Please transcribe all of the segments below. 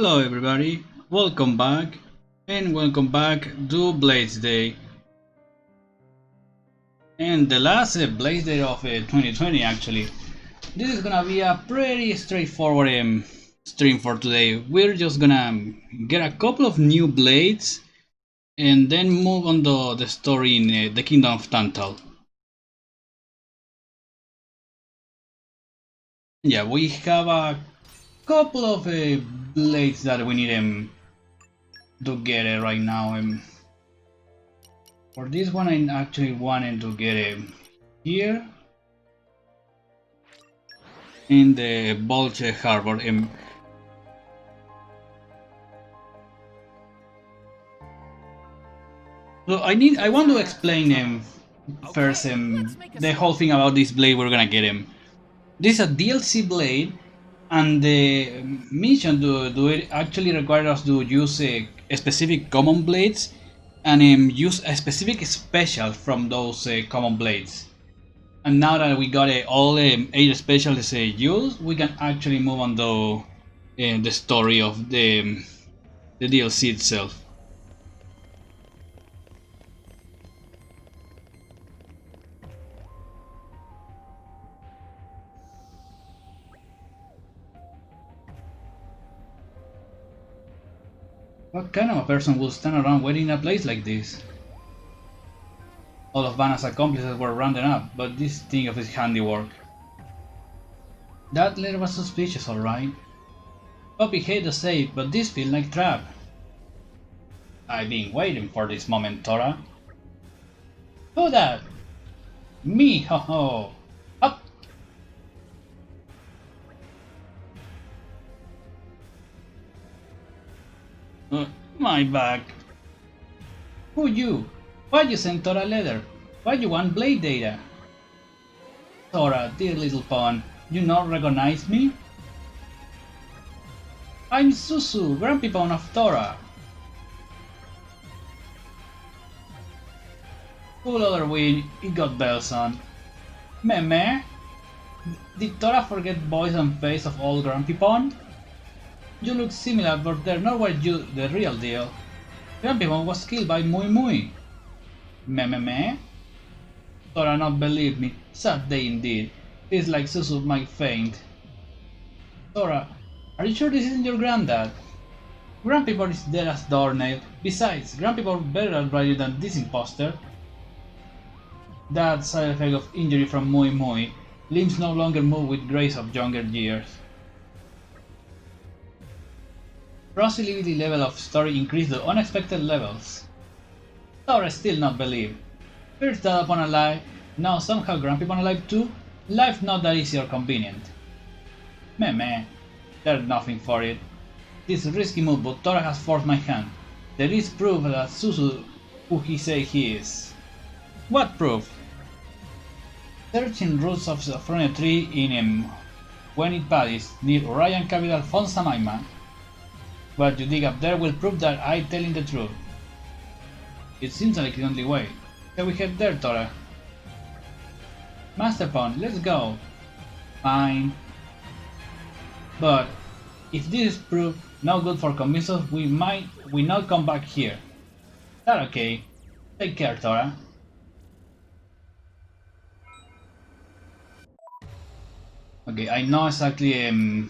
Hello everybody, welcome back to Bladesday. And the last Bladesday of 2020 actually. This is gonna be a pretty straightforward stream for today. We're just gonna get a couple of new blades and then move on to the story in the Kingdom of Tantal. Yeah, we have a couple of blades that we need to get right now. For this one, I actually wanted to get here in the Bolche Harbor. So I want to explain first the whole thing about this blade we're gonna get him. This is a DLC blade, and the mission to do it actually requires us to use specific common blades and use a specific special from those common blades. And now that we got all 8 specials used, we can actually move on to the story of the DLC itself. What kind of a person will stand around waiting in a place like this? All of Vanna's accomplices were rounded up, but this thing of his handiwork. That letter was suspicious, alright. Poppy hate to say it, but this feels like trap. I've been waiting for this moment, Tora. Who that? Me, ho ho! Up! My back. Who you? Why you send Tora a letter? Why you want blade data? Tora, dear little pawn, you not recognize me? I'm Susu, Grumpy Pawn of Tora. Full other win, it got bells on. Meh? Did Tora forget voice and face of old Grumpy Pawn? You look similar, but they're not what you the real deal. Grumpy Pawn was killed by Mui Mui. Meh? Tora not believe me. Sad day indeed. Feels like Susu might faint. Tora, are you sure this isn't your granddad? Grumpy Pawn is dead as doornail. Besides, Grumpy Pawn better outright you than this imposter. That side effect of injury from Mui Mui. Limbs no longer move with grace of younger years. Procility level of story increased to unexpected levels. Tora still not believe. First Dad upon alive, now somehow Grumpy upon alive too? Life not that easy or convenient. Meh, there's nothing for it. This risky move, but Tora has forced my hand. There is proof that Susu who he say he is. What proof? Searching roots of Sophronia tree in when it paddies near Orion capital Fonsamaima. What you dig up there will prove that I'm telling the truth. It seems like the only way. Can we head there, Tora? Master Pawn, let's go. Fine. But if this is proof no good for convince we not come back here. That okay. Take care, Tora. Okay, I know exactly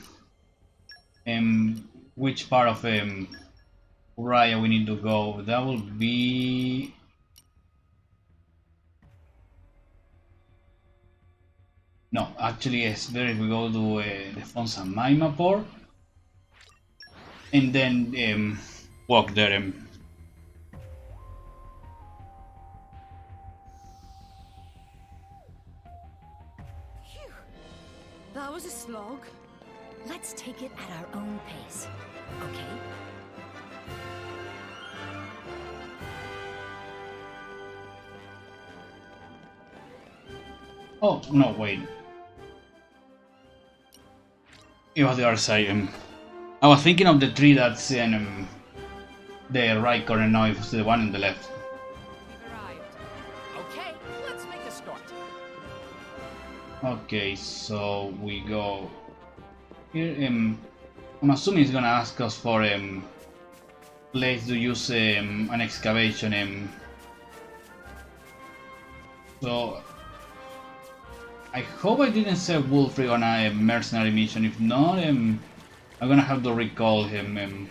which part of Uriah we need to go. That will be no, actually it's better if we go to the Fonsamaima port and then walk there. Phew. That was a slog. Let's take it at our own pace, okay? Oh, no, wait. It was the other side. I was thinking of the tree that's in the right corner, now it's the one on the left. We've arrived. Okay, let's make a start. Okay, so we go here. I'm assuming it's gonna ask us for place to use an excavation. So I hope I didn't set Wolfrey on a mercenary mission. If not, I'm gonna have to recall him.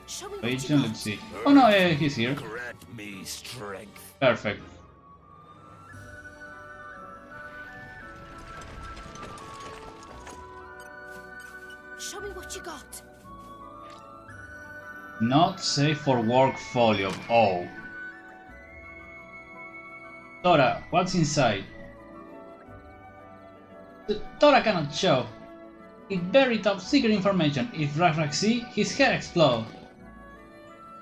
Show me what you Agent, got. let's see. Oh no, he's here. Grant me strength. Perfect. Show me what you got. Not safe for work folio. Oh. Tora, what's inside? Tora cannot show. It's very top secret information. If Rafrak see, his head explode.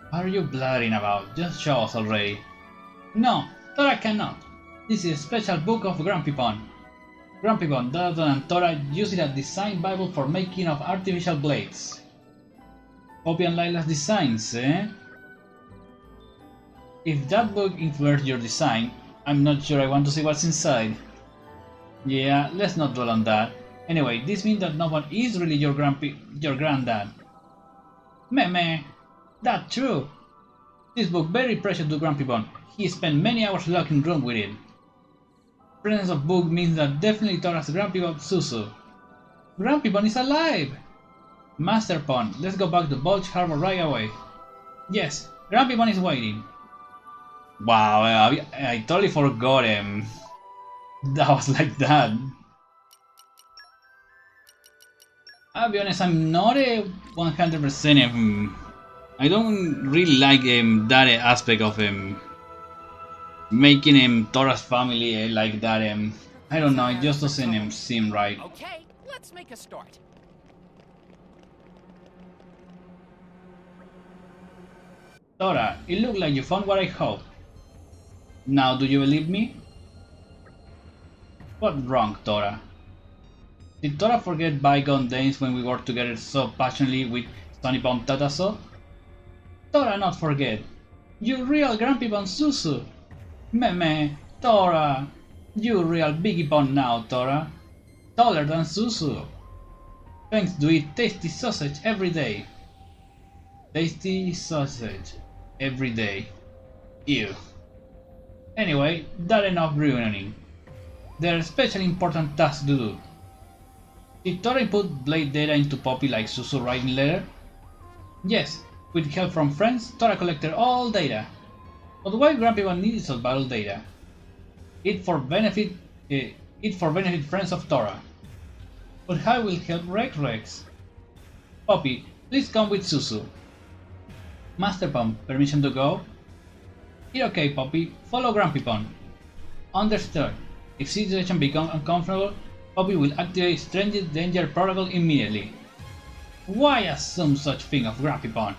What are you blathering about? Just show us already. No, Tora cannot. This is a special book of Grumpy Pond. Grumpy Pond, Dalaton and Tora use it as design bible for making of artificial blades. Copy and Lila's designs, eh? If that book influenced your design, I'm not sure I want to see what's inside. Yeah, let's not dwell on that. Anyway, this means that no one is really your granddad. Meh, that's true. This book very precious to Grumpy Pond. He spent many hours locked in room with it. Presence of book means that definitely Tora's Grumpy Pond Susu. Grumpy Pond is alive! Master Pond, let's go back to Bulge Harbor right away. Yes, Grumpy Pond is waiting. Wow, I totally forgot him. That was like that. I'll be honest, I'm not a 100% I don't really like that aspect of making Tora's family like that. I don't know, it just doesn't seem right. Okay, let's make a start. Tora, it looked like you found what I hoped. Now, do you believe me? What's wrong, Tora? Did Tora forget bygone days when we worked together so passionately with Stony Bomb Tataso? Tora not forget. You real Grumpy Bomb Susu. Meh, Tora. You real Biggie Bomb now, Tora. Taller than Susu. Thanks to eat tasty sausage every day. Tasty sausage every day. Ew. Anyway, that enough reuniting. There are especially important tasks to do. Did Tora input blade data into Poppy like Susu writing letter? Yes, with help from friends, Tora collected all data. But why Grumpy One needs such battle data? It for benefit friends of Tora. But how will help Rex? Poppy, please come with Susu. Master Pond, permission to go? You're okay, Poppy. Follow Grumpy Pond. Understood. If situation becomes uncomfortable, Poppy will activate Strange Danger Protocol immediately. Why assume such thing of Grumpy Pond?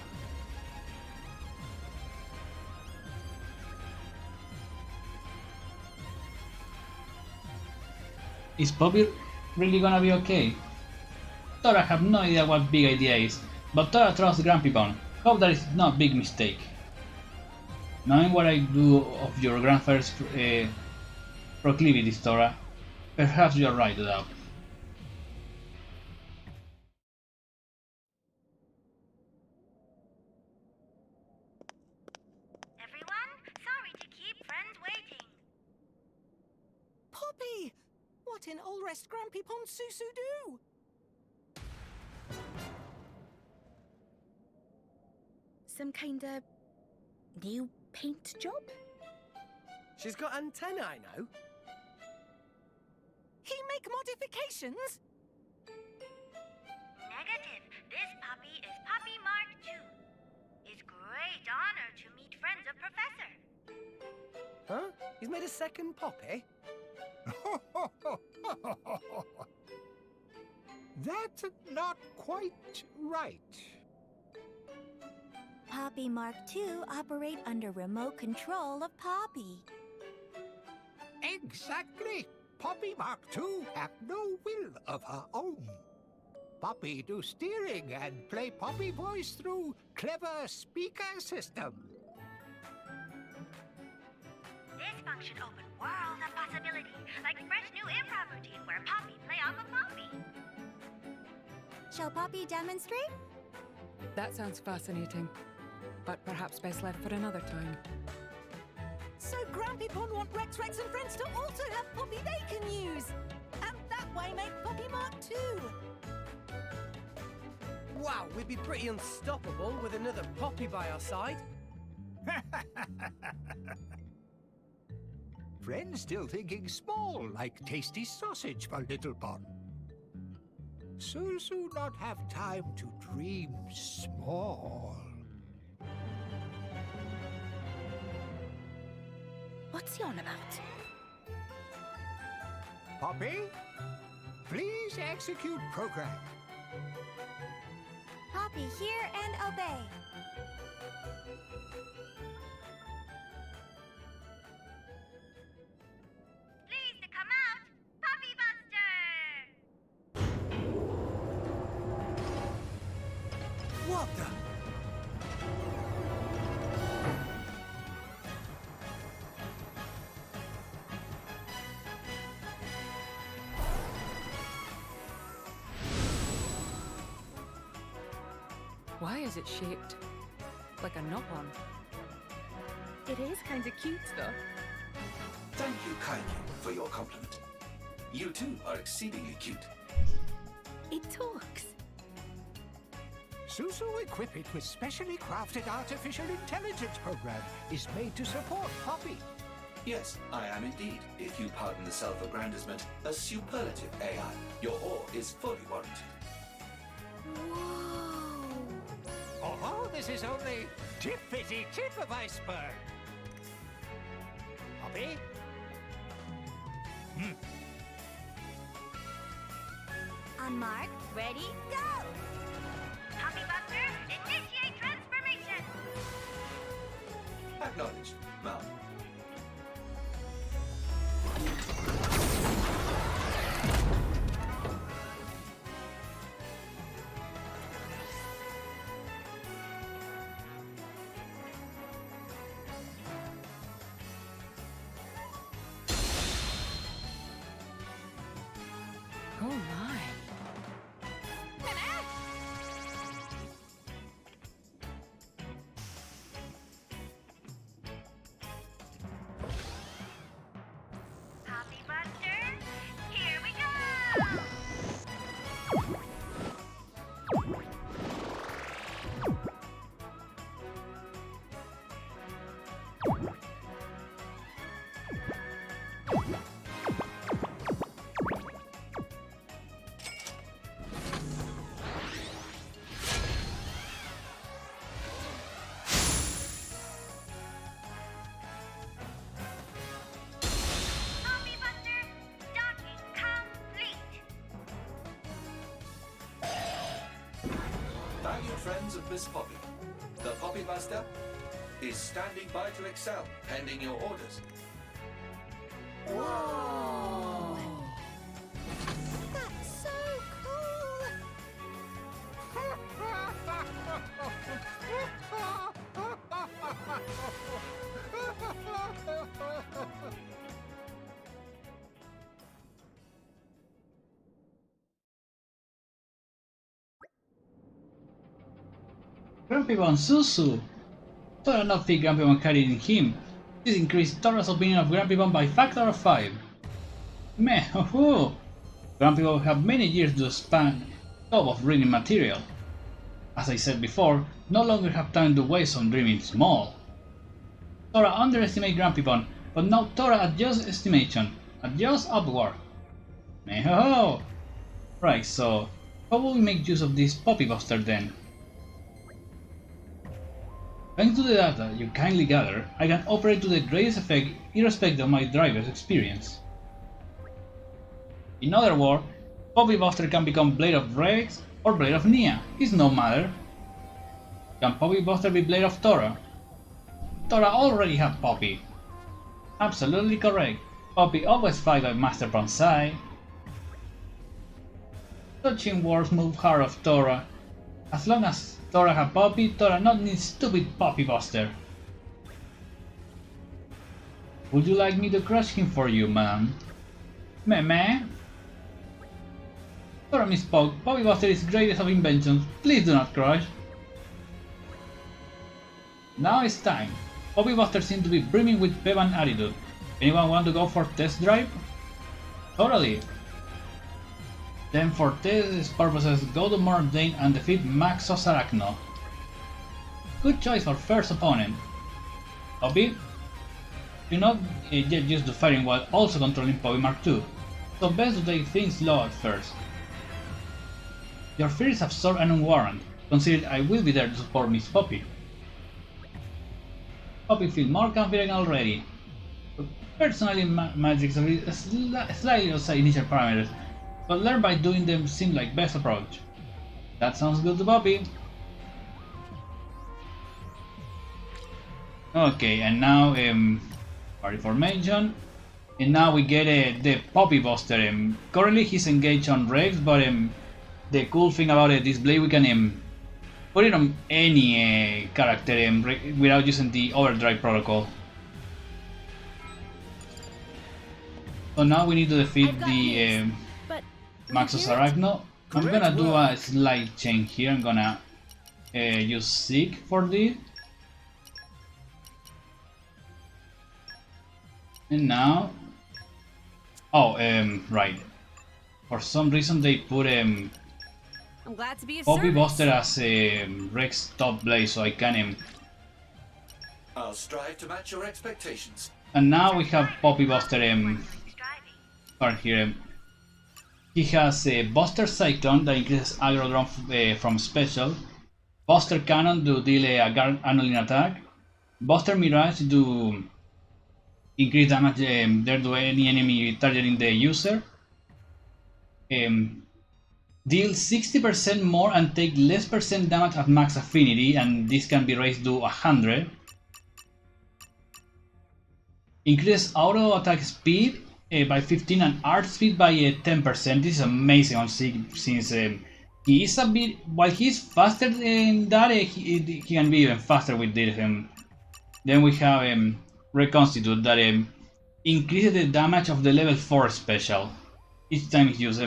Is Poppy really gonna be okay? Tora have no idea what big idea is, but Tora trusts Grumpy Pond. Hope that is not a big mistake. Knowing what I do of your grandfather's proclivities, Tora, perhaps you are right, Dad. Everyone, sorry to keep friends waiting. Poppy! What in all rest Grumpy Pond Susu do? Some kind of new paint job? She's got antennae, I know. He make modifications? Negative. This puppy is Puppy Mark II. It's great honor to meet friends of Professor. Huh? He's made a second Poppy? That's not quite right. Poppy Mark II operate under remote control of Poppy. Exactly. Poppy Mark II have no will of her own. Poppy do steering and play Poppy voice through clever speaker system. This function open world of possibility, like fresh new improv routine where Poppy play off of Poppy. Shall Poppy demonstrate? That sounds fascinating, but perhaps best left for another time. So Grampy Pond want Rex and friends to also have Poppy they can use! And that way make Poppy Mark 2! Wow, we'd be pretty unstoppable with another Poppy by our side. Friends still thinking small, like tasty sausage for Little Pond. Susu not have time to dream small. What's he on about? Poppy, please execute program. Poppy, hear and obey. Please to come out, Poppy Buster! What the? Why is it shaped like a knob-on? It is kind of cute, though. Thank you kindly for your compliment. You too are exceedingly cute. It talks. Susu equip it with specially crafted artificial intelligence program is made to support Poppy. Yes, I am indeed, if you pardon the self-aggrandizement, a superlative AI. Your ore is fully warranted. Oh, this is only tippity tip of iceberg. Poppy? On mark, ready, go! Poppy Buster, initiate transformation! Acknowledged, ma'am. Oh my. Poppy Buster, here we go! Poppy Buster, docking complete! Valued friends of Miss Poppy, the Poppy Buster is standing by to excel, pending your orders. Whoa! That's so cool! Grumpybon Susu! Tora not think Grumpybon carrying him. This increased Tora's opinion of Grumpybon by factor of 5. Meh, hoo! Grumpybon have many years to span top of reading material. As I said before, no longer have time to waste on dreaming small. Tora underestimate Grumpybon, but now Tora adjusts estimation, adjusts upward. Meh, ho! Right, so how will we make use of this Poppy Buster then? Thanks to the data you kindly gather, I can operate to the greatest effect irrespective of my driver's experience. In other words, Poppy Buster can become Blade of Rex or Blade of Nia, it's no matter. Can Poppy Buster be Blade of Tora? Tora already had Poppy. Absolutely correct, Poppy always fight by Master Bonsai. Touching words move heart of Tora. As long as Tora have Poppy, Tora not need stupid Poppy Buster. Would you like me to crush him for you, man? Meh meh? Sorry, Miss Pog, Poppy Buster is greatest of inventions. Please do not cry. Now it's time. Poppy Buster seems to be brimming with pep and attitude. Anyone want to go for test drive? Totally. Then for test purposes, go to Mordane and defeat Maxos Arachno. Good choice for first opponent. Poppy? You're not yet used to fighting while also controlling Poppy Mark II, so best to take things slow at first. Your fear is absorbed and unwarranted, considering I will be there to support Miss Poppy. Poppy feels more confident already. Personally, Magic's slightly outside initial parameters, but learn by doing them seems like best approach. That sounds good to Poppy. Okay, and now party formation, and now we get the Poppy Buster. Currently he's engaged on Rex, but the cool thing about this blade, we can put it on any character without using the overdrive protocol. So now we need to defeat the Maxos Arachno. I'm gonna do a slight change here. I'm gonna use Seek for this. And now, right. For some reason they put I'm glad to be of Poppy service. Buster as Rex top blade, so I can I'll strive to match your expectations. and now we have Poppy Buster part here. He has a Buster Cyclone that increases aggro drawn from special, Buster Cannon to deal a guard annuling attack, Buster Mirage to increase damage there to any enemy targeting the user, deal 60% more and take less percent damage at max affinity, and this can be raised to 100. Increase auto attack speed by 15 and art speed by 10%. This is amazing on Sig, since he is a bit, while he's faster than that, he can be even faster with this. Then we have Reconstitute that increases the damage of the level 4 special each time it's used.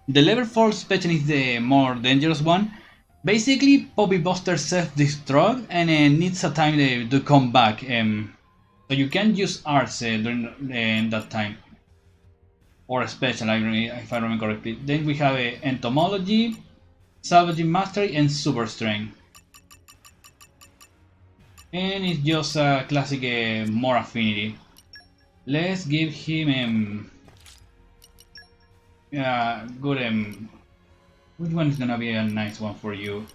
The level 4 special is the more dangerous one. Basically, Poppy Buster self-destruct and needs a time to come back. So you can use arts during that time. Or a special, if I remember correctly. Then we have Entomology, Salvaging Mastery, and Super Strength. And it's just a classic more affinity. Let's give him good which one is gonna be a nice one for you?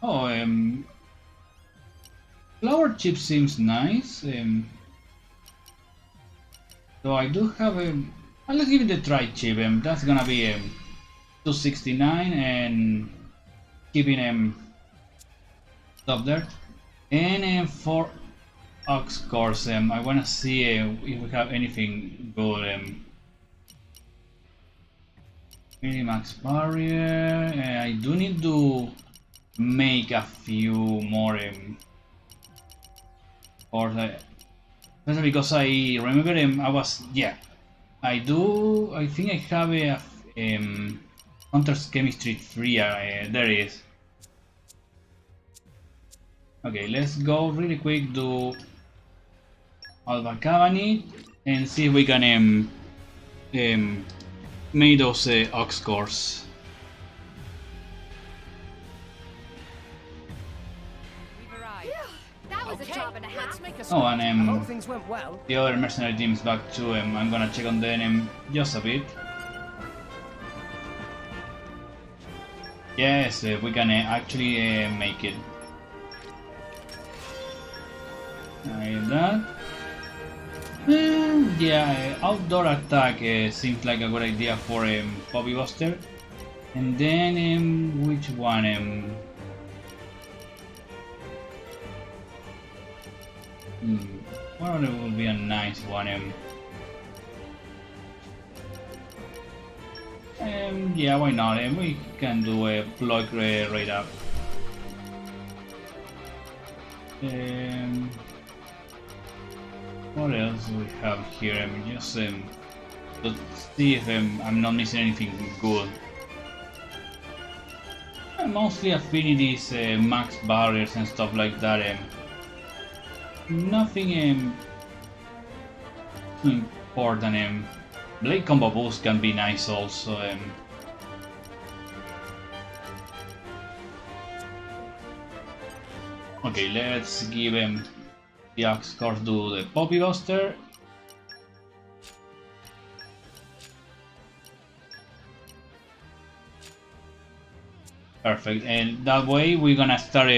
Oh, Flower Chip seems nice. So I do have let's give it the Tri Chip. That's gonna be 269 and keeping up there. And for Ox Course, I wanna see if we have anything good. Minimax Barrier. I do need to make a few more especially because I remember I think I have a Hunter's Chemistry 3, there it is. Okay, let's go really quick to Alba Cabinet and see if we can make those Ox Cores. We've arrived. That was a job and a half. Let's make a Oh, start. and I hope things went well. the other mercenary team is back too. I'm gonna check on them just a bit. Yes, we can actually make it. Like that. Yeah, outdoor attack seems like a good idea for Poppy Buster. And then which one? What other would be a nice one? Yeah, why not? We can do a block right up. What else do we have here? Just to see if I'm not missing anything good. Mostly affinities, max barriers and stuff like that. Nothing too important. Blade combo boost can be nice also. Okay, let's give the axe course to the Poppy Buster. Perfect, and that way we're gonna start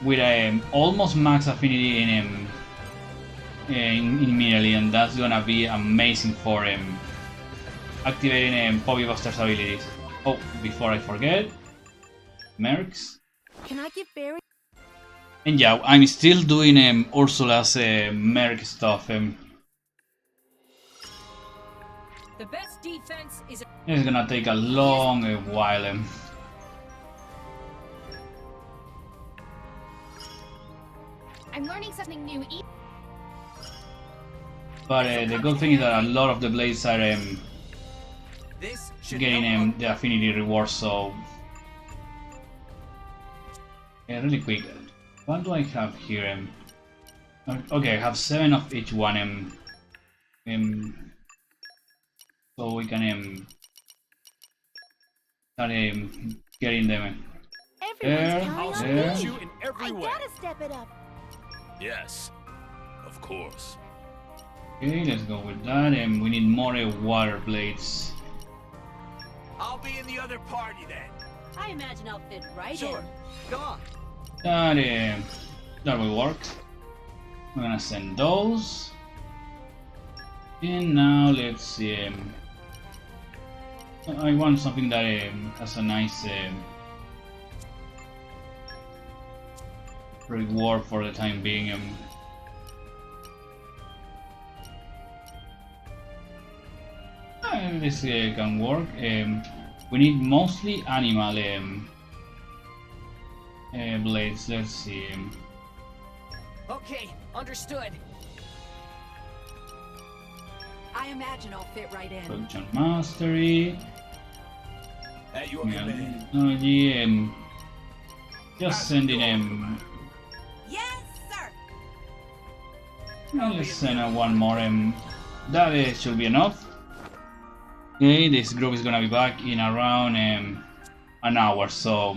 with almost max affinity in immediately, and that's gonna be amazing for activating Poppy Buster's abilities. Oh, before I forget, Mercs. Can I give Barry? And yeah, I'm still doing Ursula's Merc stuff. The best defense is. It's gonna take a long while. I'm learning something new. But the good thing is that a lot of the blades are This should getting help. the affinity reward, so... Yeah, really quick, what do I have here? Okay, I have 7 of each one, so we can start getting them. Everyone's counting on there. me. You in every I way. gotta step it up. Yes, of course. Okay, let's go with that, and we need more water blades. I'll be in the other party then. I imagine I'll fit right Sure. Go on. That will work. I'm gonna send those. And now let's see. I want something that has a nice reward for the time being. This can work. We need mostly animal blades. Let's see. Okay, understood. I imagine I'll fit right in. Production mastery. At your Yeah, command. technology. Just sending Yes, sir. let's send one more. That should be enough. Okay, this group is gonna be back in around an hour, so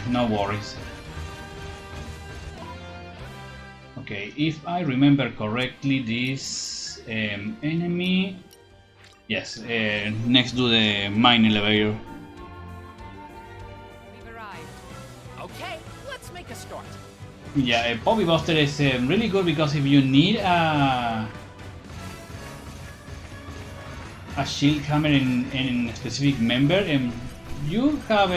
no worries. Okay, if I remember correctly, this enemy, yes, next to the mine elevator. We've arrived. Okay, let's make a start. Yeah, Poppy Buster is really good because if you need a shield hammer in a specific member, you have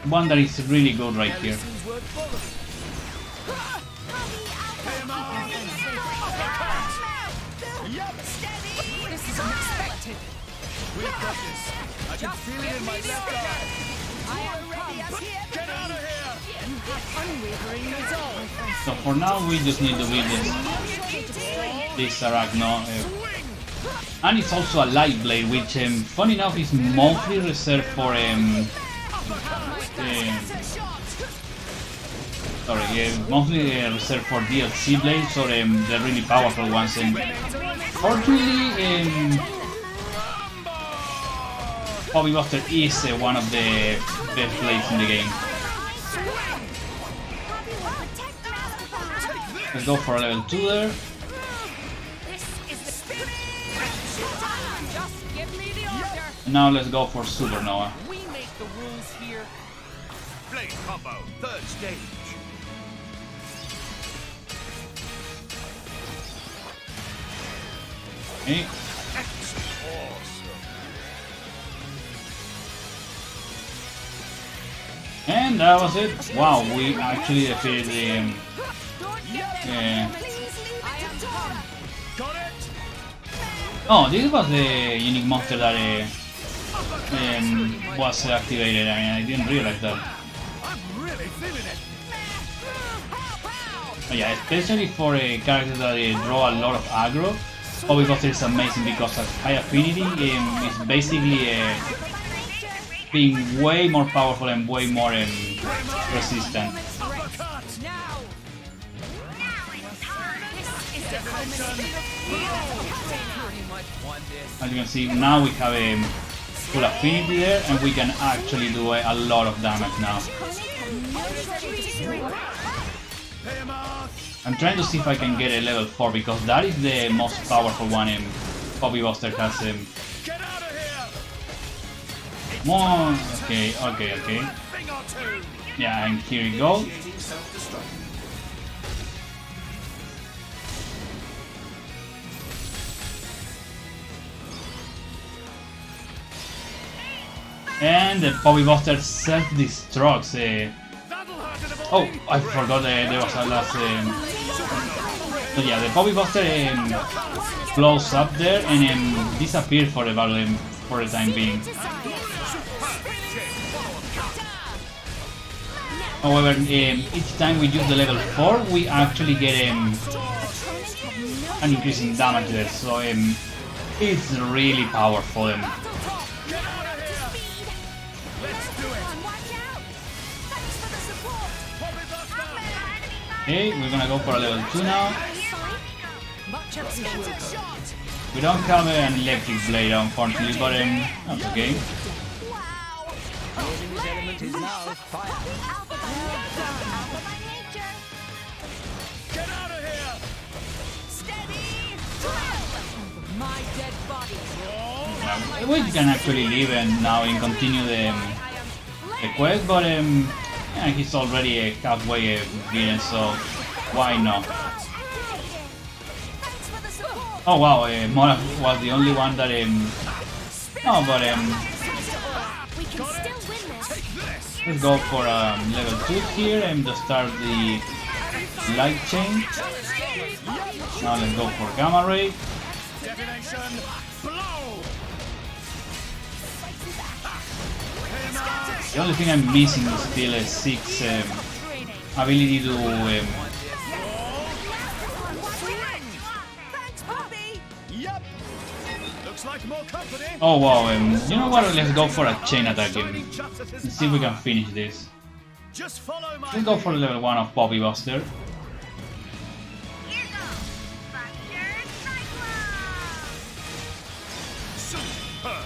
one that is really good right here. Seems worth following. This is unexpected. We've got this. I can feel it in my left eye. I am ready. Get out of here! You have unwavering resolve. So for now we just need to beat this Arachno. And it's also a light blade, which funny enough is mostly reserved for mostly reserved for DLC blades or the really powerful ones. Fortunately, Poppy Buster is one of the best blades in the game. Let's go for a level 2 there. Just give me the order. And now let's go for Supernova. We make the rules here. Blade combo, third stage. Okay. And that was it. Wow, we actually defeated the oh, this was the unique monster that was activated. I mean, I didn't realize that. I'm really feeling it. Oh, yeah, especially for characters that draw a lot of aggro, Poppy Buster is amazing because at high affinity it's basically being way more powerful and way more resistant. As you can see, now we have a full affinity there, and we can actually do a lot of damage now. I'm trying to see if I can get a level 4, because that is the most powerful one Poppy Buster has. One, okay. Yeah, and here we go. And the Poppy Buster self-destructs. Oh, I forgot there was a last. So yeah, the Poppy Buster blows up there and disappears for the battle for the time being. However, each time we use the level 4, we actually get an increase in damage there, so it's really powerful. Okay, we're gonna go for a level 2 now. We don't have an electric blade, unfortunately, but that's okay. Yeah, we can actually leave now and continue the quest, but yeah, he's already halfway beaten, so why not? Oh wow, Mora was the only one that no, but let's go for level 2 here and to start the light chain. Now let's go for gamma ray. The only thing I'm missing is still a 6 ability to oh wow, you know what, let's go for a chain attack and see if we can finish this. Let's go for level 1 of Poppy Buster.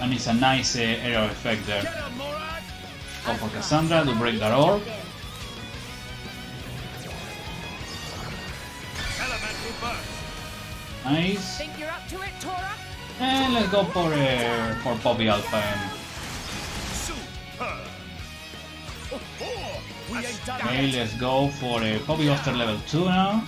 And it's a nice aerial effect there. Go for Cassandra to break that orb. Nice. And let's go for Poppy Alpha. Okay, let's go for Poppy Buster level 2 now.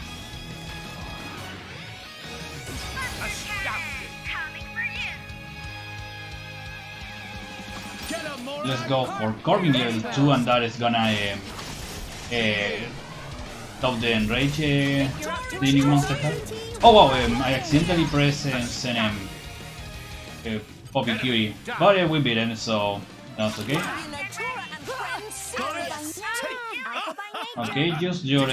Let's go for Corbin level 2, and that is gonna stop the enrage the unique monster card. Oh wow, I accidentally pressed Poppy Curie, but we beat it, so that's okay. Okay, just your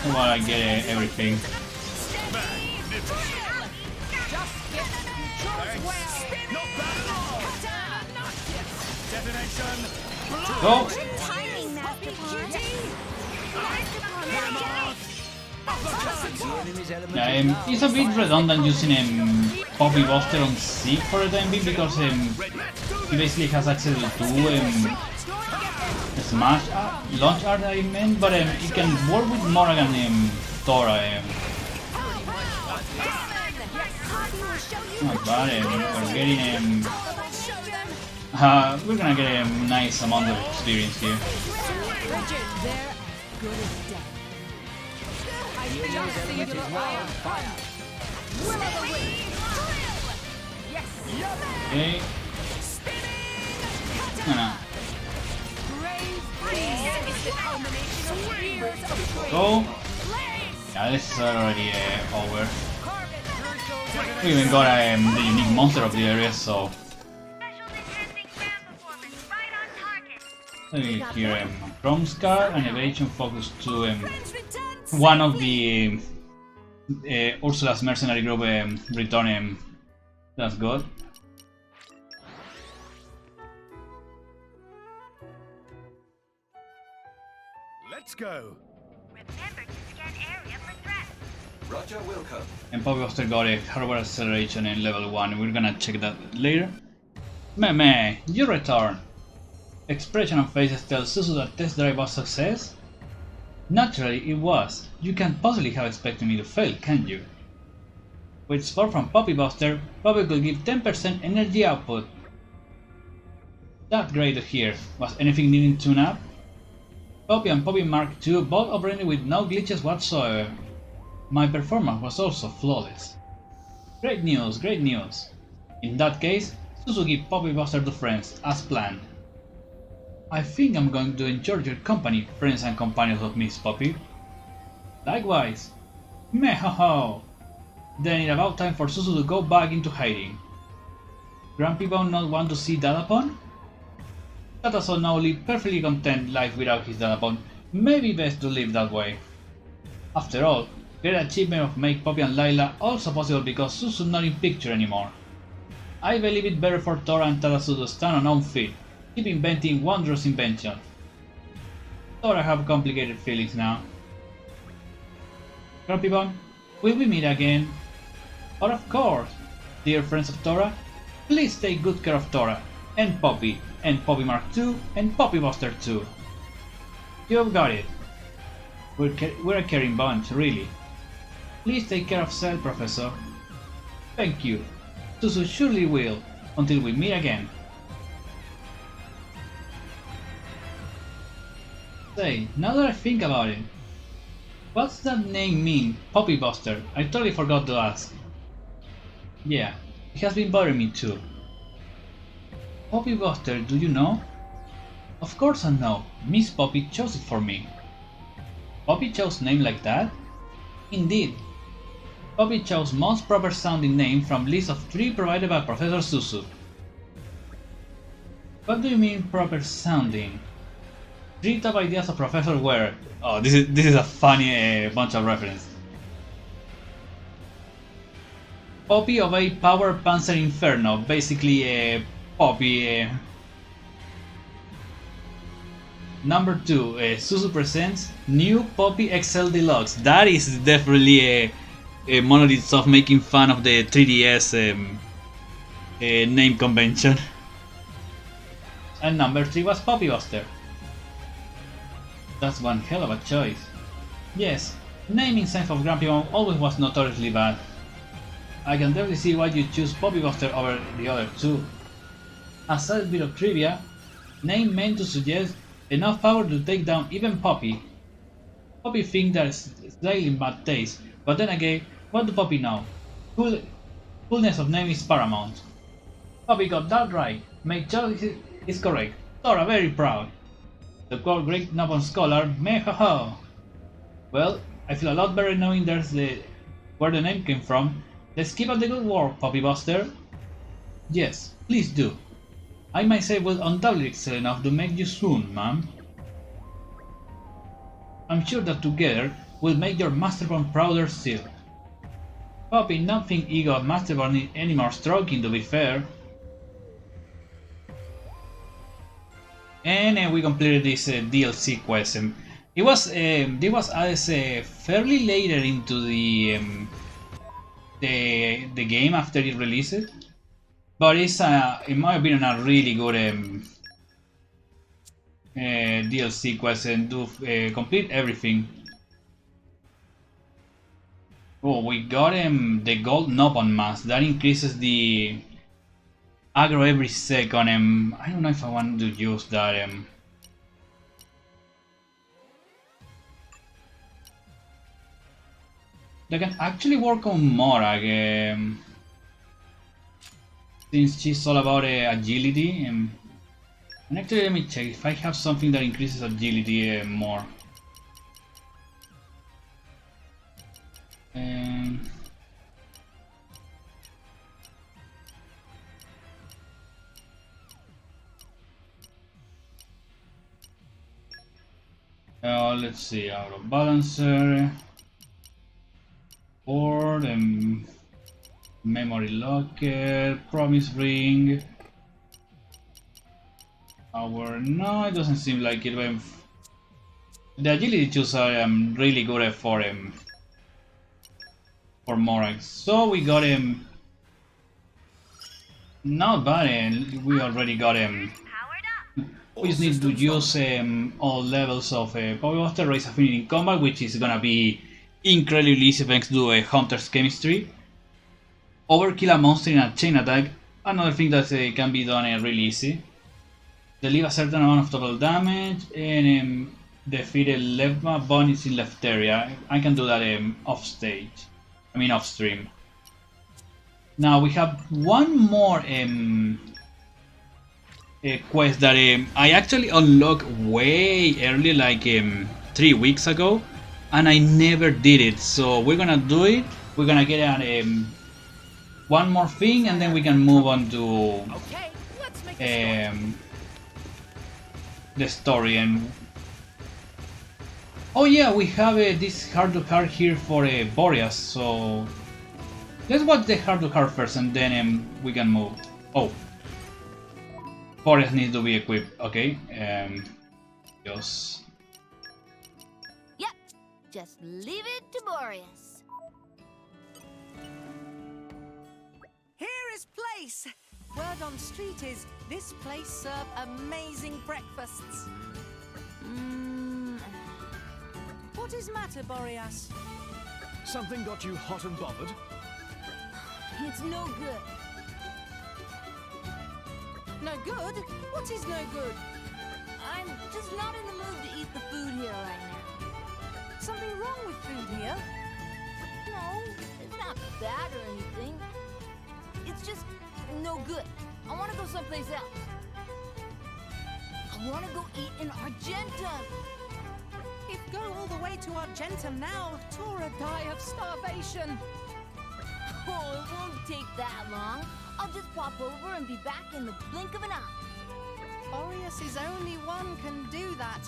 well, I get everything. Go! Yeah, it's a bit redundant using Poppy Buster on Seek for the time being, because he basically has access to Smash launch art, I meant, but it can work with Morrigan and Thora. Not bad, we're getting we're gonna get a nice amount of experience here. Okay. Go. Yeah, this is already over. We even got the unique monster of the area, so. Let me hear Chrome Scar and Evasion focus to one of the Ursula's mercenary group returning. That's good. Let's go. Remember to scan area for threats. Roger, Wilco. And Poppy Buster got a hardware acceleration in level 1. We're gonna check that later. Meh, you return. Expression on faces tells Suzu that test drive was success? Naturally, it was. You can't possibly have expected me to fail, can you? With support from Poppy Buster, Poppy could give 10% energy output. That's great to hear. Was anything needing tune up? Poppy and Poppy Mark II both operated with no glitches whatsoever. My performance was also flawless. Great news, great news. In that case, Suzu give Poppy Buster to friends, as planned. I think I'm going to enjoy your company, friends and companions of Miss Poppy. Likewise. Meh ho ho. Then it's about time for Suzu to go back into hiding. Grumpy Bone not want to see Dadapon? Tataso now live perfectly content life without his Dadapon. Maybe best to live that way. After all, great achievement of make Poppy and Lila also possible because Suzu not in picture anymore. I believe it better for Tora and Tatasu to stand on own feet, keep inventing wondrous inventions. Tora have complicated feelings now. Grumpy Bone, will we meet again? But of course, dear friends of Tora, please take good care of Tora, and Poppy Mark II, and Poppy Buster 2. You've got it. We're a caring bunch, really. Please take care of Cell, Professor. Thank you. Suzu surely will, until we meet again. Say, now that I think about it, what's that name mean, Poppy Buster? I totally forgot to ask. Yeah, it has been bothering me too. Poppy Buster, do you know? Of course I know. Miss Poppy chose it for me. Poppy chose name like that? Indeed. Poppy chose most proper sounding name from list of 3 provided by Professor Suzu. What do you mean proper sounding? 3 top ideas of Professor Ware. Oh, this is a funny bunch of reference. Poppy obey Power Panzer Inferno, basically Poppy. Number 2, Suzu presents New Poppy XL Deluxe. That is definitely a Monolith Soft making fun of the 3DS name convention. And number 3 was Poppy Buster. That's one hell of a choice. Yes, naming sense of Grumpy Mom always was notoriously bad. I can definitely see why you choose Poppy Buster over the other 2. A side bit of trivia, name meant to suggest enough power to take down even Poppy. Poppy thinks that's slightly bad taste, but then again, what do Poppy know? Coolness of name is paramount. Poppy got that right. My choice is correct. Tora very proud. The quote great Nopon scholar, meh ho ho. Well, I feel a lot better knowing where the name came from. Let's keep up the good work, Poppy Buster. Yes, please do. I myself will undoubtedly excel enough to make you soon, ma'am. I'm sure that together we'll make your Masterborn prouder still. Poppy not think ego of Masterborn need any more stroking, to be fair. And we completed this DLC quest. It was added fairly later into the game after it released, but it's in my opinion a really good DLC quest and do complete everything. Oh, we got the gold Nopon mask that increases the aggro every second. I don't know if I want to use that. They can actually work on Morag, since she's all about agility. And actually, let me check if I have something that increases agility more. Let's see, out of balancer. Board, memory locker, promise ring. No, it doesn't seem like it. The agility tools are really good for Morax. So we got him. Not bad. We already got him. We just need to use all levels of Power raise affinity in combat, which is gonna be incredibly easy thanks to Hunter's chemistry. Overkill a monster in a chain attack, another thing that can be done really easy. Deal a certain amount of total damage and defeat a left bonus in left area. I can do that off stage. I mean off stream. Now we have one more quest that I actually unlocked way early, like 3 weeks ago, and I never did it. So we're gonna do it. We're gonna get one more thing, and then we can move on to the story. And oh yeah, we have this hard to card here for Boreas. So let's watch the hard to card first, and then we can move. Oh. Boreas needs to be equipped, okay? Just... Yep, just leave it to Boreas. Here is place. Word on street is this place serve amazing breakfasts. What is matter, Boreas? Something got you hot and bothered? It's no good. No good? What is no good? I'm just not in the mood to eat the food here right now. Something wrong with food here? No, it's not bad or anything. It's just no good. I want to go someplace else. I want to go eat in Argentum. If go all the way to Argentum now, Tora die of starvation. Oh, it won't take that long. I'll just pop over and be back in the blink of an eye. Boreas is only one can do that.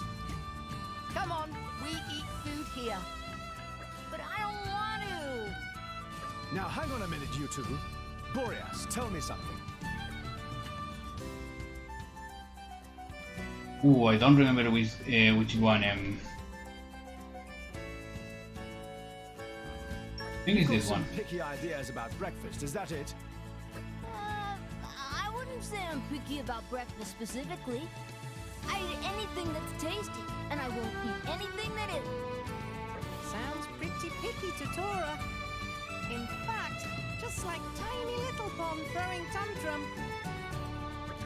Come on, we eat food here. But I don't want to. Now hang on a minute, you two. Boreas, tell me something. Ooh, I don't remember which one. I think it's this one. Picky ideas about breakfast, is that it? I wouldn't say I'm picky about breakfast specifically. I eat anything that's tasty, and I won't eat anything that isn't. Sounds pretty picky to Tora. In fact, just like tiny little Pom throwing tantrum.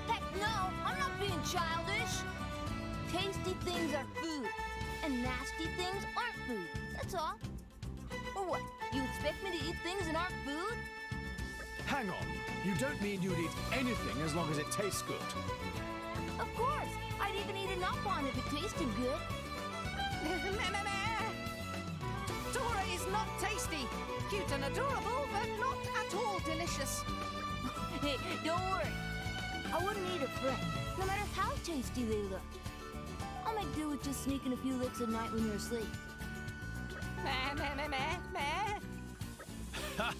Heck no, I'm not being childish. Tasty things are food, and nasty things aren't food. That's all. Or what? You expect me to eat things that aren't food? Hang on. You don't mean you'd eat anything as long as it tastes good? Of course. I'd even eat an up-on if it tasted good. Tora is not tasty. Cute and adorable, but not at all delicious. Hey, don't worry. I wouldn't eat a friend, no matter how tasty they look. I'll make do with just sneaking a few licks at night when you're asleep. Ha!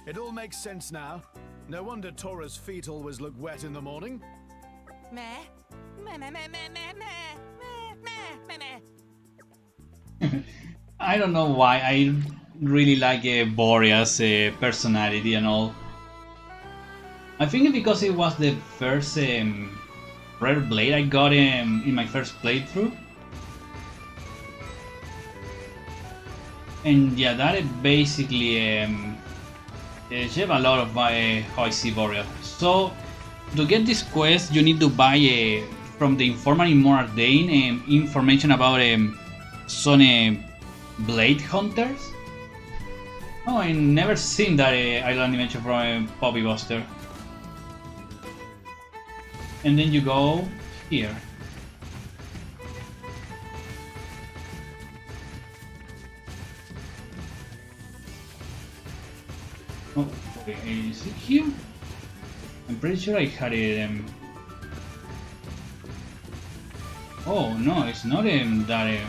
It all makes sense now. No wonder Tora's feet always look wet in the morning. I don't know why, I really like Boreas' personality and all. I think because it was the first rare blade I got in my first playthrough. And yeah, that is basically shape a lot of how I see Boreas. So to get this quest, you need to buy from the informant in Morardane information about some blade hunters. Oh, I never seen that island animation from Poppy Buster. And then you go here. Oh, okay, is it here? I'm pretty sure I had it. Oh no, it's not that.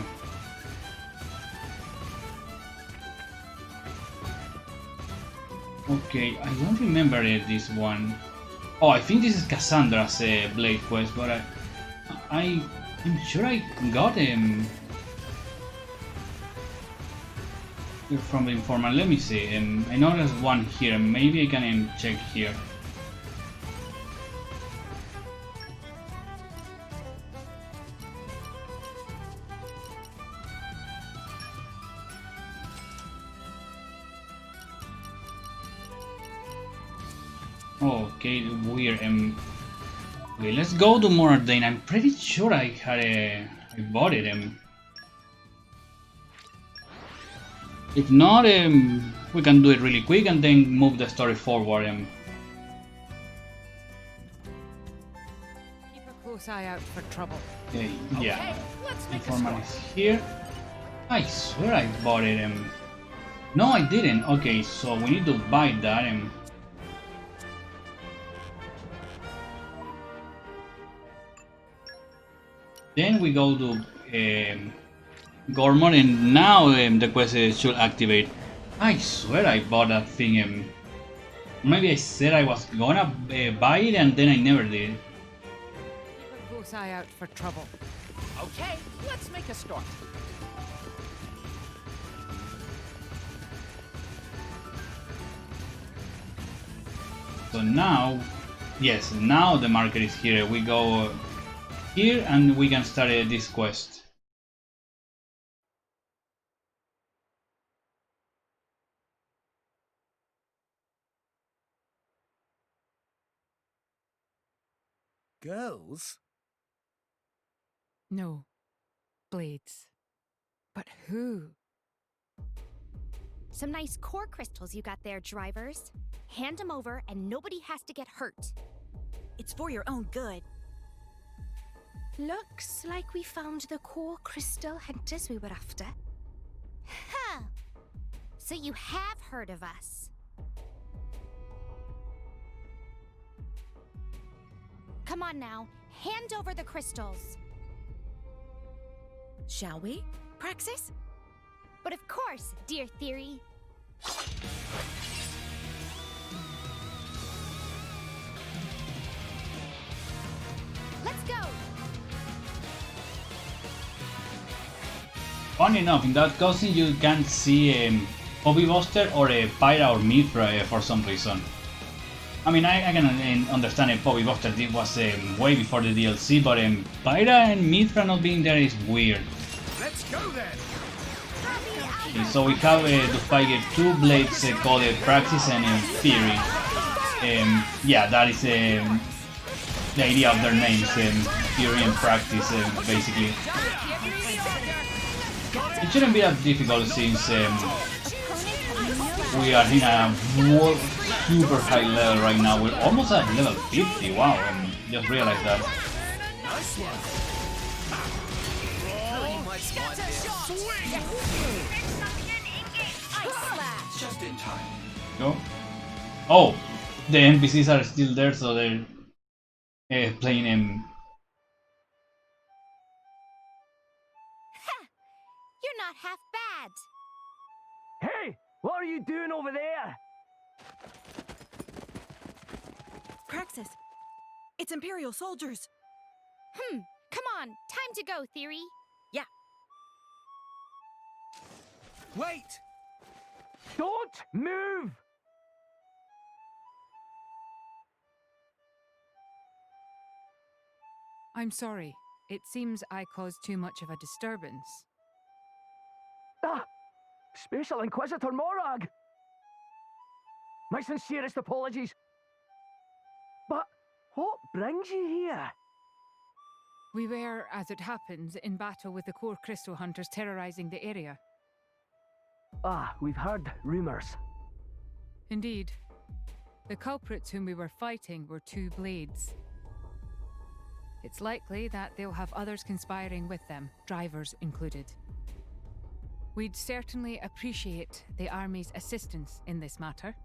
Okay, I don't remember this one. Oh, I think this is Cassandra's blade quest, but I'm sure I got him from the informant. Let me see. I know there's one here. Maybe I can check here. Okay, weird. Okay, let's go to Moradane. I'm pretty sure I bought it. If not, we can do it really quick and then move the story forward. Keep a close eye out for trouble. Okay, yeah. Okay, let's make a Informant score. is here. I swear I bought it. No, I didn't. Okay, so we need to buy that. Then we go to Gormon, and now the quest should activate. I swear I bought that thing. Maybe I said I was gonna buy it and then I never did. Keep a close eye out for trouble. Okay, let's make a start. So now, yes, now the marker is here. We go here and we can start this quest. Girls? No. Blades. But who? Some nice core crystals you got there, drivers. Hand them over and nobody has to get hurt. It's for your own good. Looks like we found the core crystal hunters we were after. Huh. So you have heard of us. Come on now, hand over the crystals. Shall we, Praxis? But of course, dear Theory. Let's go! Funny enough, in that cutscene you can't see Bobby Buster or Pyra or Mithra for some reason. I mean, I can understand Bobby Buster was way before the DLC, but Pyra and Mithra not being there is weird. Let's go then! Okay, so we have to fight two blades called Praxis and Theory. Yeah, that is the idea of their names, Theory and Practice, basically. It shouldn't be that difficult since we are in a super high level right now. We're almost at level 50, wow, just realized that. Just in time. No? Oh, the NPCs are still there, so they're playing You're not half bad. Hey, what are you doing over there? Praxis, it's Imperial soldiers. Come on, time to go, Theory. Yeah. Wait! Don't move! I'm sorry. It seems I caused too much of a disturbance. Ah! Special Inquisitor Morag! My sincerest apologies. But what brings you here? We were, as it happens, in battle with the core crystal hunters terrorizing the area. Ah, we've heard rumors. Indeed. The culprits whom we were fighting were two blades. It's likely that they'll have others conspiring with them, drivers included. We'd certainly appreciate the Army's assistance in this matter.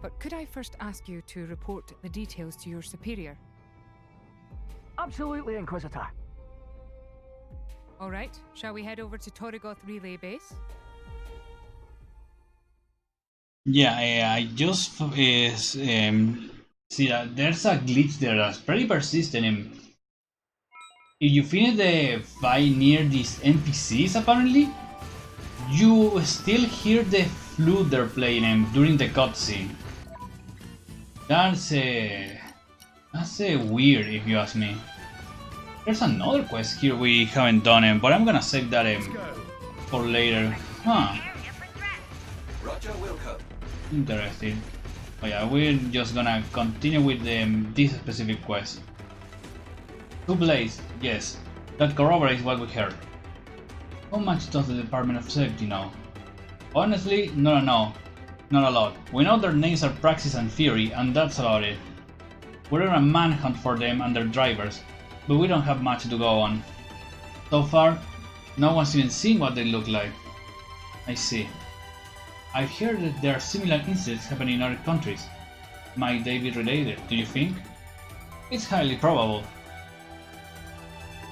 But could I first ask you to report the details to your superior? Absolutely, Inquisitor. All right, shall we head over to Torrigoth Relay Base? Yeah, I just see that there's a glitch there that's pretty persistent. And if you finish the fight near these NPCs, apparently, you still hear the flute they're playing during the cutscene. That's weird if you ask me. There's another quest here we haven't done, but I'm gonna save that for later. Huh. Roger, Wilco. Interesting. Oh yeah, we're just gonna continue with this specific quest. 2 Blades, yes, that corroborates what we heard. How much does the Department of Safety know? Honestly, not a lot. We know their names are Praxis and Fury, and that's about it. We're on a manhunt for them and their drivers, but we don't have much to go on. So far, no one's even seen what they look like. I see. I've heard that there are similar incidents happening in other countries. Might they be related, do you think? It's highly probable.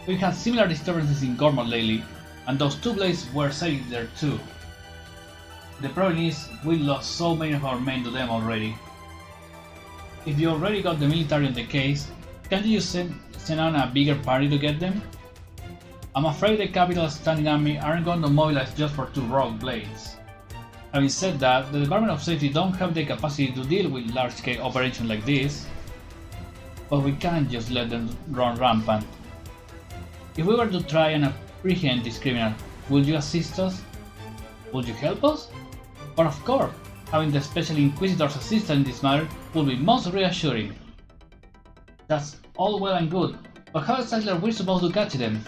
We've had similar disturbances in Gormod lately, and those 2 Blades were sighted there too. The problem is, we lost so many of our men to them already. If you already got the military on the case, can't you send out a bigger party to get them? I'm afraid the capital's standing army aren't going to mobilize just for 2 rogue blades. Having said that, the Department of Safety don't have the capacity to deal with large-scale operations like this, but we can't just let them run rampant. If we were to try and apprehend this criminal, would you assist us? Would you help us? But of course, having the Special Inquisitor's assistance in this matter would be most reassuring. That's all well and good, but how exactly are we supposed to catch them?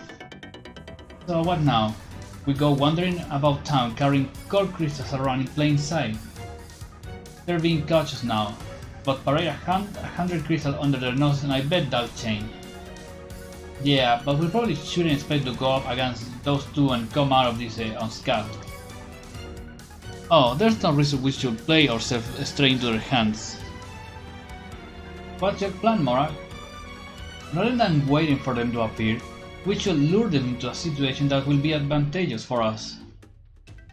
So what now? We go wandering about town carrying gold crystals around in plain sight. They're being cautious now, but parade 100 crystals under their nose and I bet that'll change. Yeah, but we probably shouldn't expect to go up against those 2 and come out of this unscathed. Oh, there's no reason we should play ourselves straight into their hands. What's your plan, Mora? Rather than waiting for them to appear, we should lure them into a situation that will be advantageous for us.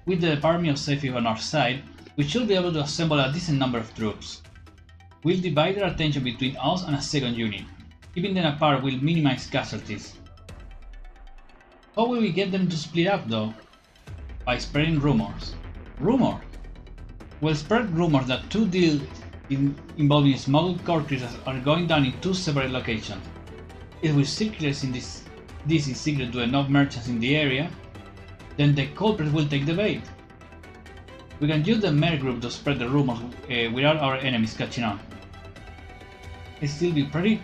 With the Department of Safety on our side, we should be able to assemble a decent number of troops. We'll divide their attention between us and a second unit. Keeping them apart will minimize casualties. How will we get them to split up though? By spreading rumors. Rumor? We'll spread rumors that 2 deals involving smuggled core crystals are going down in 2 separate locations. If we circulate this in secret to enough merchants in the area, then the culprits will take the bait. We can use the merc group to spread the rumors without our enemies catching on. It'll still be pretty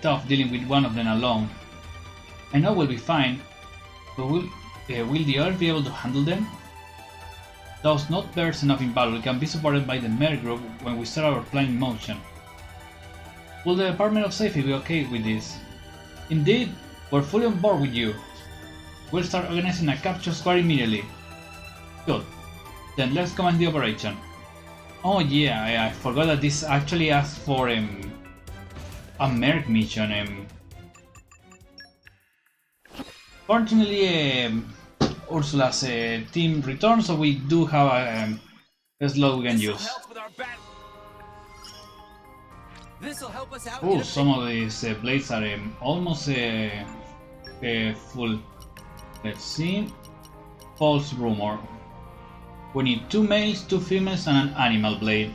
tough dealing with one of them alone. I know we'll be fine, but will the others be able to handle them? Those not versed enough in battle can be supported by the merc group when we start our plan in motion. Will the Department of Safety be okay with this? Indeed, we're fully on board with you. We'll start organizing a capture squad immediately. Good. Then let's commence the operation. Oh yeah, I forgot that this actually asks for a merc mission. Fortunately, Ursula's team returned, so we do have a slot we can use. Oh, some of these blades are almost full. Let's see. False rumor. We need 2 males, 2 females, and an animal blade.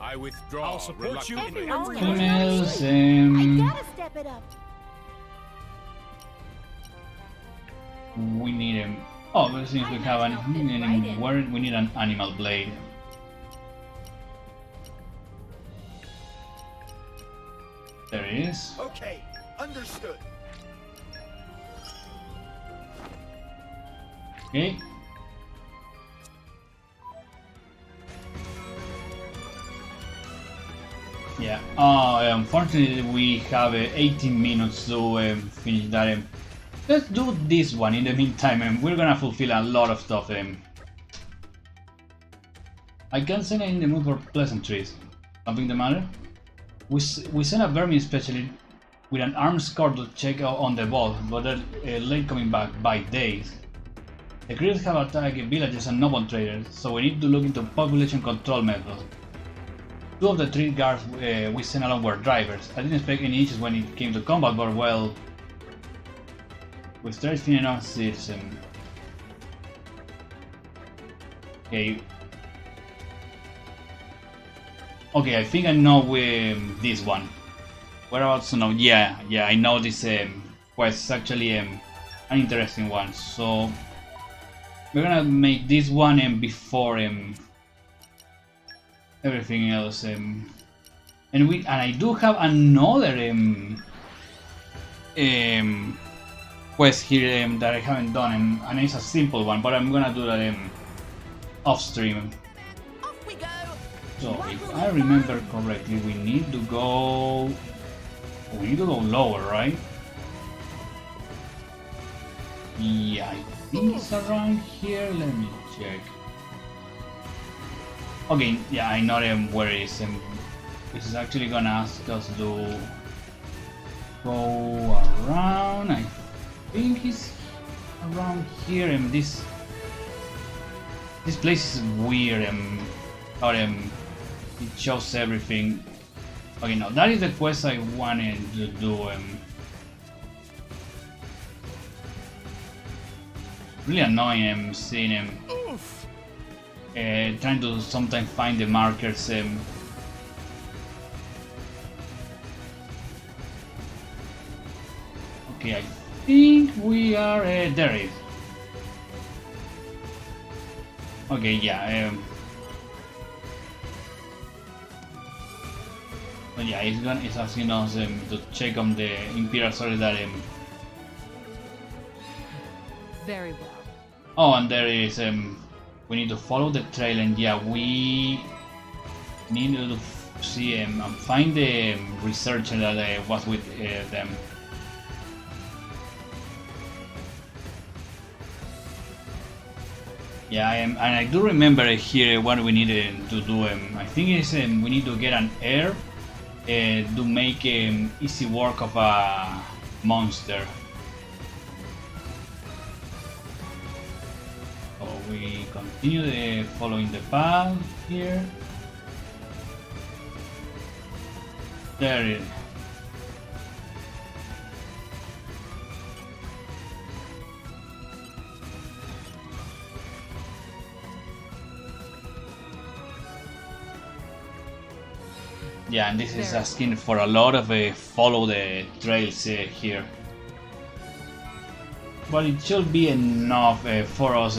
I withdraw. I'll support you in females. I gotta step it up. We need him. Oh, but since we have we need an animal blade. There it is. Okay, understood. Okay. Yeah. Unfortunately, we have 18 minutes to finish that. Let's do this one in the meantime, and we're gonna fulfill a lot of stuff. I can't say I'm in the mood for pleasantries. Something the matter? We sent a vermin specialist with an armed escort to check out on the ball, but they're late coming back by days. The creatures have attacked villages and noble traders, so we need to look into population control methods. 2 of the 3 guards we sent along were drivers. I didn't expect any issues when it came to combat, but well, we started feeling on citizen. Okay. Okay, I think I know this one. Whereabouts to know? Yeah, I know this quest is actually an interesting one. So we're gonna make this one before everything else. And I do have another quest here that I haven't done, and it's a simple one, but I'm gonna do that off stream. Off we go. So if I remember correctly, we need to go lower, right? Yeah, I think it's around here. Let me check. Okay, yeah, I know where it is. This is actually gonna ask us to go around. I think it's around here, and this place is weird. How it shows everything. Okay, no, that is the quest I wanted to do. Really annoying seeing him trying to sometimes find the markers. Okay, I think we are there. It is. Okay, yeah. But yeah, it's asking us to check on the Imperial Soldier that Very well. Oh, and there is we need to follow the trail, and yeah, we need to see and find the researcher that was with them. Yeah, and I do remember here what we needed to do. I think it's we need to get an heir to make easy work of a monster. So we continue following the path here. There it is. Yeah, and this is asking for a lot of follow the trails here. But it should be enough for us.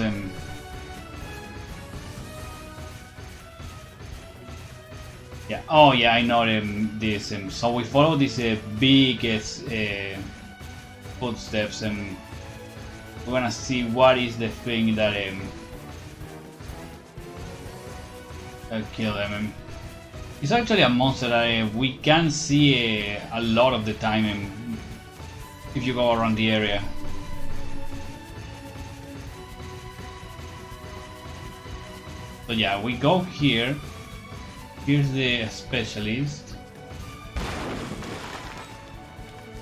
Yeah, oh yeah, I know this. So we follow these big footsteps, and we're gonna see what is the thing that kill them. It's actually a monster that we can see a lot of the time if you go around the area. So yeah, we go here. Here's the specialist.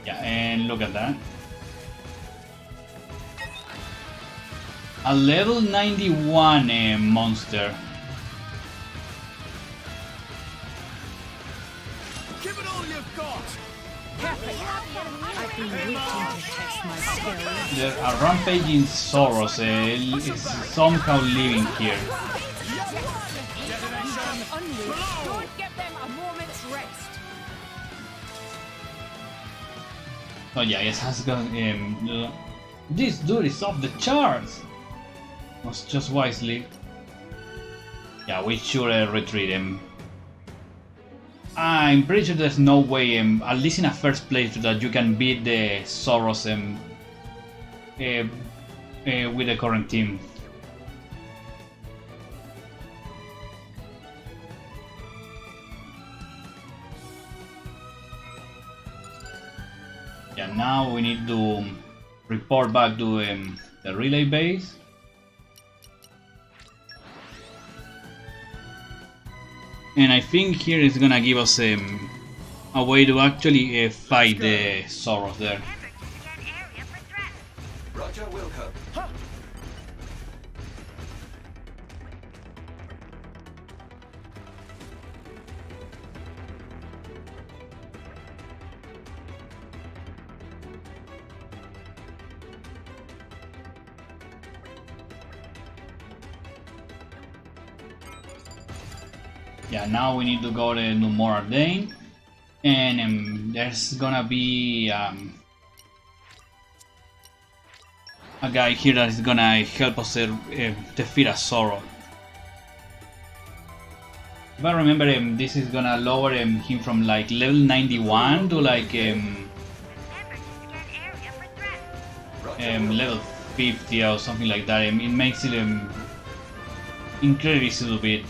Yeah, and look at that. A level 91 monster. Give it all you've got! I've been waiting to test my skills. There's a rampaging Soros is somehow living here. Don't give them a moment's rest. Oh yeah, yes, has got this dude is off the charts. Was just wisely. Yeah, we should retreat him. I'm pretty sure there's no way, at least in a first place, that you can beat the Soros with the current team. Yeah, now we need to report back to the relay base. And I think here is gonna give us a way to actually fight the Soros there. Roger, Wilco. Yeah, now we need to go to more Dane, and there's gonna be a guy here that is gonna help us defeat a Zoro. If I remember, this is gonna lower him from like level 91 to like level 50 or something like that. It makes it incredibly stupid.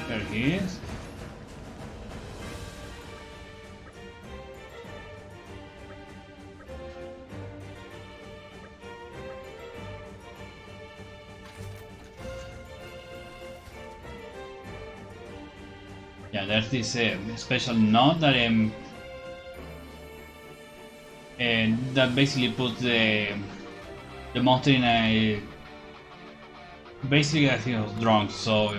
There he is. Yeah, there's this special node that that basically puts the monster in a basically I think it was drunk, so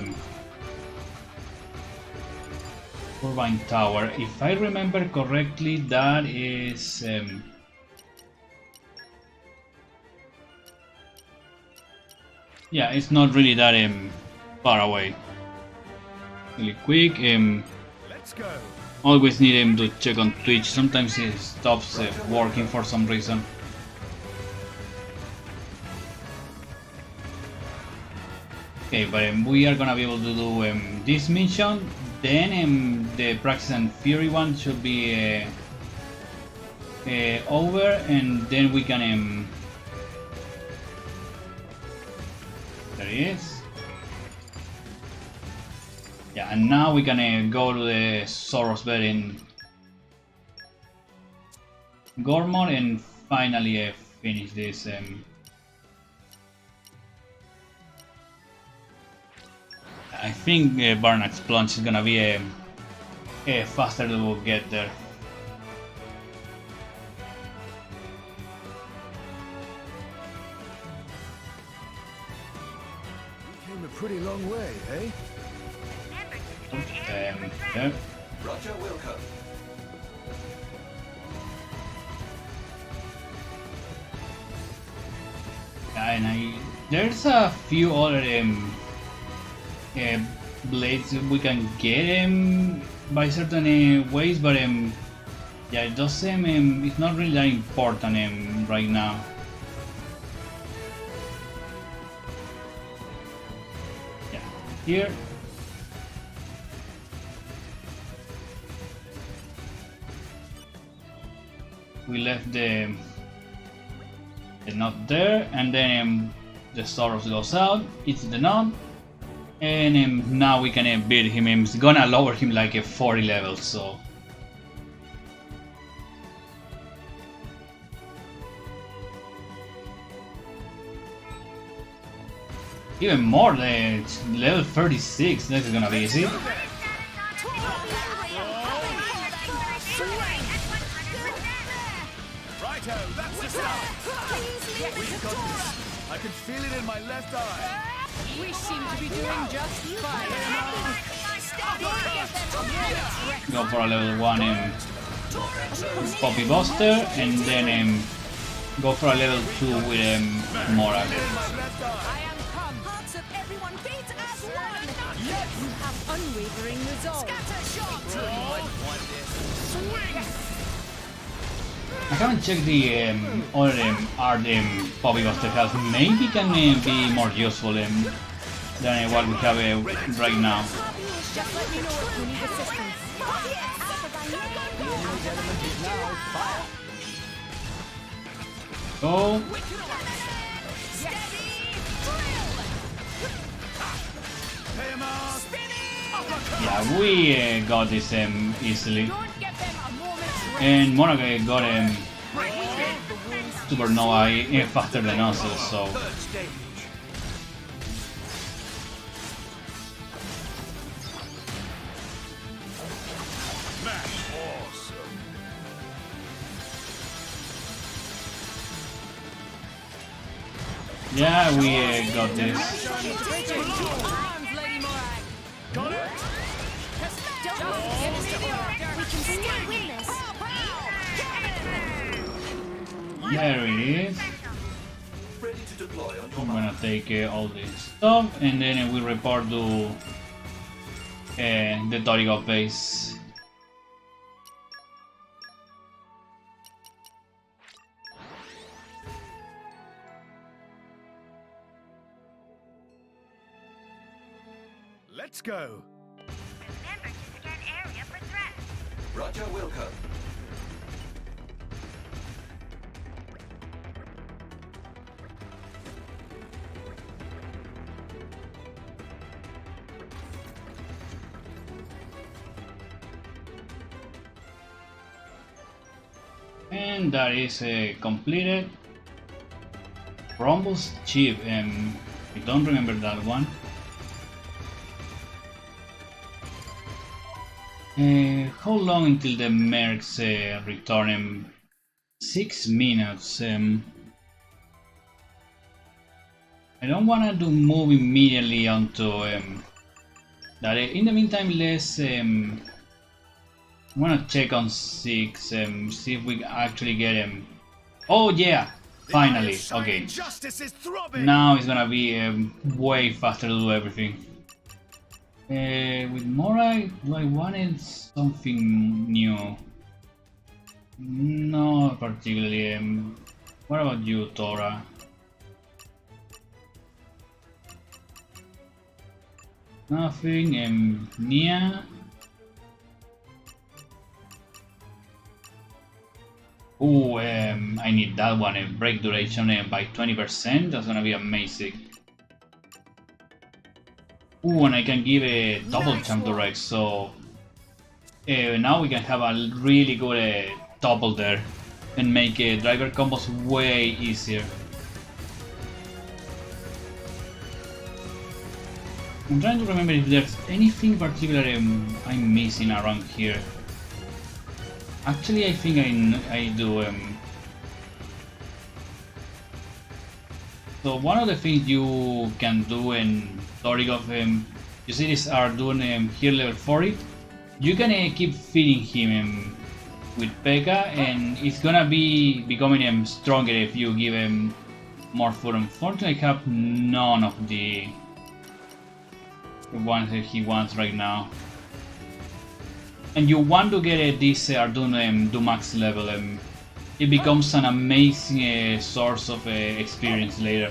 Turbine Tower. If I remember correctly, that is yeah, it's not really that far away. Really quick. Let's go. Always need him to check on Twitch. Sometimes it stops working for some reason. Okay, but we are gonna be able to do this mission. Then the Praxis and Fury one should be over, and then we can there he is. Yeah, and now we can go to the Zoro's bed in Gormor and finally finish this. I think Barnack's Plunge is gonna be faster to get there. We came a pretty long way, eh? Yeah. Roger, Wilco. And there's a few other blades we can get by certain ways, but yeah, those it's not really that important right now. Yeah, here. We left the knot there, and then the Soros goes out, it's the knot, and now we can beat him. It's gonna lower him like 40 levels, so even more than level 36. This is gonna be easy. That's the start. We've got this. I can feel it in my left eye. We seem to be doing just fine. Go for a level 1 Poppy Buster, and then go for a level 2 with Moral. Hearts of everyone beat as one. Yes, you have unwavering resolve. Scatter shot. I haven't checked the other art Poppy Buster has. Maybe can be more useful than what we have right now. Just let me know if you need assistance. Go. Yeah, we got this easily. And Monaco got Supernova faster than us, so yeah, we got this. There it is. Ready to deploy on your I'm mark. gonna take all this stuff and then we report to the Torigo base. Let's go. Remember to scan area for threats. Roger, Wilco. And that is completed. Rumble's chip, I don't remember that one. How long until the mercs return? 6 minutes. I don't wanna move immediately onto that. In the meantime, let's I wanna check on 6, see if we actually get him. Oh yeah, finally. Okay. Justice is throbbing. Now it's gonna be way faster to do everything. With Mora, do I wanted something new? No, particularly. What about you, Tora? Nothing. Nia. Oh, I need that one. Break duration by 20%. That's gonna be amazing. Ooh, and I can give a double jump direct, so now we can have a really good double there and make driver combos way easier. I'm trying to remember if there's anything particular I'm missing around here. Actually, I think I do. So one of the things you can do in Torigo, you see this are doing here level 40. You can keep feeding him with P.E.K.K.A. and it's gonna be becoming stronger if you give him more food. Unfortunately, I have none of the ones that he wants right now. And you want to get this Arduino do max level. It becomes an amazing source of experience later.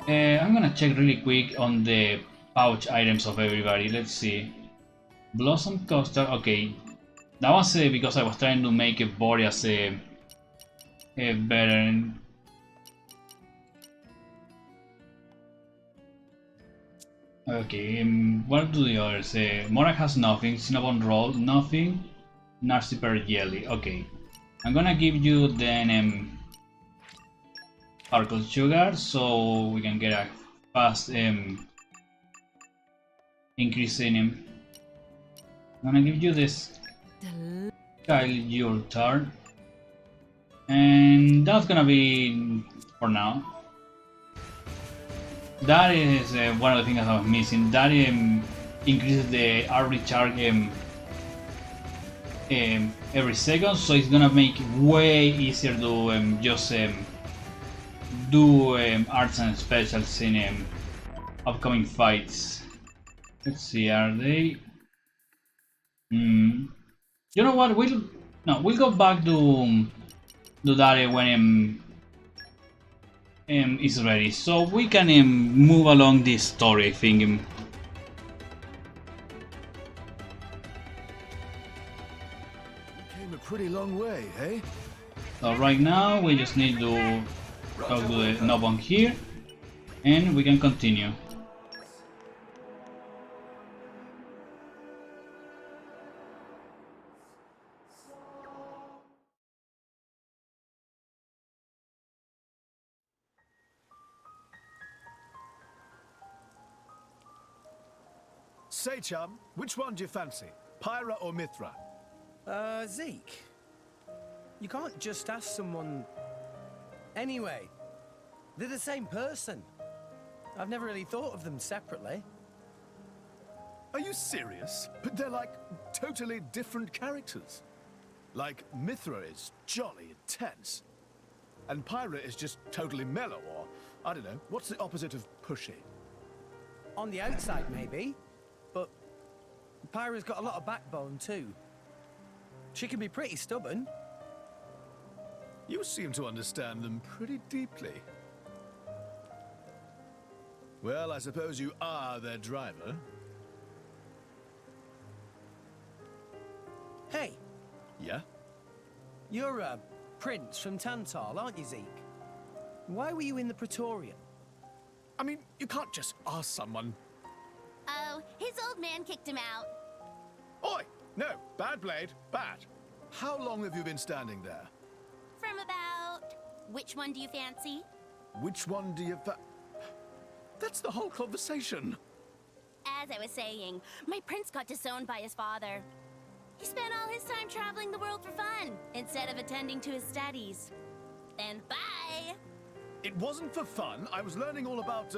I'm gonna check really quick on the pouch items of everybody. Let's see. Blossom Coaster, okay. That was because I was trying to make Boreas better. Okay, what do the others? Mora has nothing, Cinnabon Roll, nothing, Narciper Jelly, okay. I'm gonna give you then Sparkle Sugar so we can get a fast increase in him. I'm gonna give you this Kyle your turn. And that's gonna be for now. That is one of the things I was missing. That increases the R recharge every second, so it's gonna make it way easier to just do arts and specials in upcoming fights. Let's see, are they? You know what? We'll go back to that when is ready, so we can move along this story, I think. You came a pretty long way, hey? So right now we just need to talk to the Nobon here, and we can continue. Say, chum, which one do you fancy? Pyra or Mithra? Zeke. You can't just ask someone... Anyway, they're the same person. I've never really thought of them separately. Are you serious? But they're like totally different characters. Like, Mithra is jolly intense. And Pyra is just totally mellow, or, I don't know, what's the opposite of pushy? On the outside, maybe. But Pyra's got a lot of backbone, too. She can be pretty stubborn. You seem to understand them pretty deeply. Well, I suppose you are their driver. Hey! Yeah? You're a prince from Tantal, aren't you, Zeke? Why were you in the Praetorium? I mean, you can't just ask someone. Oh, his old man kicked him out. Oi! No, bad blade, bad. How long have you been standing there? From about... Which one do you fancy? Which one do you That's the whole conversation. As I was saying, my prince got disowned by his father. He spent all his time traveling the world for fun, instead of attending to his studies. And bye! It wasn't for fun. I was learning all about,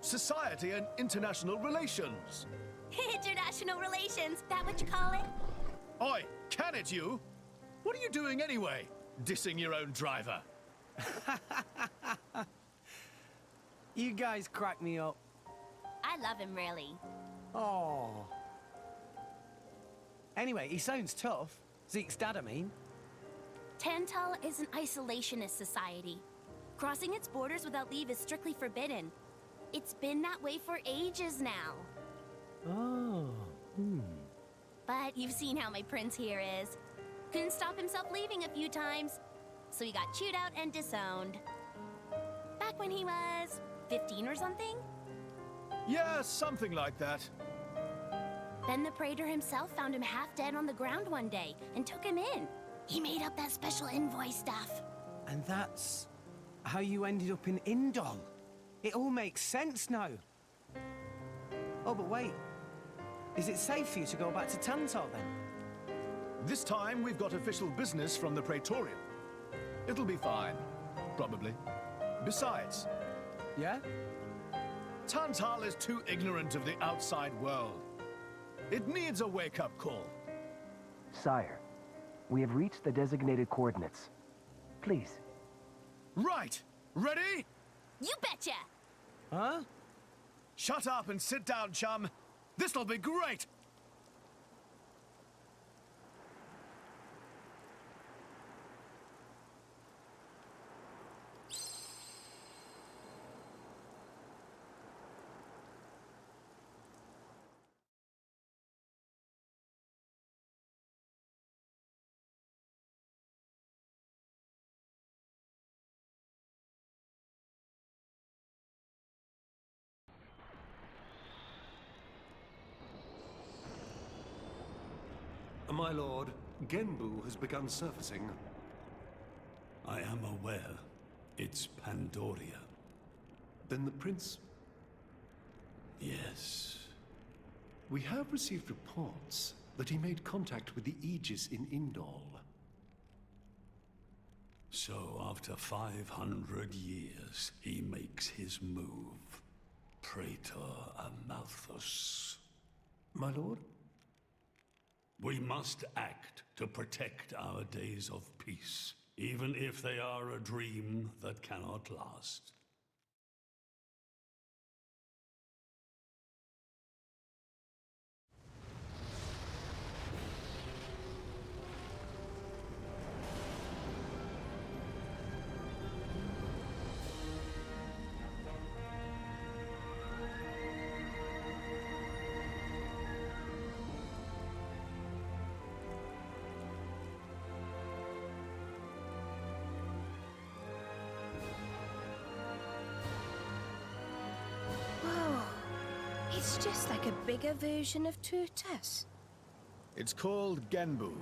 society and international relations. International relations, that what you call it? Oi, can it you? What are you doing anyway? Dissing your own driver. You guys crack me up. I love him, really. Oh. Anyway, he sounds tough. Zeke's dad, I mean. Tantal is an isolationist society. Crossing its borders without leave is strictly forbidden. It's been that way for ages now. Oh. But you've seen how my prince here is. Couldn't stop himself leaving a few times, so he got chewed out and disowned. Back when he was 15 or something? Yeah, something like that. Then the Praetor himself found him half dead on the ground one day and took him in. He made up that special envoy stuff. And that's how you ended up in Indol. It all makes sense now. Oh, but wait. Is it safe for you to go back to Tantal, then? This time, we've got official business from the Praetorium. It'll be fine. Probably. Besides... Yeah? Tantal is too ignorant of the outside world. It needs a wake-up call. Sire, we have reached the designated coordinates. Please. Right! Ready? You betcha! Huh? Shut up and sit down, chum. This'll be great! My lord, Genbu has begun surfacing. I am aware. It's Pandoria. Then the prince... Yes. We have received reports that he made contact with the Aegis in Indol. So after 500 years, he makes his move. Praetor Amalthus. My lord? We must act to protect our days of peace, even if they are a dream that cannot last. It's just like a bigger version of Turtus. It's called Genbu.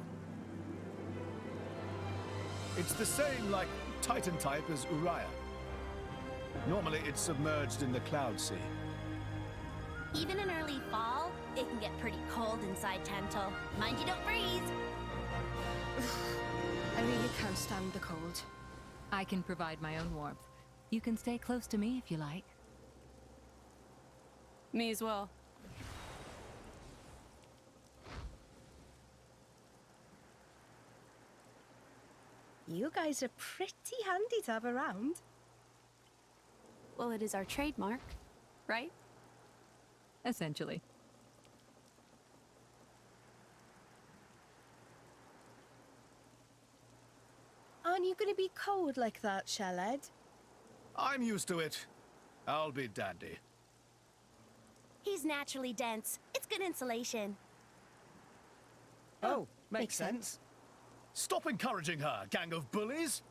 It's the same, like, Titan type as Uriah. Normally, it's submerged in the Cloud Sea. Even in early fall, it can get pretty cold inside Tantal. Mind you don't freeze! I really can't stand the cold. I can provide my own warmth. You can stay close to me if you like. Me as well. You guys are pretty handy to have around. Well, it is our trademark, right? Essentially. Aren't you going to be cold like that, Shellhead? I'm used to it. I'll be dandy. He's naturally dense. It's good insulation. Oh, makes sense. Stop encouraging her, gang of bullies!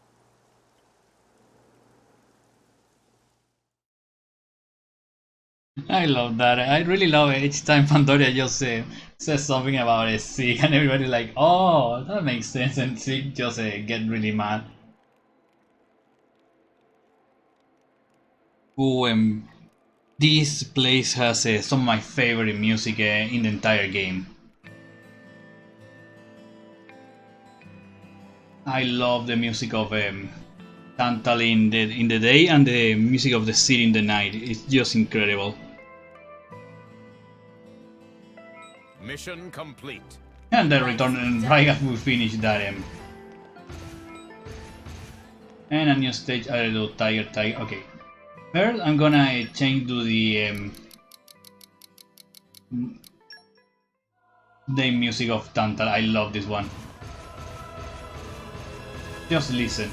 I love that. I really love it. Each time Pandoria just says something about a sick, and everybody like, oh, that makes sense, and sick just get really mad. Ooh, this place has some of my favorite music in the entire game. I love the music of Tantal in the day and the music of the city in the night. It's just incredible. Mission complete. And then return and right after we finish that and a new stage. I do Tiger. Okay. First, I'm gonna change to the music of Tantal. I love this one. Just listen.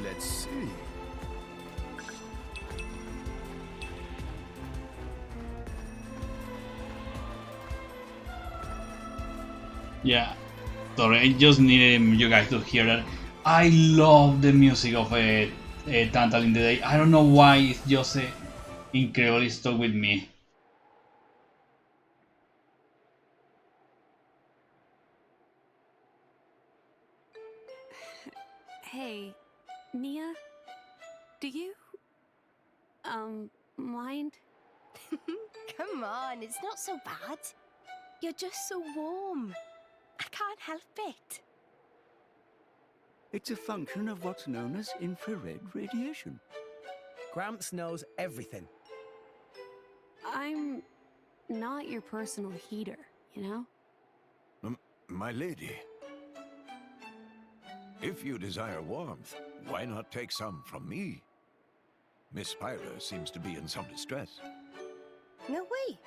Let's see. Yeah, sorry, I just needed you guys to hear that. I love the music of Tantal in the day. I don't know why, it's just incredibly stuck with me. Hey, Mia? Do you... mind? Come on, it's not so bad. You're just so warm. I can't help it. It's a function of what's known as infrared radiation. Gramps knows everything. I'm not your personal heater, you know? My lady. If you desire warmth, why not take some from me? Miss Pyra seems to be in some distress. No way.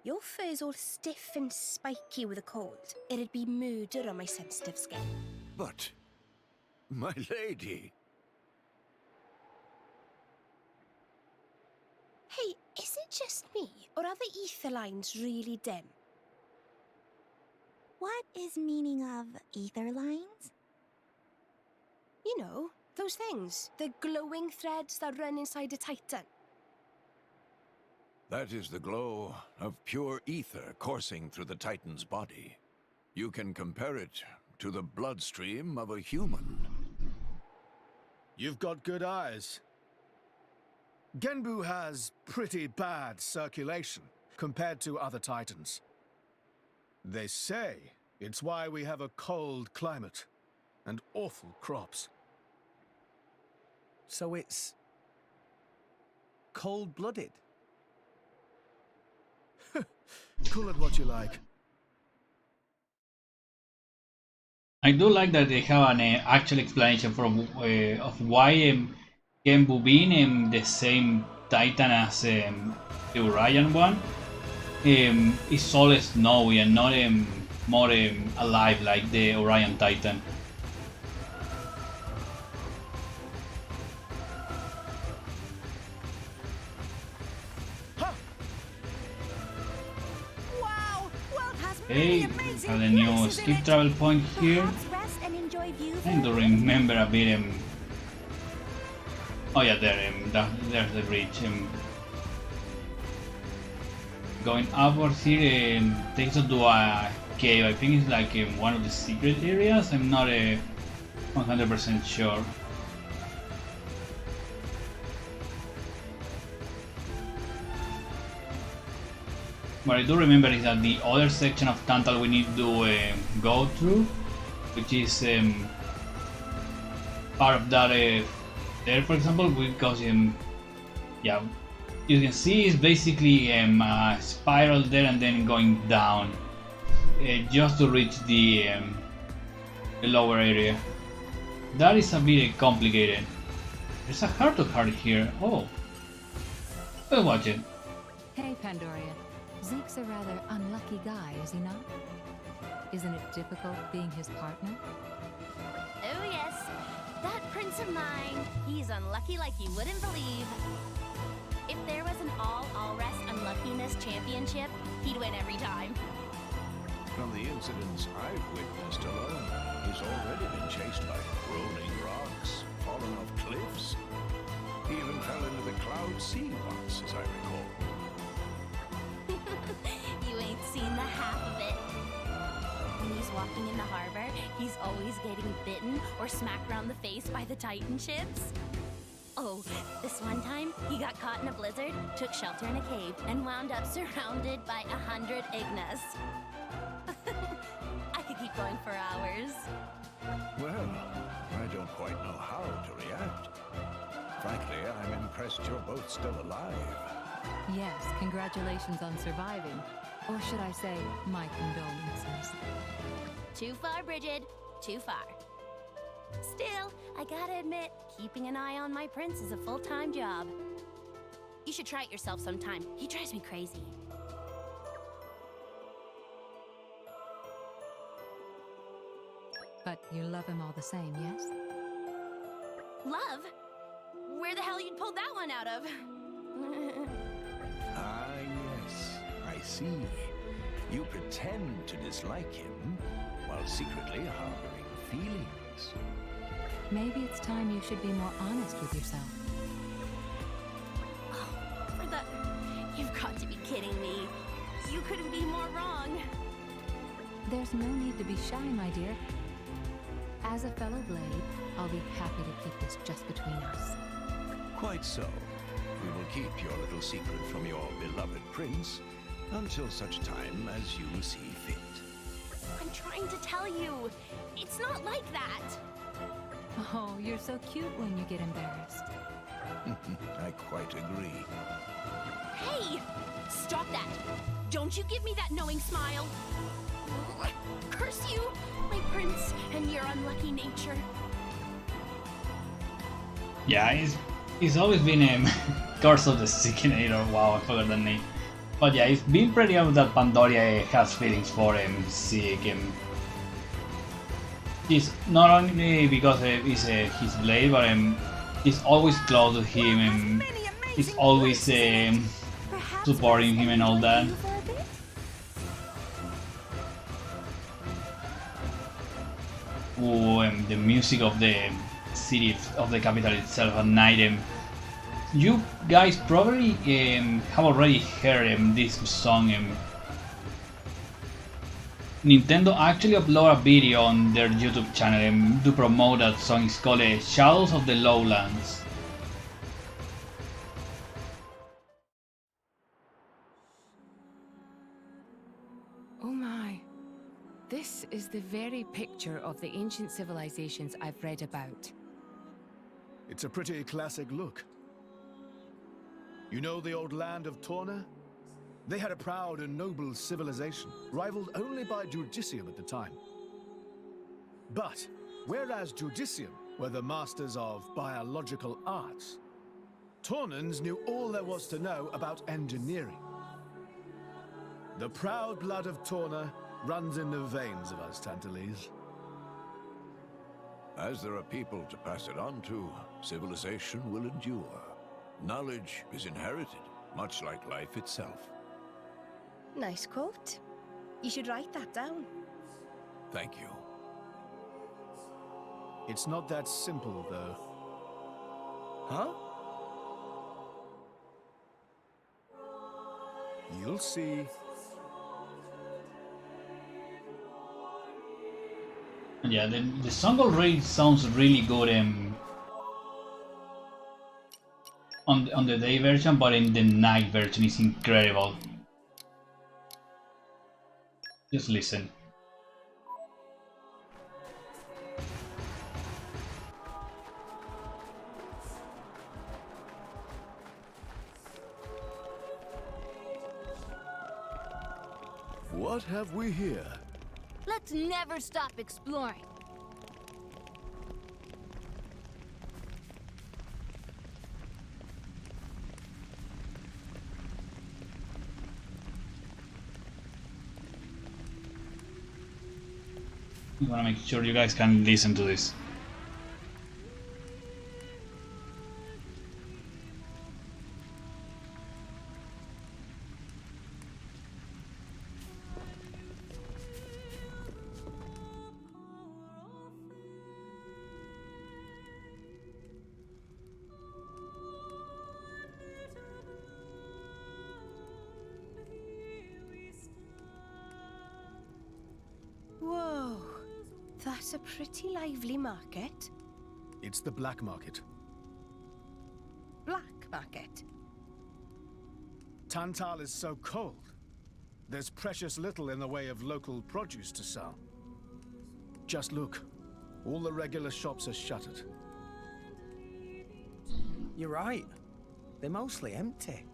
Your fur's all stiff and spiky with a cold. It'd be murder on my sensitive skin. But, my lady... Hey, is it just me, or are the ether lines really dim? What is meaning of ether lines? You know, those things. The glowing threads that run inside a titan. That is the glow of pure ether coursing through the Titan's body. You can compare it to the bloodstream of a human. You've got good eyes. Genbu has pretty bad circulation compared to other Titans. They say it's why we have a cold climate and awful crops. So it's... cold-blooded? Call it what you like. I do like that they have an actual explanation from of why Genbu being the same Titan as the Orion one is all snowy and not more alive like the Orion Titan. Okay, have a new skip travel point here. Rest and enjoy views. I need to remember a bit. Oh yeah, there. There's the bridge. Going upwards here takes us to a cave. I think it's like one of the secret areas. I'm not 100% sure. What I do remember is that the other section of Tantal we need to go through, which is part of that there, for example, because yeah, you can see it's basically a spiral there and then going down just to reach the lower area. That is a bit complicated. There's a heart-to-heart here. Oh, let's watch it. Hey, Pandoria. Zeke's a rather unlucky guy, is he not? Isn't it difficult being his partner? Oh yes, that prince of mine, he's unlucky like you wouldn't believe. If there was an all-rest unluckiness championship, he'd win every time. From the incidents I've witnessed alone, he's already been chased by rolling rocks, fallen off cliffs. He even fell into the Cloud Sea once, as I recall. You ain't seen the half of it. When he's walking in the harbor, he's always getting bitten or smacked around the face by the Titan ships. Oh, this one time, he got caught in a blizzard, took shelter in a cave, and wound up surrounded by 100 Ignas. I could keep going for hours. Well, I don't quite know how to react. Frankly, I'm impressed you're both still alive. Yes, congratulations on surviving. Or should I say, my condolences. Too far, Bridget. Too far. Still, I gotta admit, keeping an eye on my prince is a full-time job. You should try it yourself sometime. He drives me crazy. But you love him all the same, yes? Love? Where the hell you pulled that one out of? Ah, yes, I see. You pretend to dislike him while secretly harboring feelings. Maybe it's time you should be more honest with yourself. Oh, for the... You've got to be kidding me. You couldn't be more wrong. There's no need to be shy, my dear. As a fellow Blade, I'll be happy to keep this just between us. Quite so. We will keep your little secret from your beloved prince until such time as you see fit. I'm trying to tell you. It's not like that. Oh, you're so cute when you get embarrassed. I quite agree. Hey! Stop that! Don't you give me that knowing smile! Curse you, my prince, and your unlucky nature. Yeah, it's always been Curse of the Sickinator. Wow, I forgot the name. But yeah, it's been pretty obvious that Pandoria has feelings for Zeke. It's not only because it's his blade, but he's always close to him. He's always supporting him and all that. Oh, the music of the city of the capital itself at night. You guys probably have already heard this song. Nintendo actually uploaded a video on their YouTube channel to promote that song. It's called Shadows of the Lowlands. Oh my. This is the very picture of the ancient civilizations I've read about. It's a pretty classic look. You know the old land of Torna? They had a proud and noble civilization, rivaled only by Judicium at the time. But, whereas Judicium were the masters of biological arts, Tornans knew all there was to know about engineering. The proud blood of Torna runs in the veins of us Tantalese. As there are people to pass it on to, civilization will endure. Knowledge is inherited, much like life itself. Nice quote. You should write that down. Thank you. It's not that simple, though. Huh? You'll see. Yeah, the song already sounds really good on the day version, but in the night version is incredible. Just listen. What have we here? Let's never stop exploring. I want to make sure you guys can listen to this. Whoa, that's a pretty lively market. It's the black market. Black market? Tantal is so cold. There's precious little in the way of local produce to sell. Just look. All the regular shops are shuttered. You're right. They're mostly empty.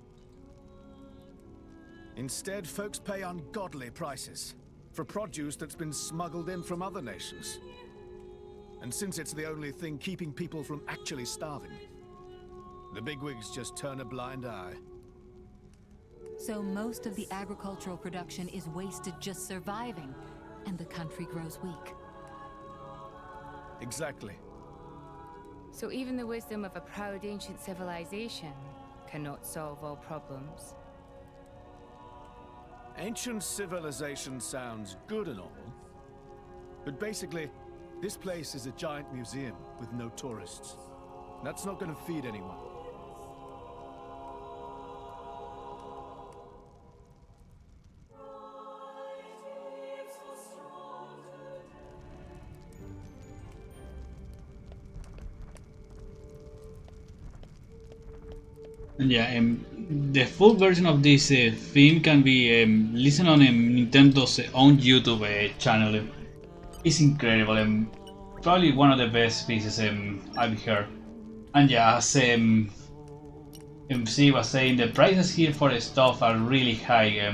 Instead, folks pay ungodly prices for produce that's been smuggled in from other nations. And since it's the only thing keeping people from actually starving, the bigwigs just turn a blind eye. So most of the agricultural production is wasted just surviving, and the country grows weak. Exactly. So even the wisdom of a proud ancient civilization cannot solve all problems. Ancient civilization sounds good and all, but basically, this place is a giant museum with no tourists. That's not going to feed anyone. Yeah, the full version of this theme can be listened on Nintendo's own YouTube channel. It's incredible, probably one of the best pieces I've heard. And yeah, as MC was saying, the prices here for the stuff are really high.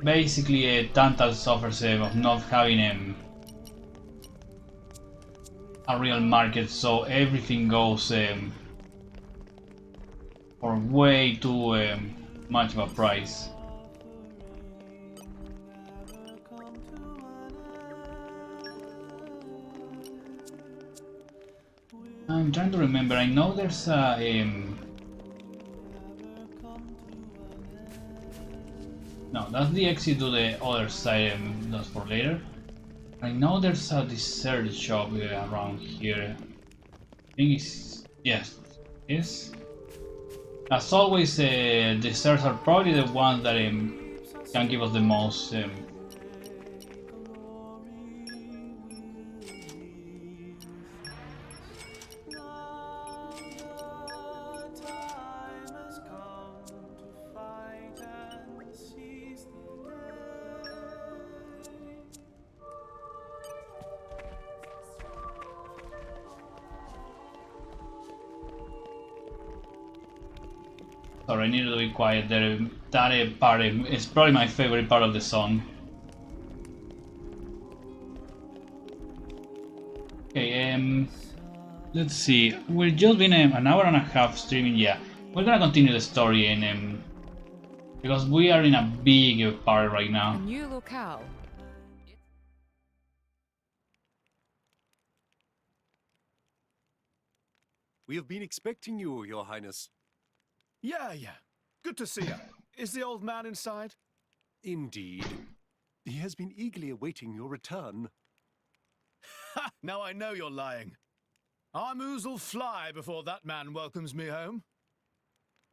Basically, Tantal suffers of not having a real market, so everything goes for way too much of a price. I'm trying to remember. I know there's a no, that's the exit to the other side. That's for later. I know there's a dessert shop around here. I think it's... yes. Yes. As always, desserts are probably the ones that can give us the most. Sorry, I needed to be quiet there. That part is probably my favorite part of the song. Okay, let's see. We've just been an hour and a half streaming. Yeah, we're gonna continue the story and because we are in a big part right now. A new locale. We have been expecting you, Your Highness. Yeah. Good to see you. Is the old man inside? Indeed. He has been eagerly awaiting your return. Ha! Now I know you're lying. Our moose will fly before that man welcomes me home.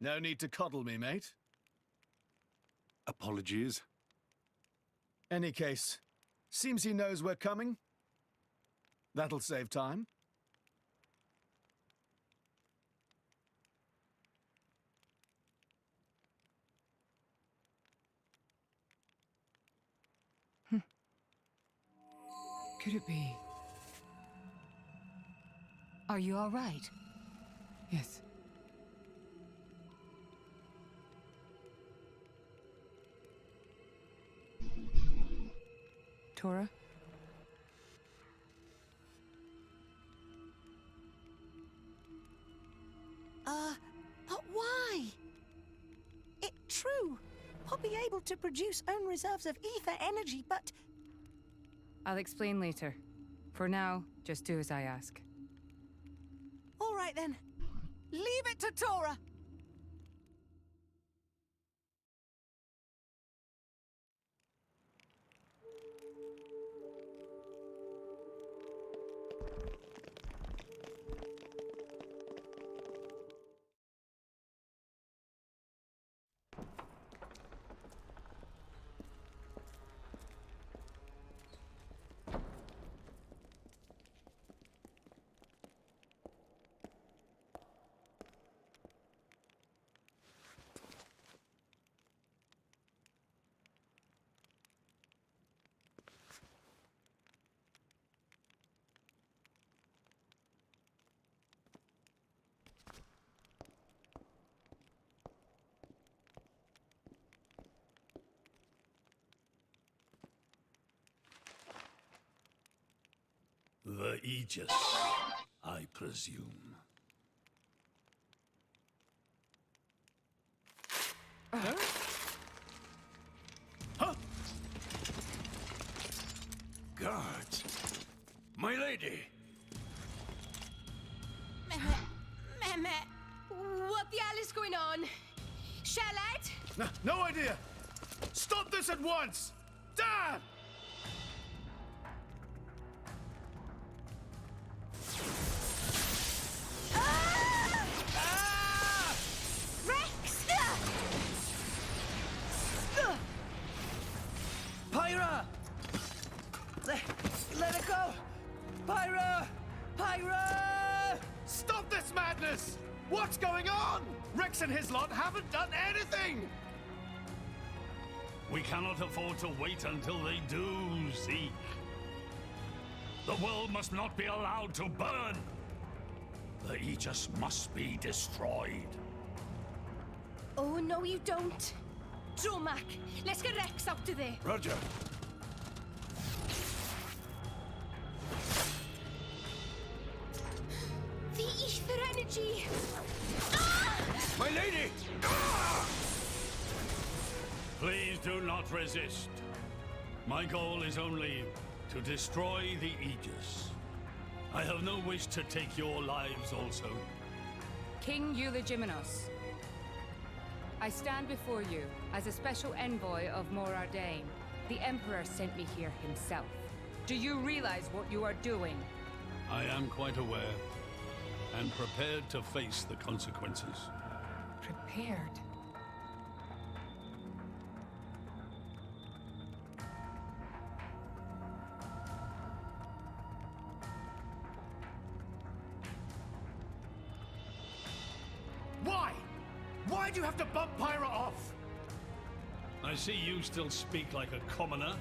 No need to coddle me, mate. Apologies. Any case, seems he knows we're coming. That'll save time. Could it be? Are you all right? Yes. Tora? But why? It's true. Poppy able to produce own reserves of ether energy, but... I'll explain later. For now, just do as I ask. All right then. Leave it to Tora. The Aegis, I presume. Guards! My lady! Mehmet, what the hell is going on? Charlotte? No idea! Stop this at once! Dad! Rex! Pyra! Let it go! Pyra! Pyra! Stop this madness! What's going on? Rex and his lot haven't done anything! We cannot afford to wait until they do, Zeke. The world must not be allowed to burn. The Aegis must be destroyed. Oh, no you don't. Dromac, let's get Rex out of there. Roger. The ether energy! My lady! Please do not resist. My goal is only to destroy the Aegis. I have no wish to take your lives also. King Eulogimenos, I stand before you as a special envoy of Morardain. The Emperor sent me here himself. Do you realize what you are doing? I am quite aware and prepared to face the consequences. Prepared? Why? Why do you have to bump Pyra off? I see you still speak like a commoner.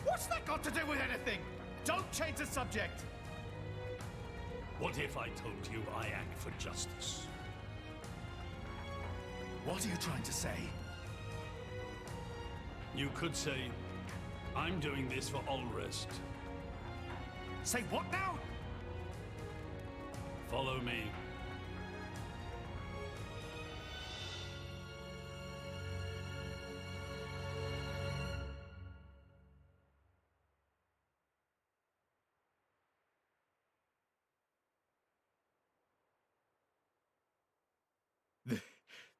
What's that got to do with anything? Don't change the subject. What if I told you I act for justice? What are you trying to say? You could say, I'm doing this for Ulrist. Say what now? Follow me.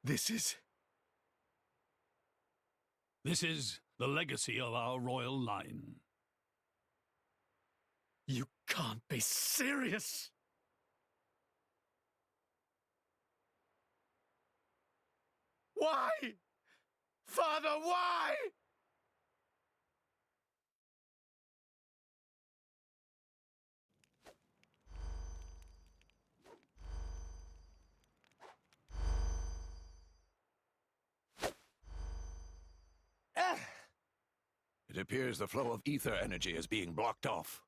This is... This is the legacy of our royal line. You can't be serious! Why? Father, why? It appears the flow of ether energy is being blocked off.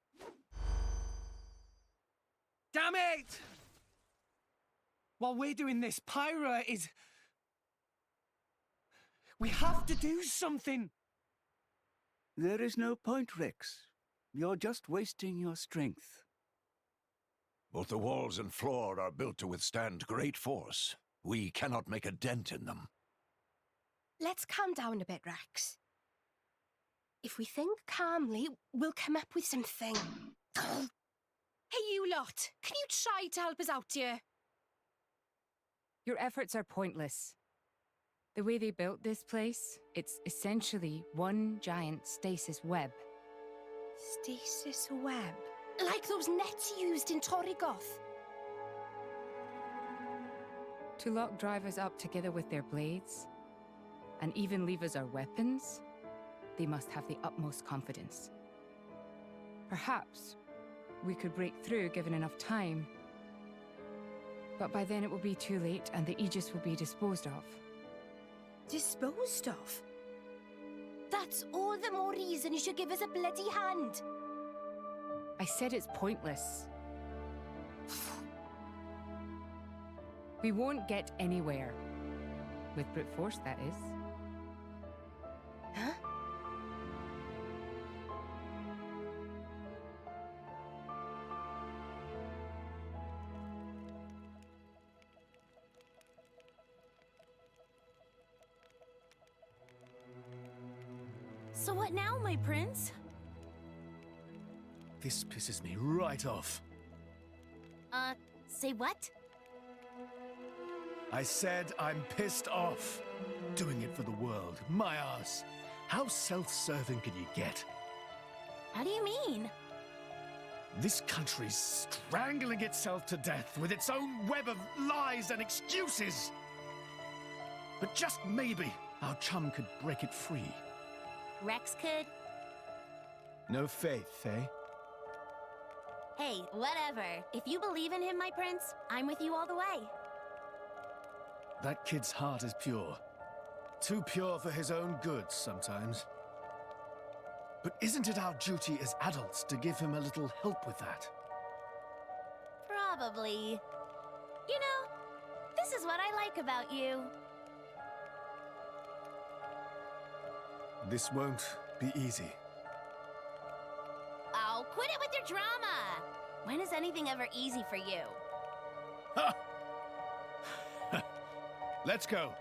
Damn it! While we're doing this, Pyra is... We have to do something! There is no point, Rex. You're just wasting your strength. Both the walls and floor are built to withstand great force. We cannot make a dent in them. Let's calm down a bit, Rex. If we think calmly, we'll come up with something. Hey, you lot! Can you try to help us out here? Your efforts are pointless. The way they built this place, it's essentially one giant stasis web. Stasis web? Like those nets used in Torrigoth? To lock drivers up together with their blades, and even leave us our weapons, they must have the utmost confidence. Perhaps we could break through given enough time, but by then it will be too late and the Aegis will be disposed of. Disposed of? That's all the more reason you should give us a bloody hand. I said it's pointless. We won't get anywhere. With brute force, that is. Huh? So what now, my prince? This pisses me right off. Say what? I said I'm pissed off. Doing it for the world. My ass. How self-serving can you get? How do you mean? This country's strangling itself to death with its own web of lies and excuses. But just maybe our chum could break it free. Rex could? No faith, eh? Hey, whatever. If you believe in him, my prince, I'm with you all the way. That kid's heart is pure. Too pure for his own good sometimes. But isn't it our duty as adults to give him a little help with that? Probably. You know, this is what I like about you. This won't be easy. Oh, quit it with your drama! When is anything ever easy for you? Ha! Let's go.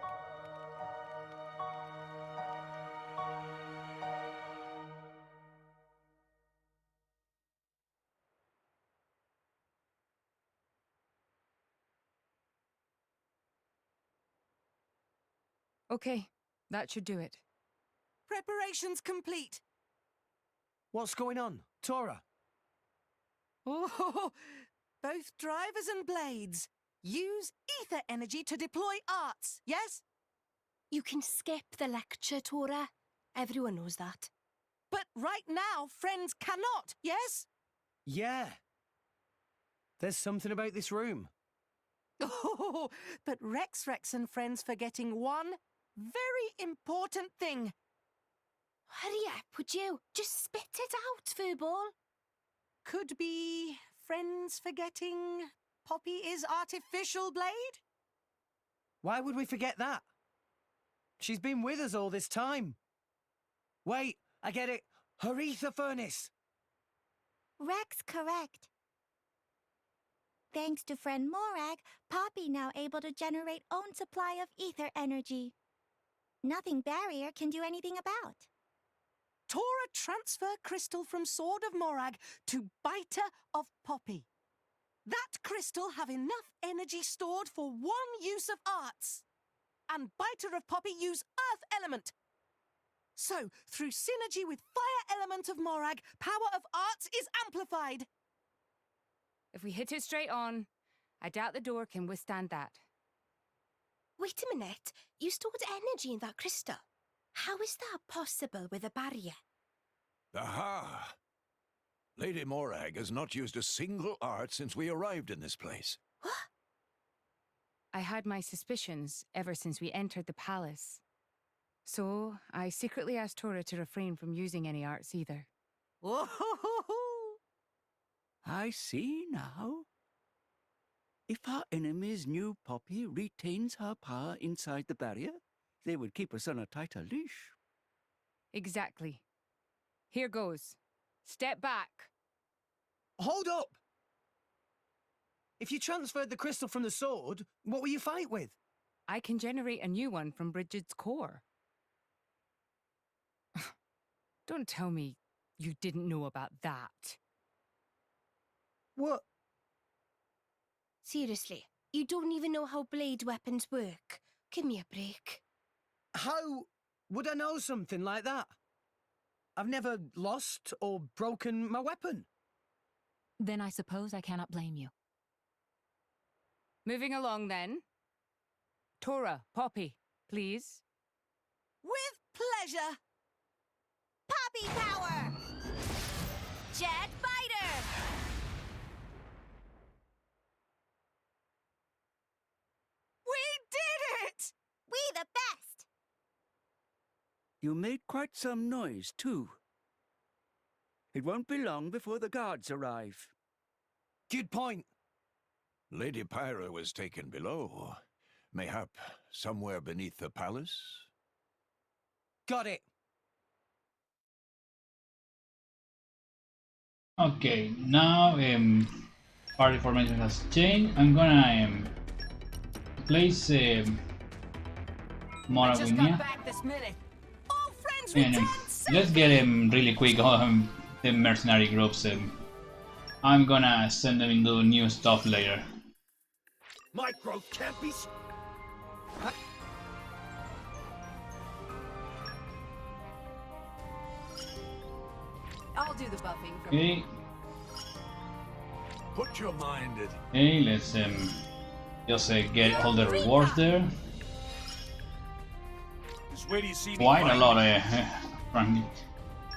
Okay, that should do it. Preparations complete. What's going on? Tora? Oh, both drivers and blades. Use ether energy to deploy arts, yes? You can skip the lecture, Tora. Everyone knows that. But right now, friends cannot, yes? Yeah. There's something about this room. Oh, but Rex and friends forgetting one very important thing. Hurry up, would you? Just spit it out, Furball. Could be friends forgetting Poppy is artificial blade? Why would we forget that? She's been with us all this time. Wait, I get it. Her ether furnace. Rex correct. Thanks to friend Morag, Poppy now able to generate own supply of ether energy. Nothing barrier can do anything about. Tora transfer crystal from Sword of Morag to Biter of Poppy. That crystal have enough energy stored for one use of arts. And Biter of Poppy use Earth element. So, through synergy with fire element of Morag, power of arts is amplified. If we hit it straight on, I doubt the door can withstand that. Wait a minute. You stored energy in that crystal. How is that possible with a barrier? Aha! Lady Morag has not used a single art since we arrived in this place. What? I had my suspicions ever since we entered the palace. So, I secretly asked Tora to refrain from using any arts either. Whoa! I see now. If our enemy's new Poppy retains her power inside the barrier, they would keep us on a tighter leash. Exactly. Here goes. Step back. Hold up! If you transferred the crystal from the sword, what will you fight with? I can generate a new one from Bridget's core. Don't tell me you didn't know about that. What? Seriously, you don't even know how blade weapons work. Give me a break. How would I know something like that? I've never lost or broken my weapon. Then I suppose I cannot blame you. Moving along then. Tora, Poppy, please. With pleasure. Poppy power! Jet fighter! We did it! We the best! You made quite some noise, too. It won't be long before the guards arrive. Good point. Lady Pyra was taken below. Mayhap somewhere beneath the palace? Got it. Okay, now party formation has changed. I'm gonna place Mora with Mia. And let's get let's quick the mercenary groups. I'm gonna send them into new stuff later. My growth can't be... I'll do the buffing from Okay. Put your mind at... Okay, let's just get all the rewards there. Where do you see Quite a lot, frankly.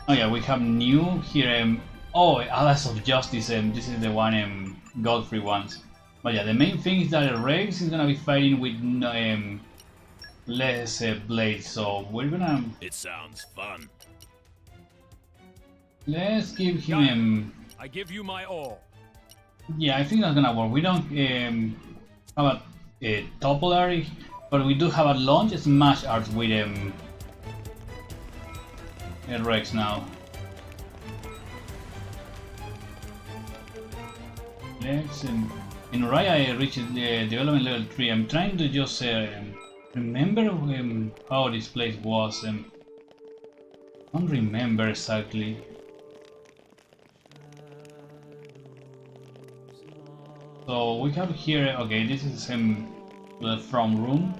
Oh yeah, we have new here. Oh, Allies of Justice. This is the one Godfrey ones. But yeah, the main thing is that Rex is gonna be fighting with less blades, so we're gonna. It sounds fun. Let's give him. I give you my all. Yeah, I think that's gonna work. We don't have a topolary, but we do have a launch smash art with Rex now. Let's in Raya I reached the development level 3. I'm trying to just remember how this place was. I don't remember exactly. So we have here, okay, this is the from room.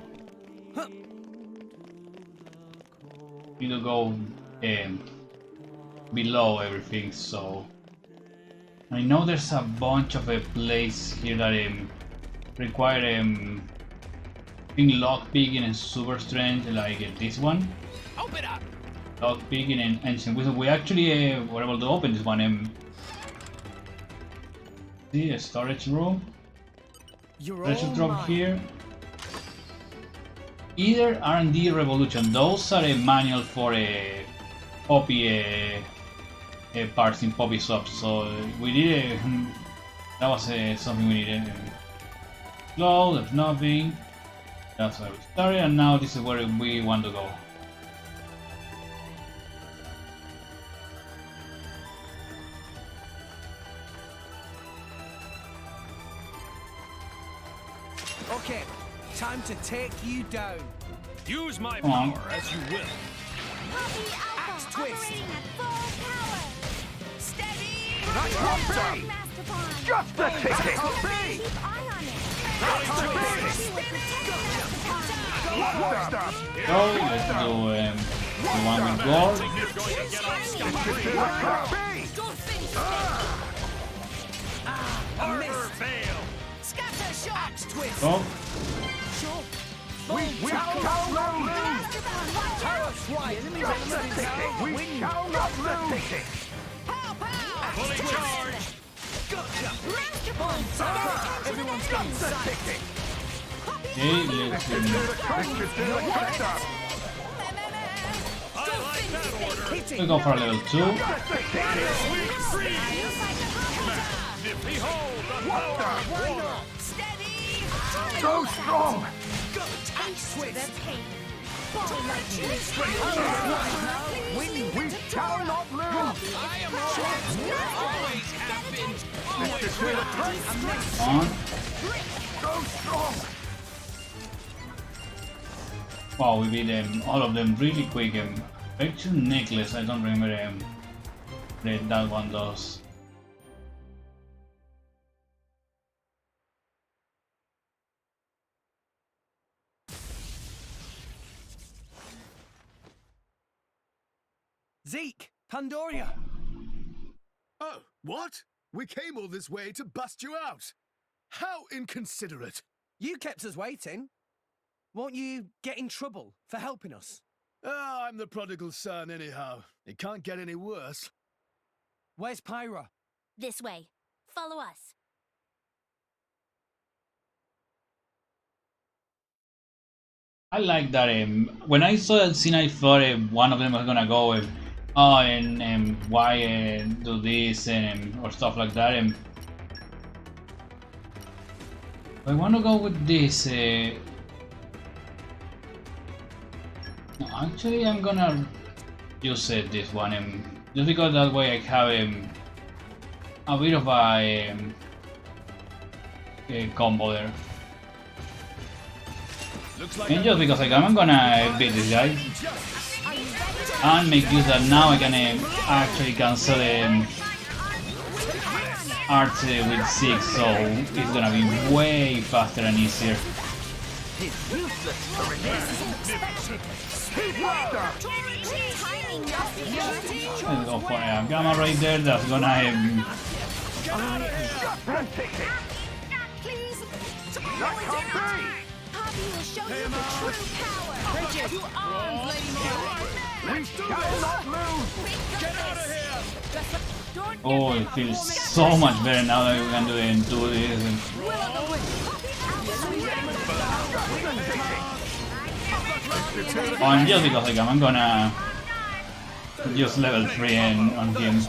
You need to go below everything, so I know there's a bunch of places here that require lock picking and super strength, like this one. Open up. Lock picking and ancient wisdom. We actually were able to open this one. See a storage room. Treasure drop here. Either R&D Revolution. Those are a manual for a Poppy parts in Poppy swaps. So we did that was something we needed. Slow, there's nothing. That's where we started, and now this is where we want to go. Okay, time to take you down. Use my Come on. power as you will. Poppy Alpha Axe twist. operating at full power! Steady! Poppy That's Alpha, me. Master Pawn! Just the ticket. Keep eye on it! That's Poppy me. will protect Master Pawn! So let's do The one with gold. Scatter shot! Twist! Oh. We shall not lose! Power swipe! We shall not lose! Pow, pow! Fully charged! Gotcha! Master Ball! Everyone's got sight! Okay, let's see. We go for level 2. So strong! We shall not lose! I am always have been! On. So strong! Wow, we beat all of them really quick. Actually, necklace, I don't remember that one does. Zeke! Pandoria! Oh, what? We came all this way to bust you out. How inconsiderate. You kept us waiting. Won't you get in trouble for helping us? Oh, I'm the prodigal son anyhow. It can't get any worse. Where's Pyra? This way. Follow us. I like that when I saw that scene I thought one of them was gonna go oh and why do this or stuff like that I wanna go with this no, actually I'm gonna use this one just because that way I have a bit of a combo there. And just because I can, I'm gonna beat this guy and make use that now I can actually cancel art with 6, so it's gonna be way faster and easier. Let's go for a gamma right there, that's gonna Poppy will show you the true power! Bridget, you armed, Lady Mary! Let's do this! Get out of here! oh, it feels so much better now that we can do this. Oh, and just because I can, I'm gonna use level 3 on him.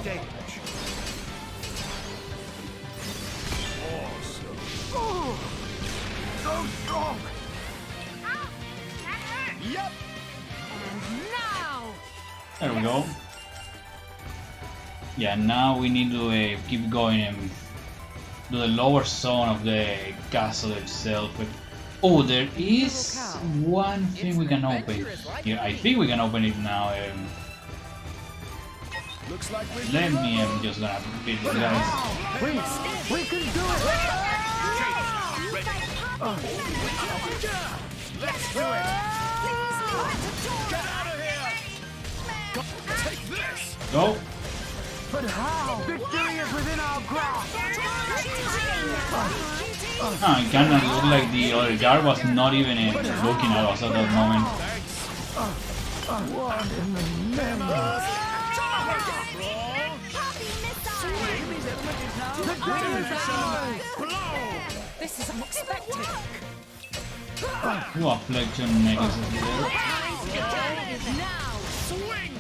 So strong! Yep! And now! There we go. Yeah, now we need to keep going and do the lower zone of the castle itself. Oh, there is one thing we can open here. I think we can open it now. Let me, I'm just gonna beat these guys. We can do it! Let's do it! Get out of here! Take this! Go! But how? Victory is within our grasp! Ah, it kinda looked like the other guard was not even looking at us at that moment. What in the name of... This is unexpected! What flexion necklaces is there? Now! Swing!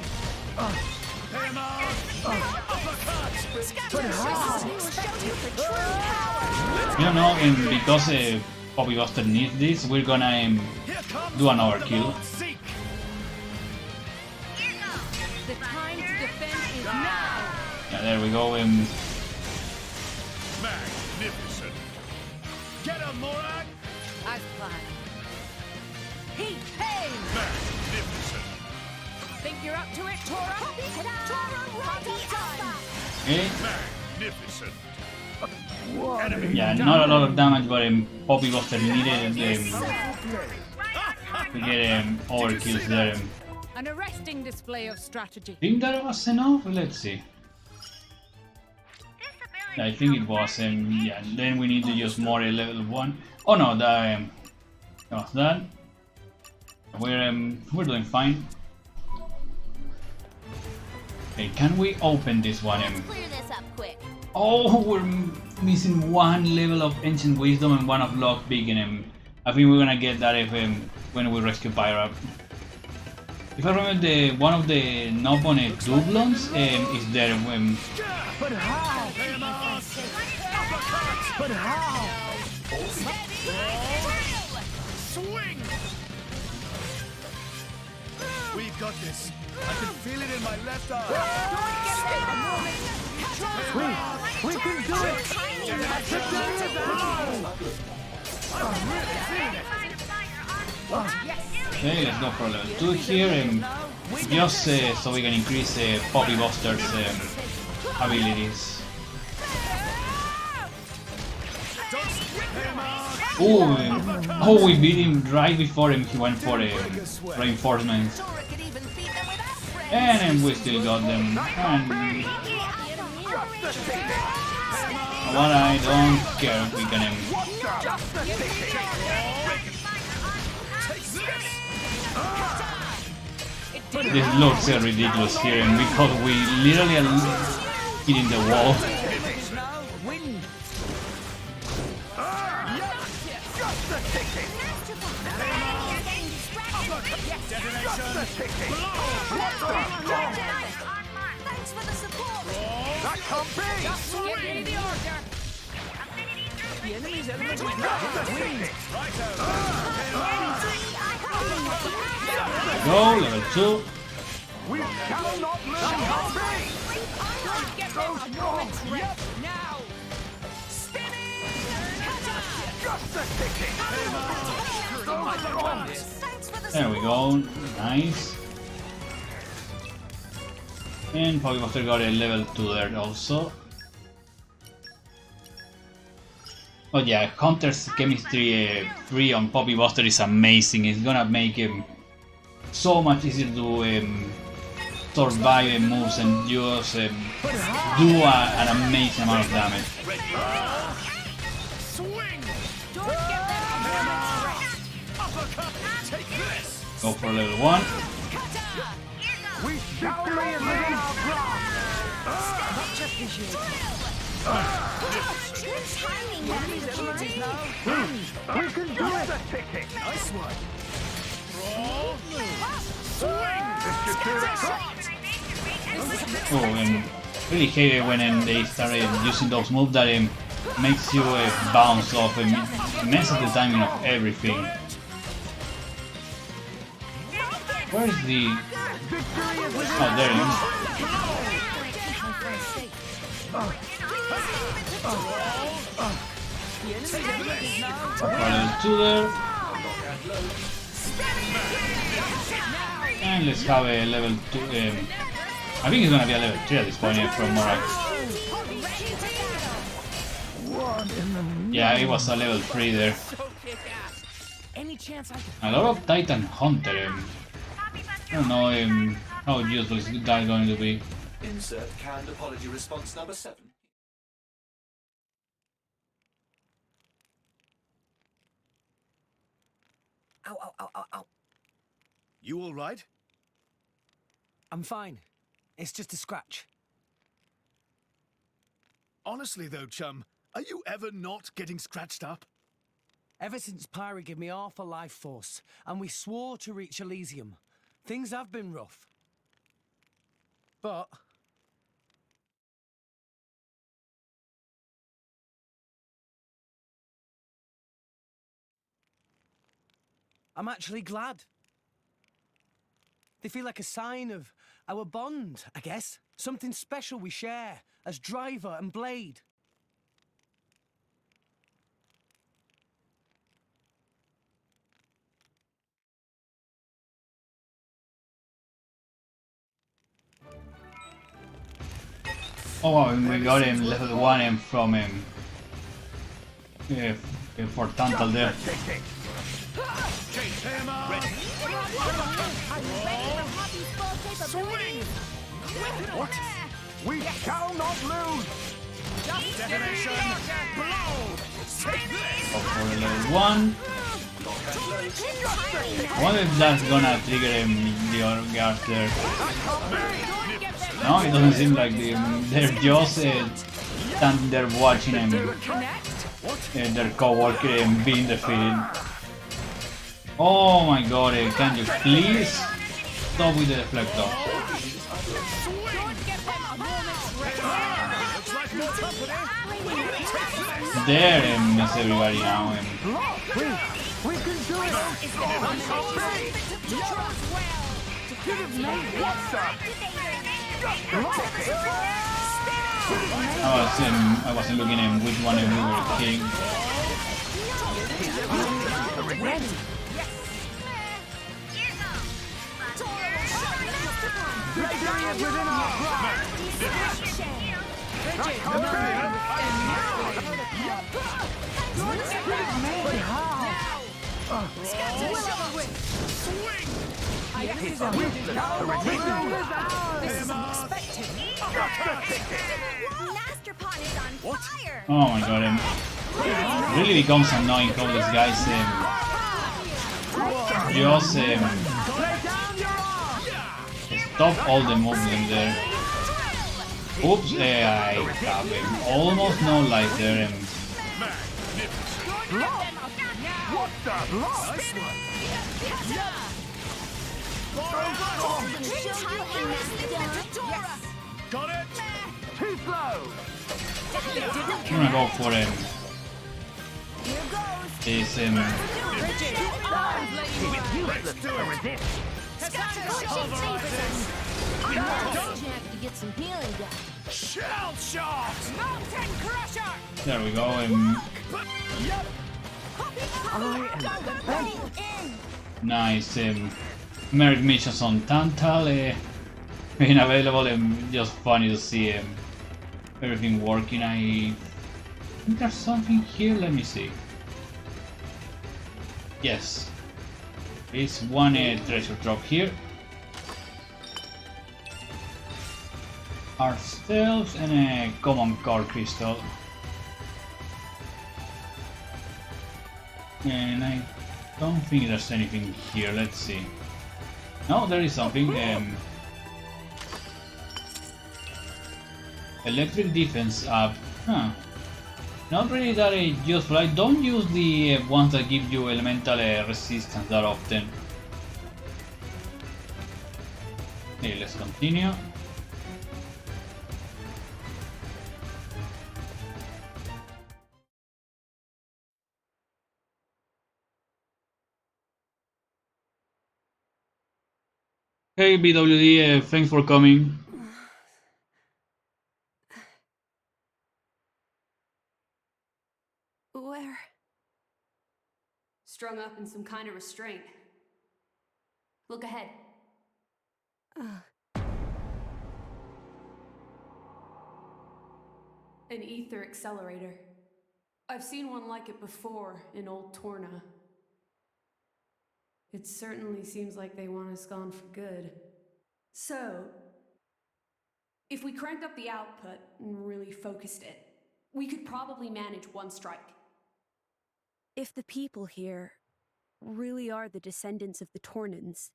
You know, because Poppy Buster needs this, we're gonna do an overkill. The time to defend is now! Yeah, there we go. Magnificent. Get him, Morag! As planned. Heat pain! Magnificent. Think you're up to it, Tora? Tora, right on time! Okay. Magnificent. Yeah, not a lot of damage, but Poppy Buster needed to get overkills there. An arresting display of strategy. Think that was enough? Let's see. I think it was, yeah, then we need to use more level 1. Oh no, that was that. We're doing fine. Okay, can we open this one? Clear this up quick. Oh, we're missing one level of Ancient Wisdom and one of Lockpicking. I think we're gonna get that if when we rescue Pyra. If I remember, one of the Nopone doublons is there. But how? But how? Swing! We've got this. I can feel it in my left arm. We can do it! I'm really feeling it. Okay, let's go for level 2 here, just so we can increase Poppy Buster's abilities. Oh, we beat him right before he went for reinforcements. And we still got them. And what I don't care if we can This looks ridiculous here, and because we literally are hitting the wall. Thanks for the support. That can't be! Get ready the order. The enemy's element is not win. Go, level 2. We shall not let it be! Get those moments ready now. Just a ticket! There we go, nice. And Poppy Buster got a level 2 there also. Oh yeah, Hunter's chemistry 3 on Poppy Buster is amazing. It's gonna make him so much easier to survive moves and just do an amazing amount of damage. Go for level 1. We shall live in our grasp! We can do it! Nice one. Oh, and really hate it when they started using those moves that makes you bounce off and messes the timing of everything. Where is the... Oh, there he is. Level 2 there. And let's have a level 2... I think it's gonna be a level 3 at this point from Morag. Yeah, it was a level 3 there. A lot of Titan Hunter. I don't know how useful is that going to be. Insert canned apology response number 7. Ow, ow, ow, ow, ow. You all right? I'm fine. It's just a scratch. Honestly though, chum, are you ever not getting scratched up? Ever since Pyra gave me half a life force, and we swore to reach Elysium, things have been rough. But I'm actually glad. They feel like a sign of our bond, I guess. Something special we share as driver and blade. Oh, and we got him level 1 from for Tantal there. Swing! What? We shall not lose! Detonation! Blow! Take this! For level 1. I wonder if that's gonna trigger the guard there. No, it doesn't seem like they're just standing there watching their co-worker being defeated. Oh my god, can you please stop with the deflector? There miss everybody now. We can do it! I wasn't looking at which one we were killing. Within our Oh my god, it really becomes annoying how these guys just stop all the movement there. Oops, I have almost no life there. What the? Got it! Too slow! I'm gonna go for this Shell shot! Mountain crusher! There we go. Nice. Merit missions on Tantal being available and just funny to see everything working. I think there's something here. Let me see. Yes. There's one treasure drop here. Art steels and a common core crystal. And I don't think there's anything here. Let's see. No, there is something. Electric defense up. Huh. Not really that useful. I don't use the ones that give you elemental resistance that often. Okay, let's continue. Hey BWD, thanks for coming. Where? Strung up in some kind of restraint. Look ahead. An ether accelerator. I've seen one like it before in Old Torna. It certainly seems like they want us gone for good. So, if we cranked up the output and really focused it, we could probably manage one strike. If the people here really are the descendants of the Tornans,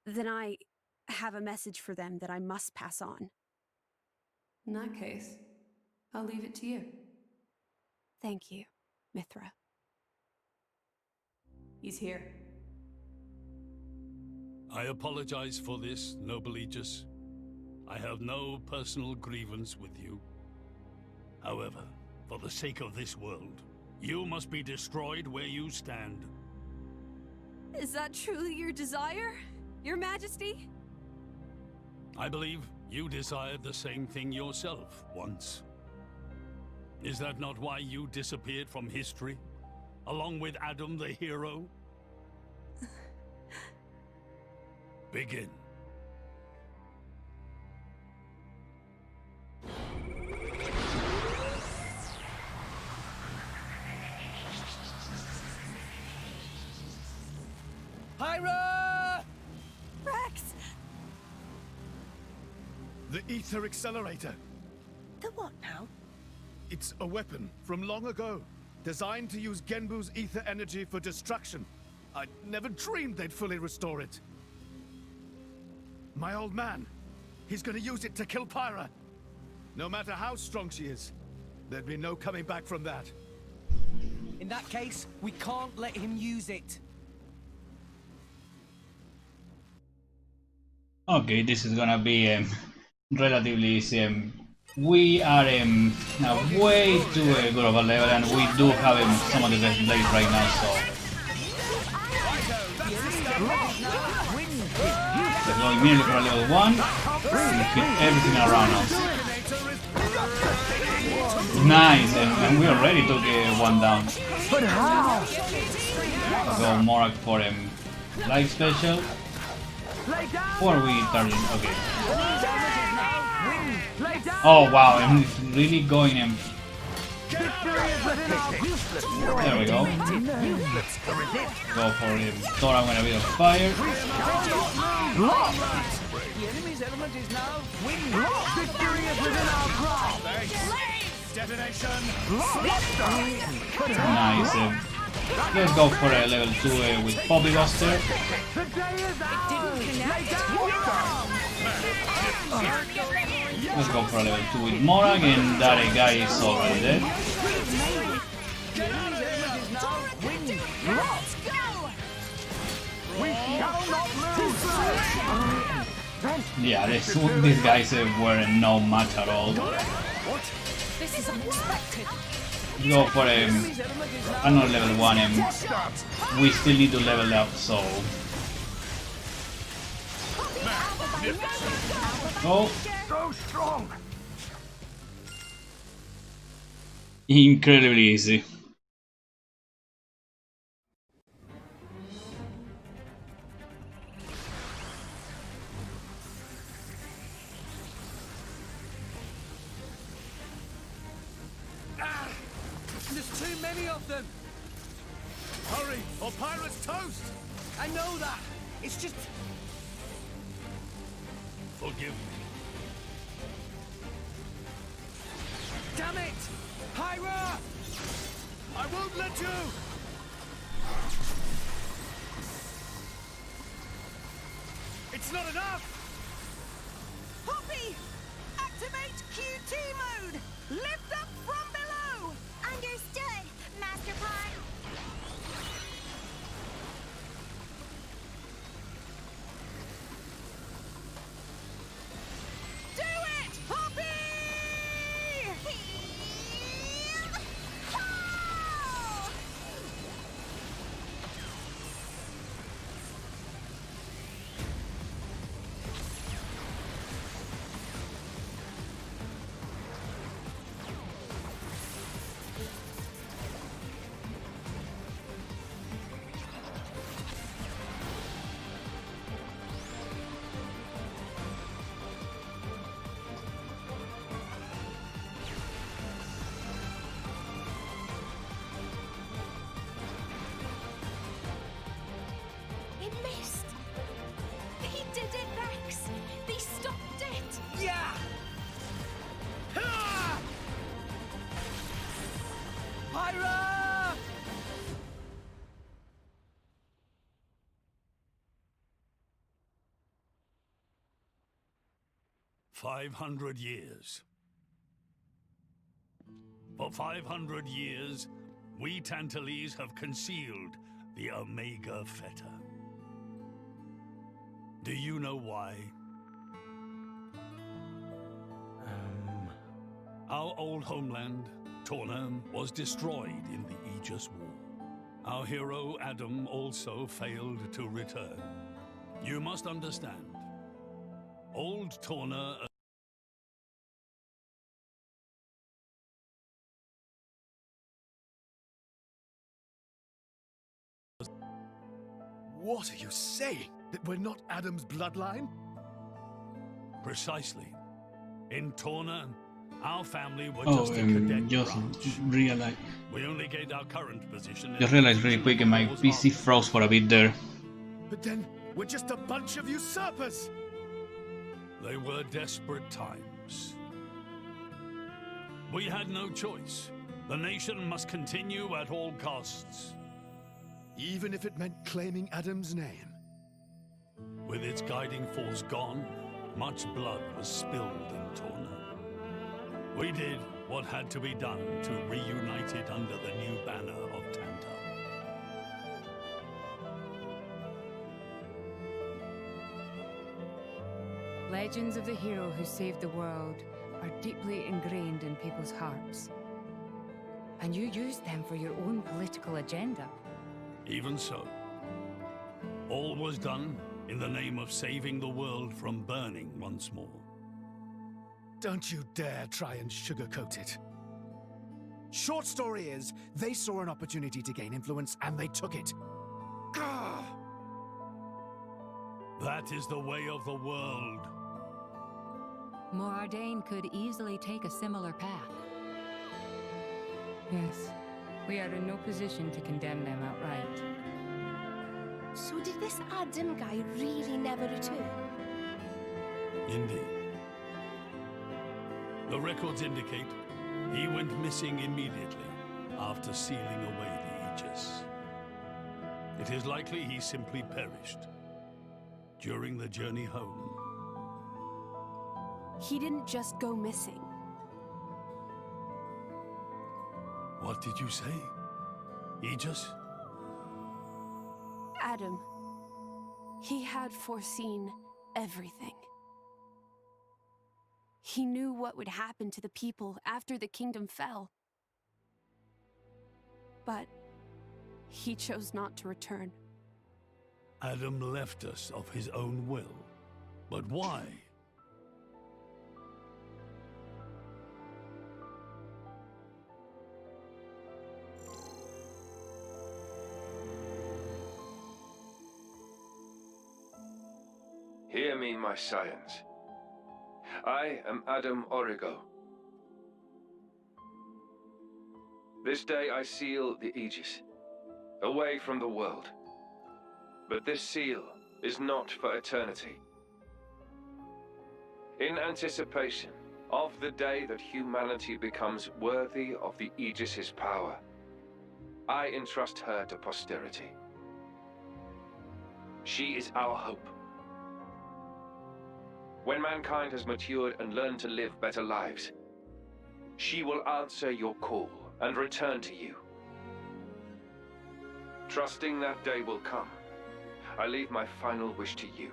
then I have a message for them that I must pass on. In that case, I'll leave it to you. Thank you, Mithra. He's here. I apologize for this, noble Aegis. I have no personal grievance with you. However, for the sake of this world, you must be destroyed where you stand. Is that truly your desire, Your Majesty? I believe you desired the same thing yourself once. Is that not why you disappeared from history? Along with Adam the hero? Begin. Pyra! The ether accelerator. The what now? It's a weapon from long ago, designed to use Genbu's ether energy for destruction. I never dreamed they'd fully restore it. My old man, he's gonna use it to kill Pyra. No matter how strong she is, there'd be no coming back from that. In that case, we can't let him use it. Okay, this is gonna be relatively easy. We are now way too good of a level, and we do have some of the best blades right now, so let's go immediately for a level 1 and hit everything around us. Nice, and we already took one down. But how? Let's go Morag for life special. Or we turn in, okay. Oh wow, I'm really going in. There we go. Go for him. Thor, I'm gonna be on fire. The enemy's element is now wind. Victory is within our grasp. Detonation. Nice. Let's go for a level 2 with Poppy Buster. Let's go for a level 2 with Morag, and that guy is already dead. Yeah, these guys were no match at all. This is unexpected. Go for another level 1, and we still need to level up, so... Oh! So strong. Incredibly easy. There's too many of them. Hurry, or Pyra's toast! I know that. It's just... Forgive me. Damn it! Pyra! I won't let you! It's not enough! Poppy! Activate QT mode! Lift up from below! Understood, Master Pawn. Do it, Poppy! It missed. He did it, Rex. They stopped it. Yeah! Pyra! 500 years. For 500 years, we Tantalese have concealed the Omega Feta. Do you know why? Our old homeland, Torna, was destroyed in the Aegis War. Our hero, Adam, also failed to return. You must understand, old Torna... What are you saying? That we're not Adam's bloodline? Precisely. In Torna, our family were Oh, just a cadet just branch. realized. We only gained our current position. Just realized really quick, and my PC froze for a bit there. But then, we're just a bunch of usurpers! They were desperate times. We had no choice. The nation must continue at all costs. Even if it meant claiming Adam's name? With its guiding force gone, much blood was spilled in Torna. We did what had to be done to reunite it under the new banner of Tanta. Legends of the hero who saved the world are deeply ingrained in people's hearts. And you used them for your own political agenda. Even so, all was done in the name of saving the world from burning once more. Don't you dare try and sugarcoat it. Short story is, they saw an opportunity to gain influence and they took it. Gah! That is the way of the world. Morardain could easily take a similar path. Yes, we are in no position to condemn them outright. So did this Adam guy really never return? Indeed. The records indicate he went missing immediately after sealing away the Aegis. It is likely he simply perished during the journey home. He didn't just go missing. What did you say? Aegis? Adam. He had foreseen everything. He knew what would happen to the people after the kingdom fell. But he chose not to return. Adam left us of his own will. But why? Hear me, my scions. I am Adam Origo. This day I seal the Aegis, away from the world. But this seal is not for eternity. In anticipation of the day that humanity becomes worthy of the Aegis's power, I entrust her to posterity. She is our hope. When mankind has matured and learned to live better lives, she will answer your call and return to you. Trusting that day will come, I leave my final wish to you.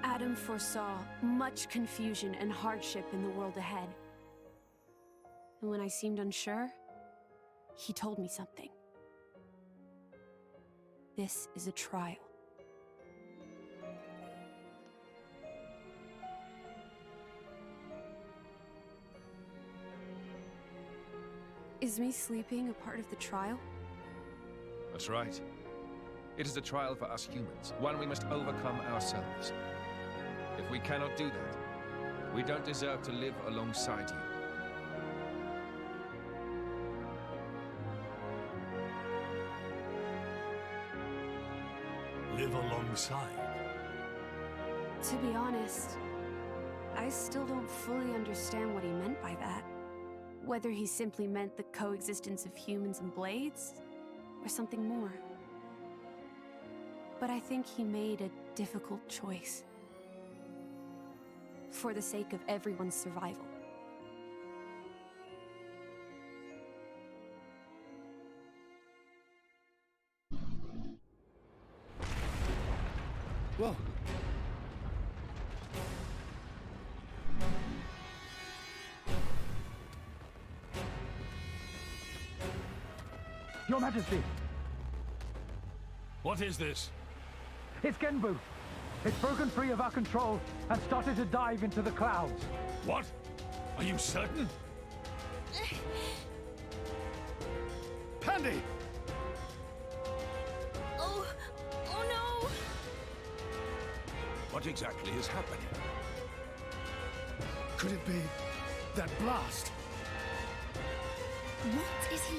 Adam foresaw much confusion and hardship in the world ahead. And when I seemed unsure, he told me something. This is a trial. Is me sleeping a part of the trial? That's right. It is a trial for us humans, one we must overcome ourselves. If we cannot do that, we don't deserve to live alongside you. Live alongside? To be honest, I still don't fully understand what he meant by that. Whether he simply meant the coexistence of humans and blades, or something more. But I think he made a difficult choice. For the sake of everyone's survival. Whoa! Your Majesty! What is this? It's Genbu. It's broken free of our control and started to dive into the clouds. What? Are you certain? Pandy! Oh no! What exactly is happening? Could it be that blast? What is he?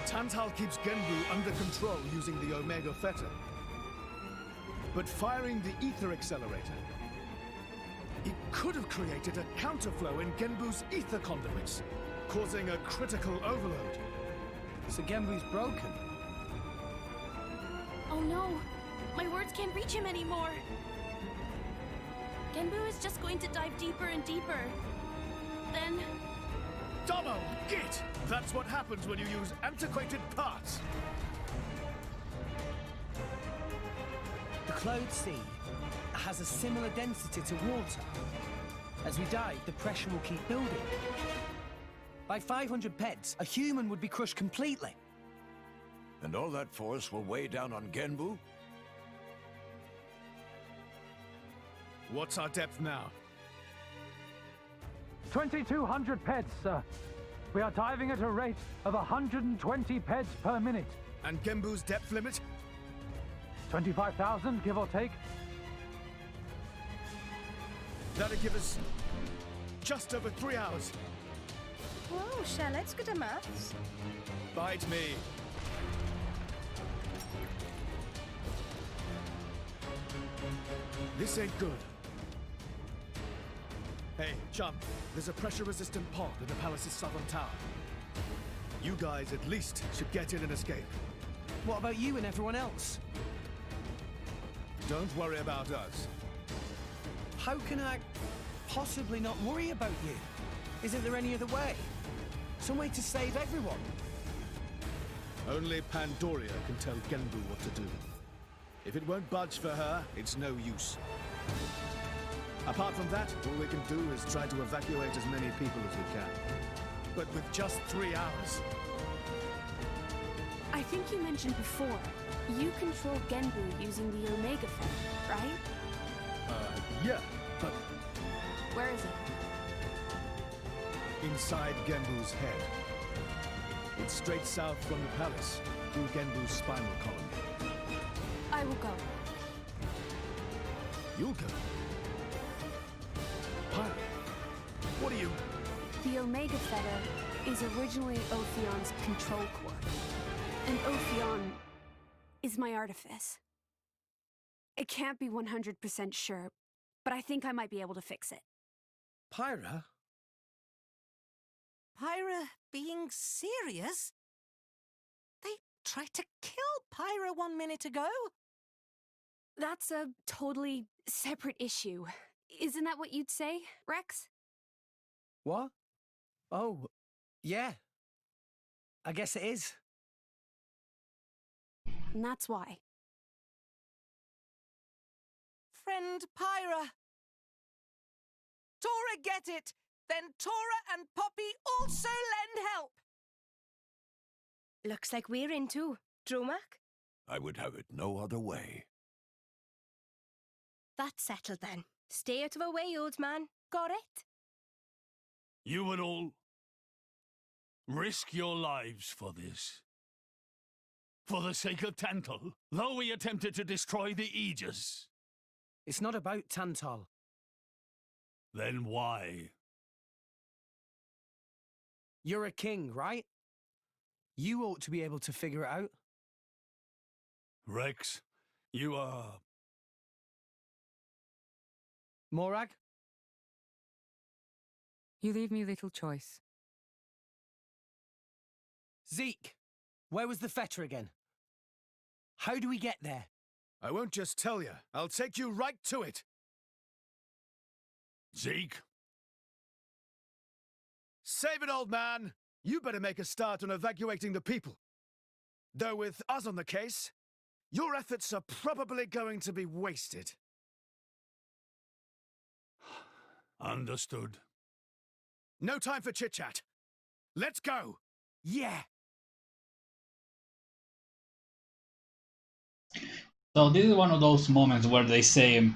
Tantal keeps Genbu under control using the Omega Fetter. But firing the ether accelerator, it could have created a counterflow in Genbu's ether conduits, causing a critical overload. So Genbu's broken? Oh no! My words can't reach him anymore! Genbu is just going to dive deeper and deeper. Then... Double git! That's what happens when you use antiquated parts! The Cloud Sea has a similar density to water. As we dive, the pressure will keep building. By 500 peds, a human would be crushed completely. And all that force will weigh down on Genbu? What's our depth now? 2,200 peds, sir. We are diving at a rate of 120 peds per minute. And Genbu's depth limit? 25,000, give or take. That'll give us just over 3 hours. Whoa, Shell, let's go to maths. Bite me. This ain't good. Hey, chum, there's a pressure-resistant pod in the palace's southern tower. You guys at least should get in and escape. What about you and everyone else? Don't worry about us. How can I possibly not worry about you? Isn't there any other way? Some way to save everyone? Only Pandoria can tell Genbu what to do. If it won't budge for her, it's no use. Apart from that, all we can do is try to evacuate as many people as we can. But with just 3 hours. I think you mentioned before, you control Genbu using the Omega Fetter, right? Yeah, but Where is it? inside Genbu's head. It's straight south from the palace, through Genbu's spinal column. I will go. You'll go. Pirate, what are you... The Omega Fetter is originally Ophion's control core. And Ophion is my artifice. I can't be 100% sure, but I think I might be able to fix it. Pyra? Pyra being serious? They tried to kill Pyra 1 minute ago. That's a totally separate issue. Isn't that what you'd say, Rex? What? Oh, yeah. I guess it is. And that's why. Friend Pyra. Tora get it. Then Tora and Poppy also lend help. Looks like we're in too. Dromak? I would have it no other way. That's settled then. Stay out of our way, old man. Got it? You would all risk your lives for this. For the sake of Tantal, though we attempted to destroy the Aegis. It's not about Tantal. Then why? You're a king, right? You ought to be able to figure it out. Rex, you are... Morag? You leave me little choice. Zeke, where was the fetter again? How do we get there? I won't just tell you. I'll take you right to it. Zeke? Save it, old man. You better make a start on evacuating the people. Though with us on the case, your efforts are probably going to be wasted. Understood. No time for chit-chat. Let's go! Yeah! So this is one of those moments where they say,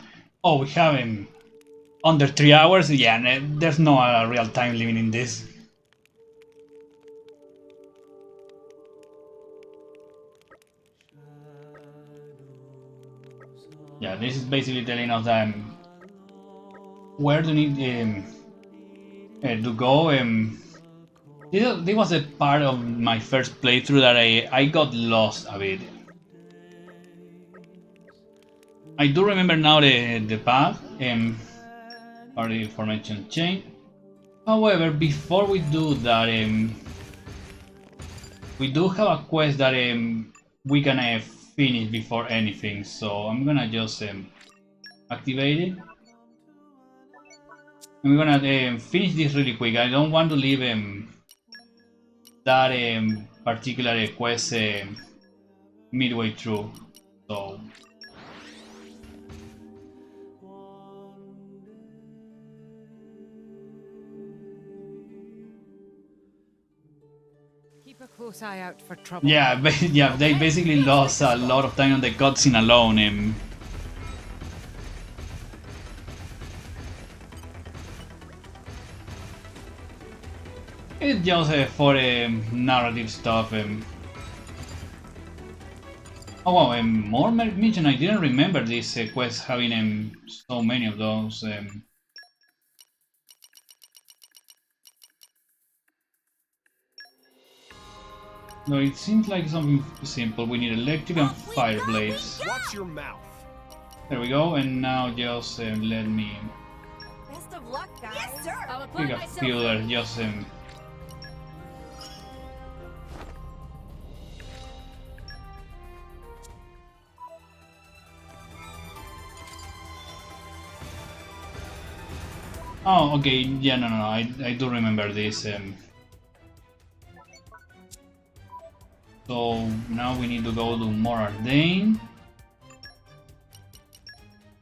oh, we have him under 3 hours? Yeah, there's no real time limit in this. Yeah, this is basically telling us where do we need to go This was a part of my first playthrough that I got lost a bit. I do remember now the path, party formation chain. However, before we do that, we do have a quest that we can finish before anything, so I'm gonna just activate it. I'm gonna finish this really quick. I don't want to leave that particular quest midway through, so. Keep a close eye out for trouble. Yeah, yeah, they basically lost a lot of time on the cutscene alone. It's just for narrative stuff. Oh wow, more mission. I didn't remember this quest having so many of those. No, it seems like something simple. We need electric and fire blades. Watch your mouth. There we go, and now just let me Best of luck, guys. Yes, sir. I'll pick a few there. Just Oh, okay. Yeah, no. I do remember this. So now we need to go to Morardane.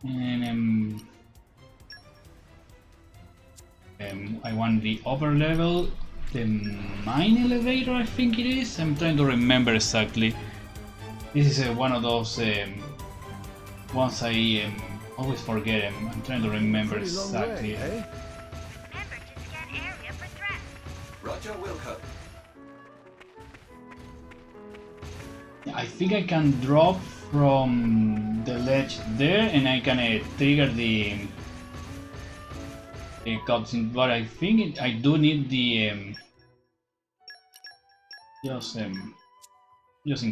And I want the upper level, the mine elevator, I think it is. I'm trying to remember exactly. This is one of those ones I always forget. I'm trying to remember exactly. Way, eh? Roger, Wilco. I think I can drop from the ledge there, and I can trigger the cutscene. But I think I do need the just in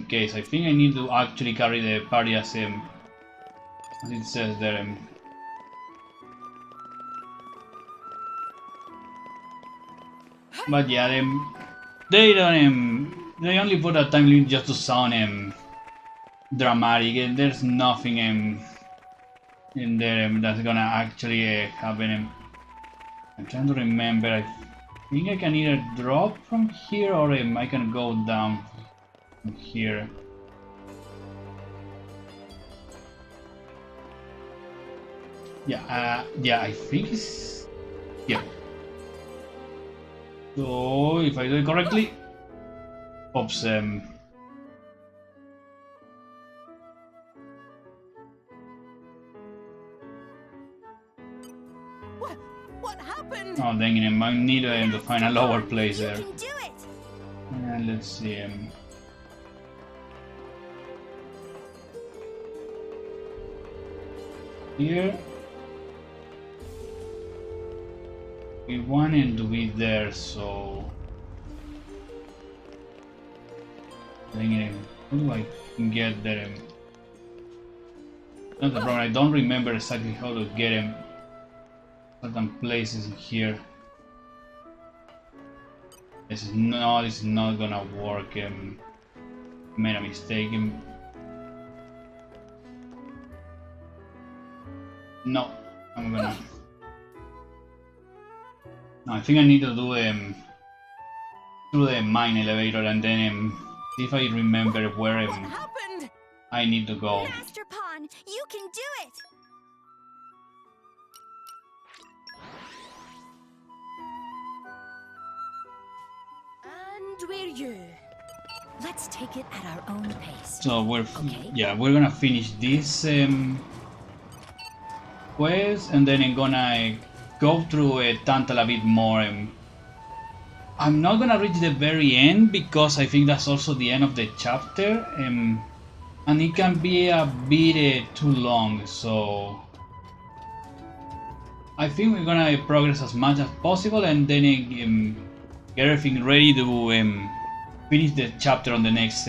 case. I think I need to actually carry the party as it says there. But yeah, they don't. They only put a time limit just to sound dramatic, and there's nothing in there that's gonna actually happen. I'm trying to remember. I think I can either drop from here or I can go down from here. Yeah, yeah, I think it's yeah. So if I do it correctly, oops. What happened? Oh dang it! I might need to find a lower place there. And let's see. Here. We wanted to be there, so. Dang it! How do I get there? Not the problem. I don't remember exactly how to get him. Certain places here. This is not gonna work. Made a mistake. No, I'm gonna. No, I think I need to do through the mine elevator and then see if I remember where I need to go. Master Pawn, you can do it. And we're you. Let's take it at our own pace. So we're we're gonna finish this quest, and then I'm gonna go through Tantal a bit more. I'm not gonna reach the very end because I think that's also the end of the chapter, and it can be a bit too long. So I think we're gonna progress as much as possible, and then get everything ready to finish the chapter on the next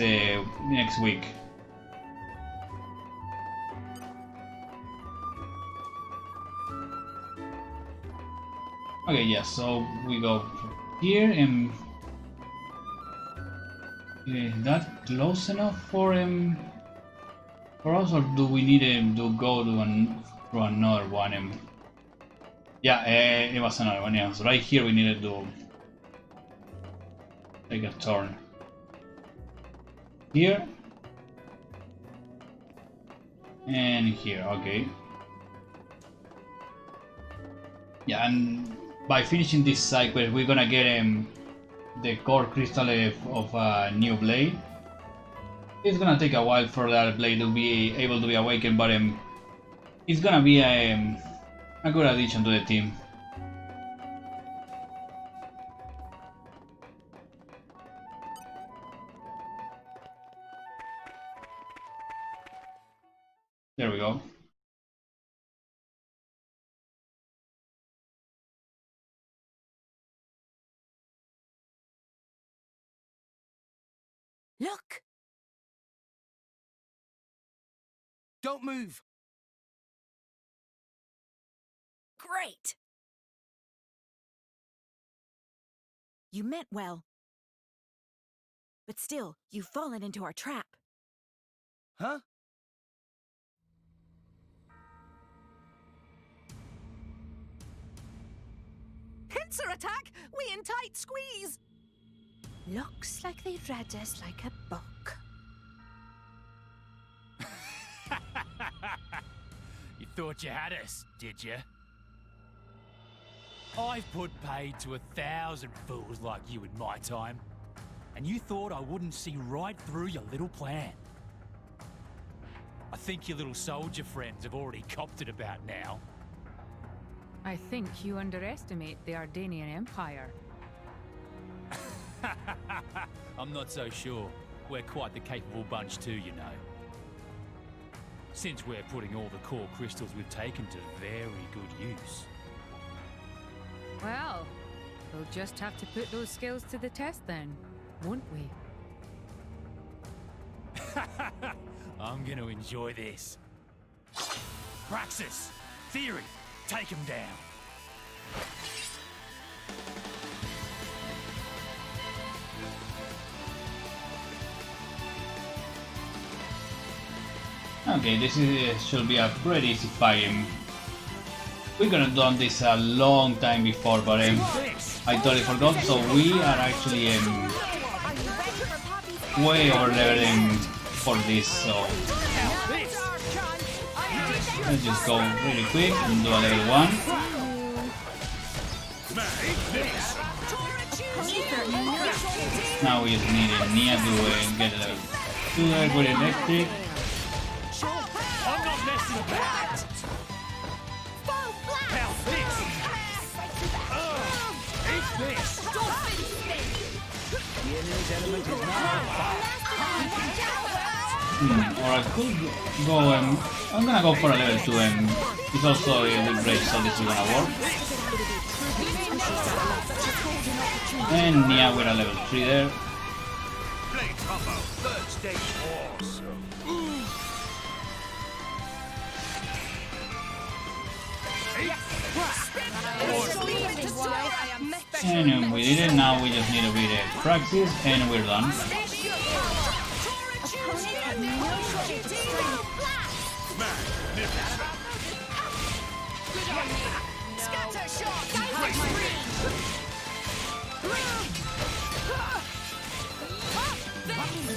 week. Okay, yeah, so we go here and is that close enough for us, or do we need to go to another one? Yeah, it was another one. Yeah, so right here we needed to take a turn. Here and here. Okay. Yeah, and by finishing this side quest, we're gonna get the core crystal of a new blade. It's gonna take a while for that blade to be able to be awakened, but it's gonna be a good addition to the team. There we go. Look! Don't move! Great! You meant well. But still, you've fallen into our trap. Huh? Pincer attack! We in tight squeeze! Looks like they read us like a book. You thought you had us, did you? I've put paid to 1,000 fools like you in my time. And you thought I wouldn't see right through your little plan. I think your little soldier friends have already copped it about now. I think you underestimate the Ardanian Empire. I'm not so sure. We're quite the capable bunch too, you know. Since we're putting all the core crystals we've taken to very good use. Well, we'll just have to put those skills to the test then, won't we? I'm gonna enjoy this. Praxis! Theory! Take him down! Okay, this should be a pretty easy fight. We're gonna done this a long time before, but I totally forgot. So we are actually way over leveling for this. So let's just go really quick and do a level 1. Now we just need a Nia to get a level 2 there with electric. I'm not messing about! Now this! Eat this! The enemy's element is Or I could go, I'm gonna go for a level 2 it's also with rage, so this is gonna work. And Nia with a level 3 there. And we did it, now we just need a bit of practice and we're done.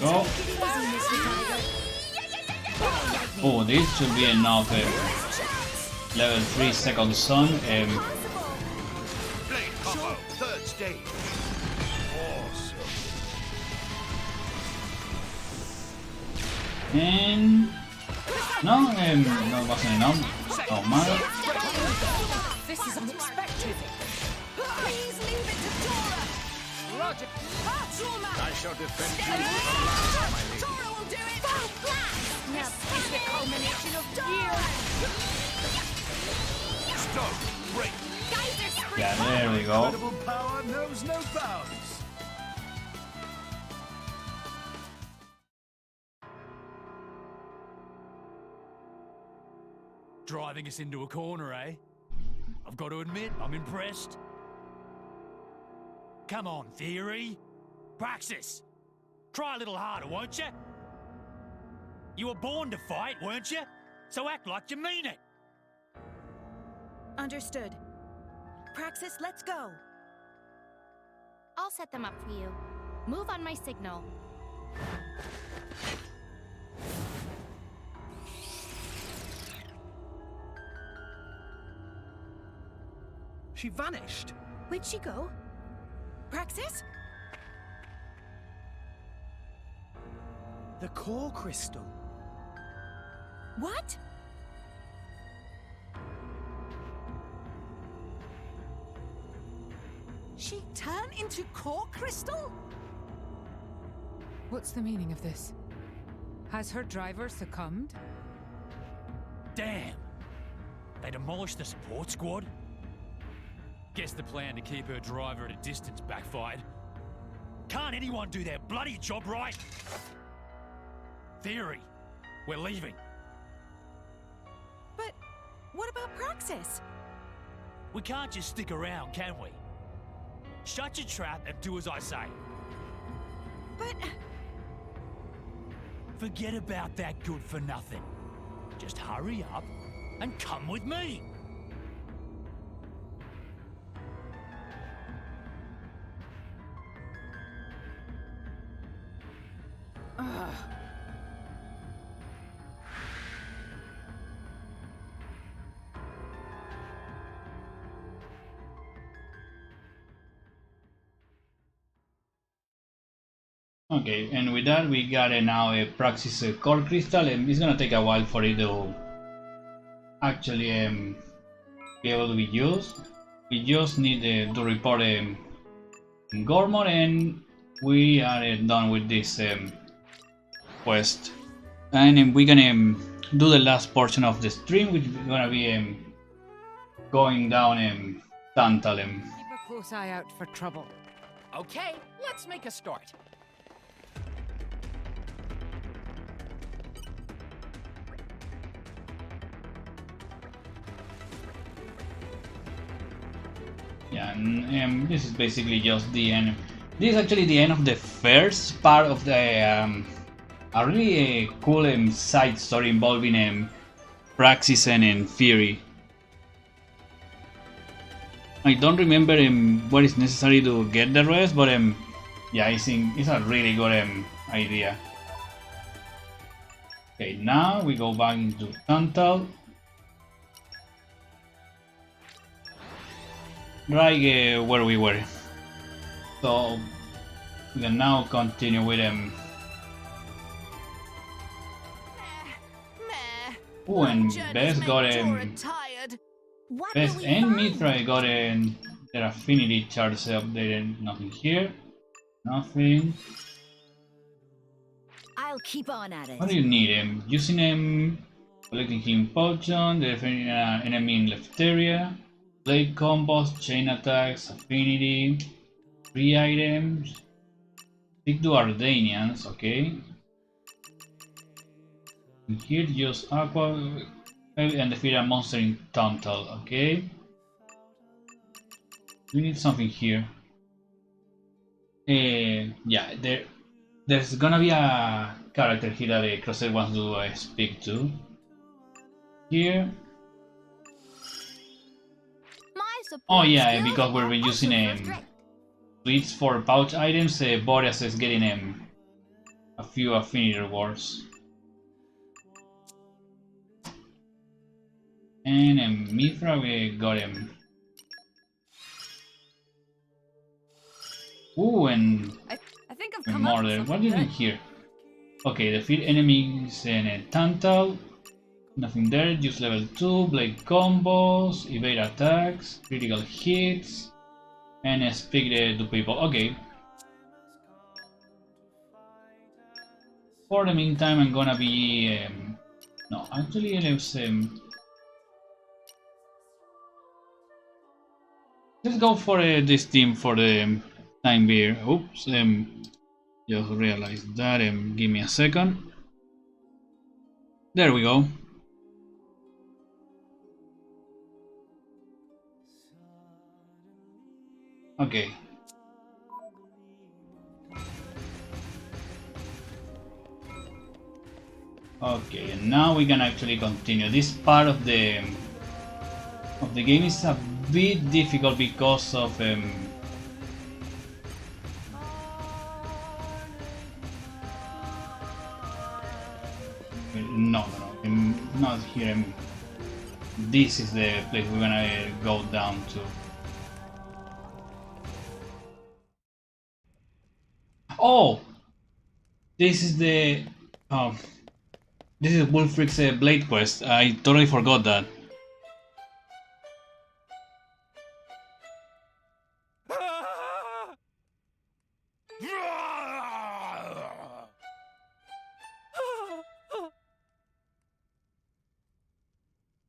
Go. Oh, this should be enough. Level 3 second sun. Third stage. And no, no, wasn't enough. Oh my. This is unexpected. Please leave it to Dora. Roger. I shall defend you. Dora will do it. Now this is the culmination of years. Stop. Break. Yeah, there we go. Incredible power knows no bounds. Driving us into a corner, eh? I've got to admit, I'm impressed. Come on, Theory. Praxis. Try a little harder, won't you? You were born to fight, weren't you? So act like you mean it. Understood. Praxis, let's go. I'll set them up for you. Move on my signal. She vanished. Where'd she go? Praxis? The core crystal. What? She turned into core crystal? What's the meaning of this? Has her driver succumbed? Damn! They demolished the support squad? Guess the plan to keep her driver at a distance backfired. Can't anyone do their bloody job right? Theory, we're leaving. But what about Praxis? We can't just stick around, can we? Shut your trap and do as I say. But... Forget about that good for nothing. Just hurry up and come with me. Okay, and with that we got now a Praxis core crystal, and it's gonna take a while for it to actually be able to be used. We just need to report Gormor, and we are done with this quest. And we're gonna do the last portion of the stream, which is gonna be going down Tantal. Keep a close eye out for trouble. Okay, let's make a start. Yeah, and this is basically just the end. This is actually the end of the first part of the a really cool side story involving Praxis and Fury. I don't remember what is necessary to get the rest, but yeah, I think it's a really good idea. Okay, now we go back into Tantal. Right where we were. So we can now continue with Oh, and Bess got Bess and Mithra got their affinity charts updated. Nothing here. Nothing. I'll keep on at it. What do you need? Using collecting healing potion, defending an enemy in left area. Blade combos, chain attacks, affinity, free items. Stick to Ardanians, okay. And here use Aqua and defeat a monster in Tantal, okay. We need something here. Yeah, there's gonna be a character here that the Crusade wants to speak to. Here. Oh yeah, because we're using sweets for pouch items, Boreas is getting a few affinity rewards. And Mithra, we got him. Ooh, and I think I've come more up with there. What something do you good. need here? Okay, defeat enemies in Tantal. Nothing there. Use level 2, blade combos, evade attacks, critical hits, and speak to people. Okay. For the meantime, I'm gonna be. No, actually, let's. Let's go for this team for the time being. Oops, just realized that. Give me a second. There we go. Okay. Okay, and now we can actually continue. This part of the game is a bit difficult because of no, not here. This is the place we're gonna go down to. Oh, this is the this is Wulfric's Blade quest. I totally forgot that.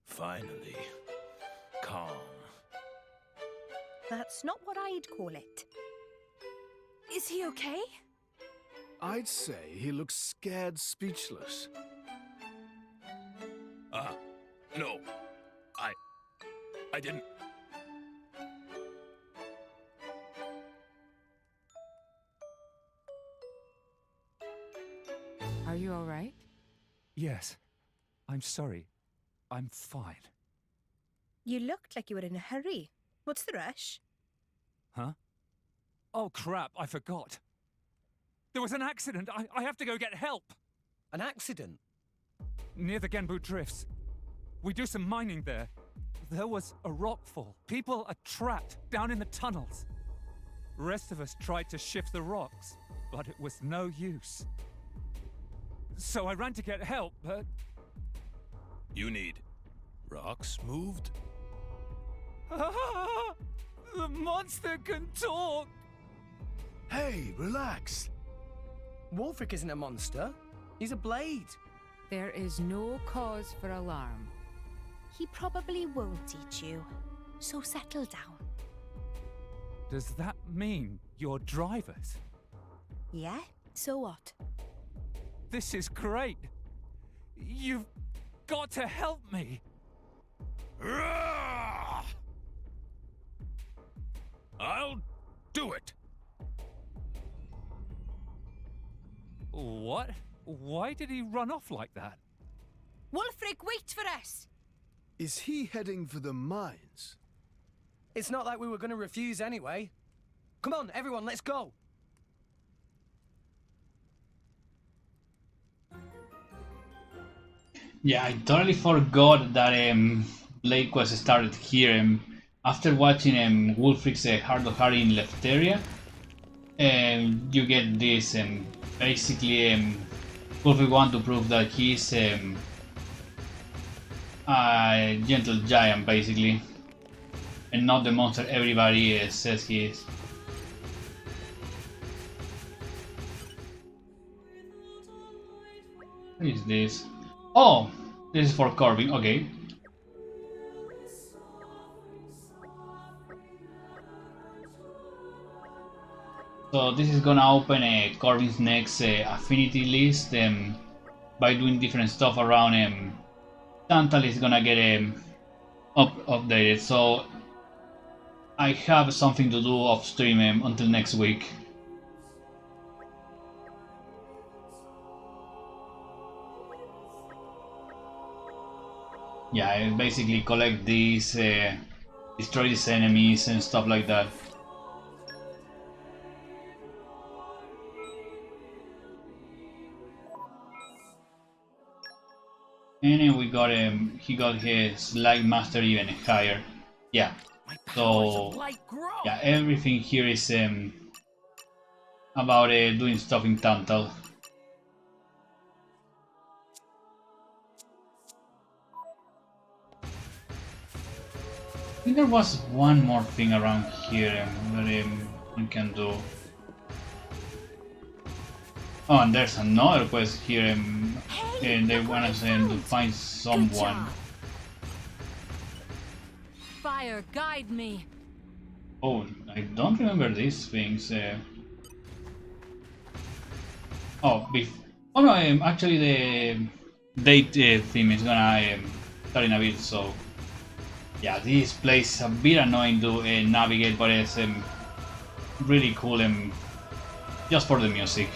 Finally, calm. That's not what I'd call it. Is he okay? I'd say he looks scared speechless. No. I didn't. Are you all right? Yes. I'm sorry. I'm fine. You looked like you were in a hurry. What's the rush? Huh? Oh crap, I forgot. There was an accident. I have to go get help. An accident? Near the Genbu Drifts. We do some mining there. There was a rockfall. People are trapped down in the tunnels. Rest of us tried to shift the rocks, but it was no use. So I ran to get help, but... You need rocks moved? The monster can talk! Hey, relax. Wulfric isn't a monster. He's a blade. There is no cause for alarm. He probably won't eat you, so settle down. Does that mean you're drivers? Yeah? So what? This is great! You've got to help me! I'll do it. What? Why did he run off like that? Wulfric, wait for us! Is he heading for the mines? It's not like we were going to refuse anyway. Come on, everyone, let's go. Yeah, I totally forgot that Blade Quest started here. After watching Wulfric's Heart of Harry in Lefteria, you get this. Basically, Wulfric wants to prove that he's a gentle giant, basically, and not the monster everybody says he is. What is this? Oh, this is for carving. Okay. So this is gonna open Corbin's next affinity list. By doing different stuff around Tantal is gonna get updated. So I have something to do off stream until next week. Yeah, I basically collect these, destroy these enemies and stuff like that. And then we got he got his light master even higher. Yeah. So yeah, everything here is about doing stuff in Tantal. I think there was one more thing around here that we can do. Oh, and there's another quest here, and they want us to find someone. Fire, guide me. Oh, I don't remember these things. Oh, oh no, actually the date theme is gonna start in a bit, so yeah, this place is a bit annoying to navigate, but it's really cool just for the music.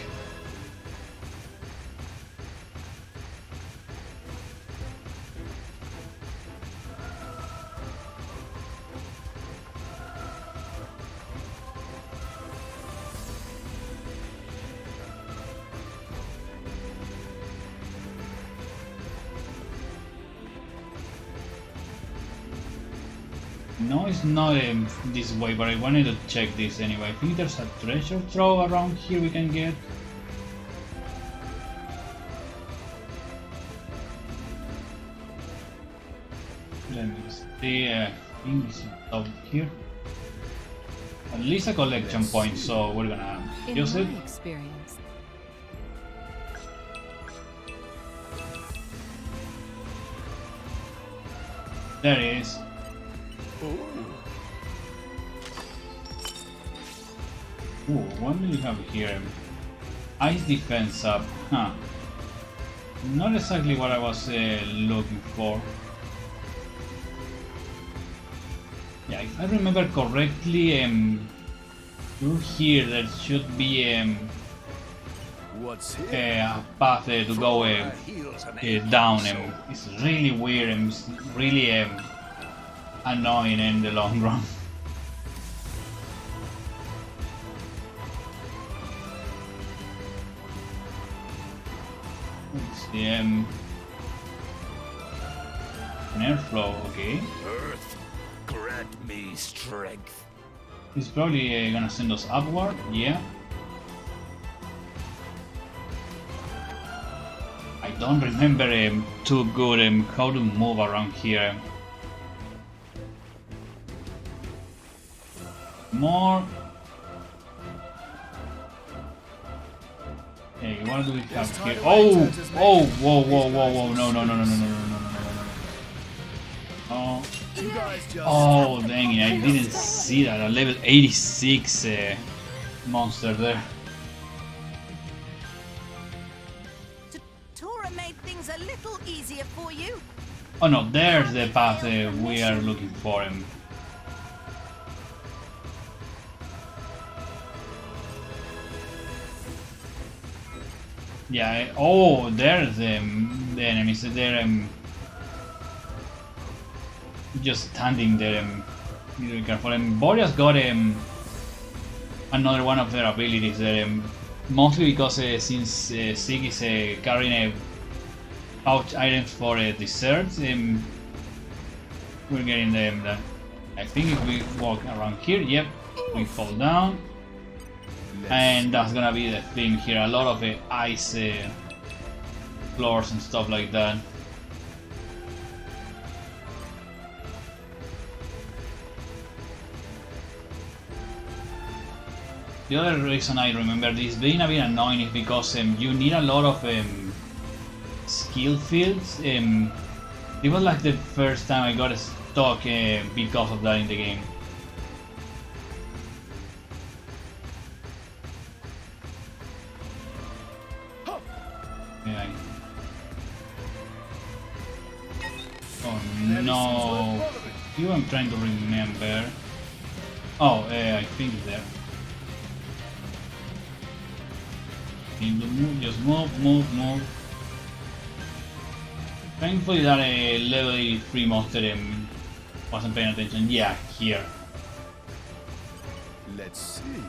No, it's not this way, but I wanted to check this anyway. I think there's a treasure trove around here we can get. Let me see. I think it's up here. At least a collection point, so we're gonna use it. In my experience, There it is. Ooh, what do you have here? Ice defense up, huh? Not exactly what I was looking for. Yeah, if I remember correctly, through here there should be a path to go down. It's really weird and really annoying in the long run. Let's see, an airflow, okay. Earth, grant me strength. He's probably gonna send us upward, yeah. I don't remember too good how to move around here. More. Hey, what do we have here? Oh! Oh! Whoa, whoa, whoa, whoa. No, no, no, no, no, no, no, no, no, no. Oh. Oh, dang it. I didn't see that. A level 86 monster there. Tora made things a little easier for you. Oh no, there's the path we are looking for him. Yeah, oh, there's the enemies. They're just standing there. Be careful. Boreas got another one of their abilities there. Mostly because since Sig is carrying pouch items for desserts, we're getting them. I think if we walk around here, yep, we fall down. And that's gonna be the thing here, a lot of ice floors and stuff like that. The other reason I remember this being a bit annoying is because you need a lot of skill fields. It was like the first time I got stuck because of that in the game. Oh no! You I'm trying to remember. Oh, I think it's there. Need to move, just move. Thankfully that level 83 monster wasn't paying attention. Yeah, here. Let's see.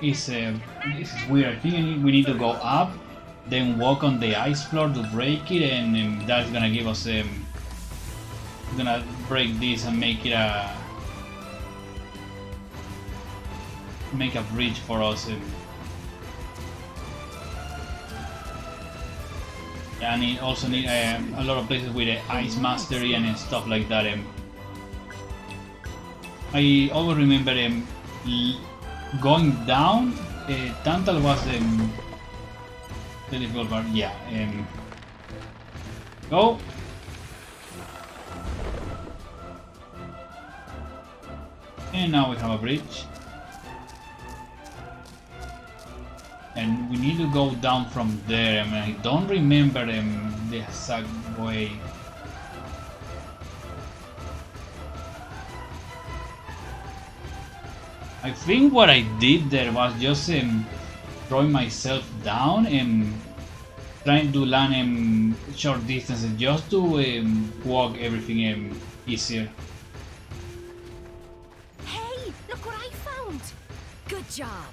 This is weird. I think we need to go up, then walk on the ice floor to break it, and that's gonna give us gonna break this and make it a bridge for us. And it also need a lot of places with ice mastery and stuff like that. I always remember going down. Tantal was the difficult part. Yeah. Go. And now we have a bridge. And we need to go down from there. I mean, I don't remember the exact way. I think what I did there was just throwing myself down and trying to land short distances just to walk everything easier. Hey, look what I found! Good job.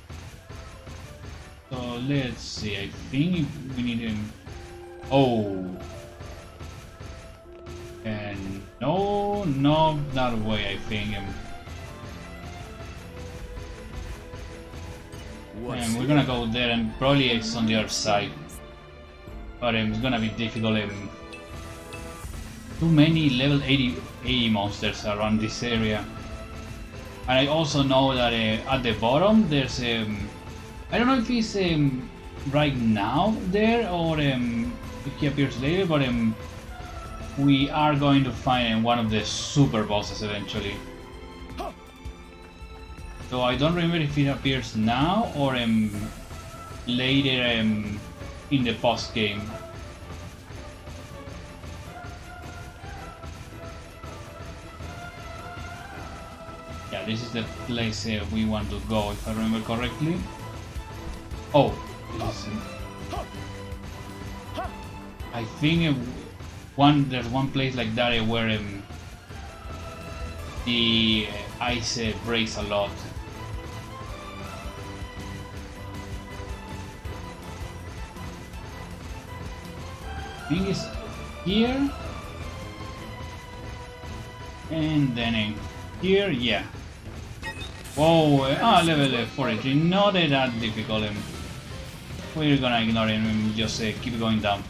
So let's see, I think we need him. Oh. And no, not that way, I think. And we're gonna go there and probably it's on the other side. But it's gonna be difficult. Too many level 80 monsters around this area. And I also know that at the bottom there's I don't know if he's right now there or if he appears later, but we are going to find one of the super bosses eventually. So I don't remember if it appears now or later in the post game. Yeah, this is the place we want to go, if I remember correctly. Oh, I think there's one place like that where the ice breaks a lot. I think it's here, and then here, yeah. Whoa, level 43, not that difficult. We're gonna ignore him and just keep going down.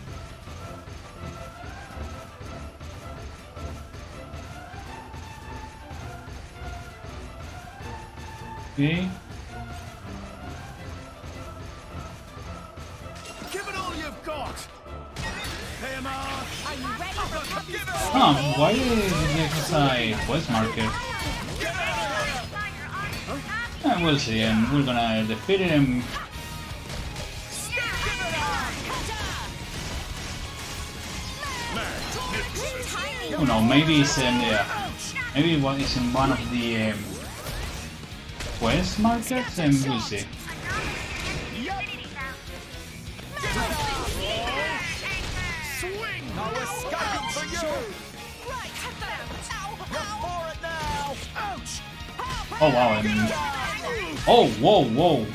Okay. Give it all you've got. Hey, Mark. Are you ready for Puppy's Why is this a quest marker? We'll see, and we're gonna defeat him. Oh no, maybe it's in maybe it's in one of the quest markers, and we'll see. Oh wow, oh whoa, whoa.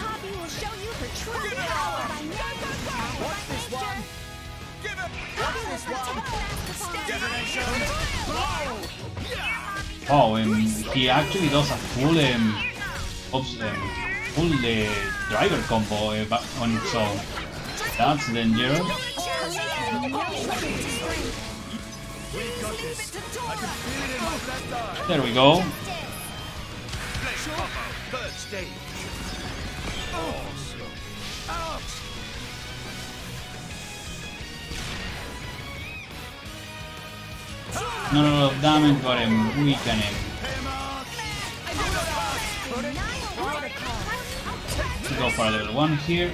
Oh, he actually does a full driver combo on its own. That's dangerous. There we go. Not a lot of damage, but weaken him. Let's go for a level 1 here.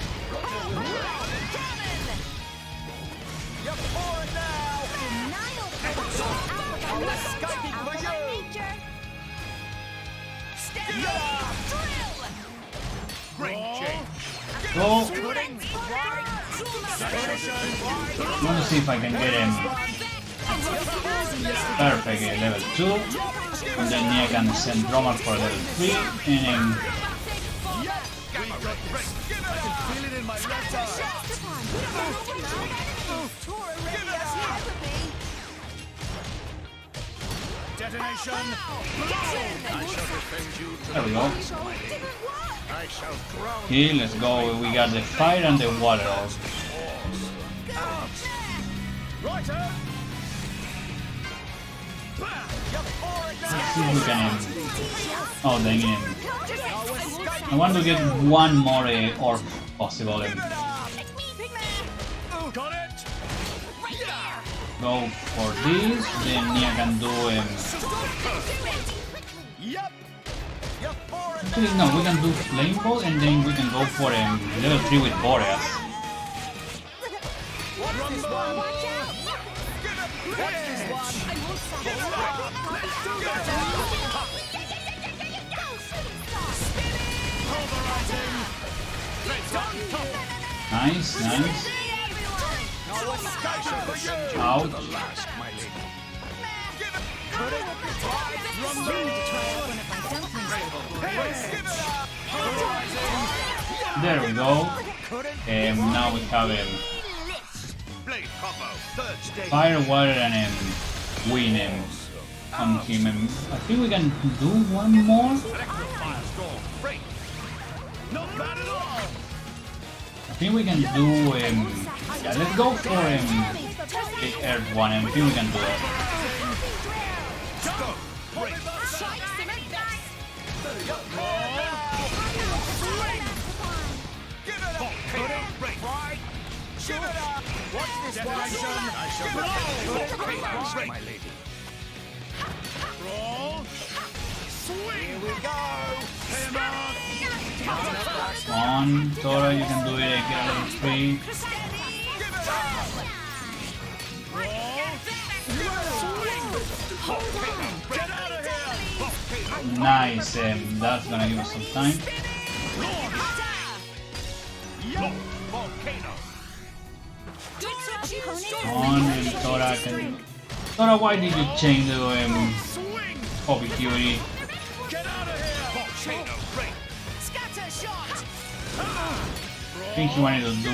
Go. I want to see if I can get him. Perfect, level 2. And then I can send Dromar for level 3. And Detonation! there we go. Okay, let's go. We got the fire and the water. Let's see if we can oh, dang it. I want to get one more orb possible. Go for this, then I can do Actually, no, we can do Flame Ball and then we can go for level 3 with Boreas. Nice, nice. Out. There we go. Now we have Fire, Water and Wind on him. I think we can do one more. I think we can do yeah, let's go for the Earth one, and I think we can do it. On, Tora, you can do it again, level 3. Nice, that's gonna give us some time. On, and Tora can... Tora, why did you change the Hobby Curie? I think he wanted to do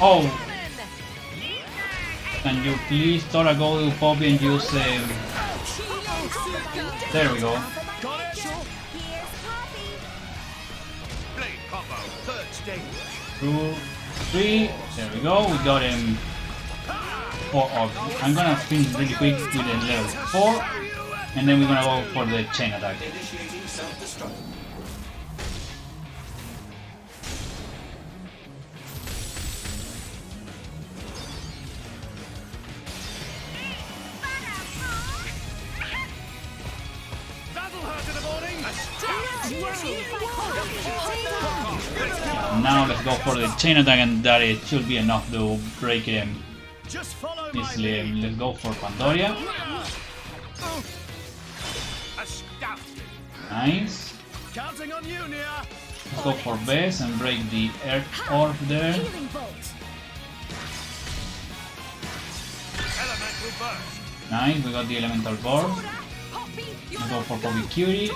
oh! Can you please, Tora, go to Poppy and use there we go. 2, 3, there we go, we got him 4 off. I'm gonna finish really quick with the level 4 and then we're gonna go for the chain attack. Now let's go for the chain attack and that it should be enough to break him easily. Let's go for Pandoria. Nice. Let's go for Bess and break the Earth Orb there. Nice, we got the Elemental Orb. Let's go for Poppy Curie.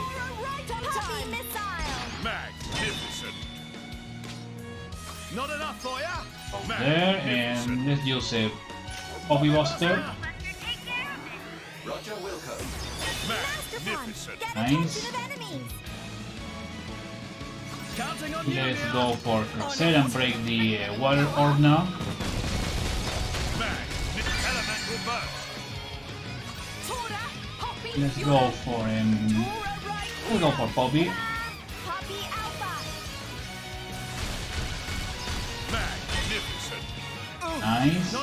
Not enough for ya. There, and let's use a Poppy Buster. Nice. Let's go for Crusade and break the Water Orb now. Let's go for we'll go for Poppy. Nice.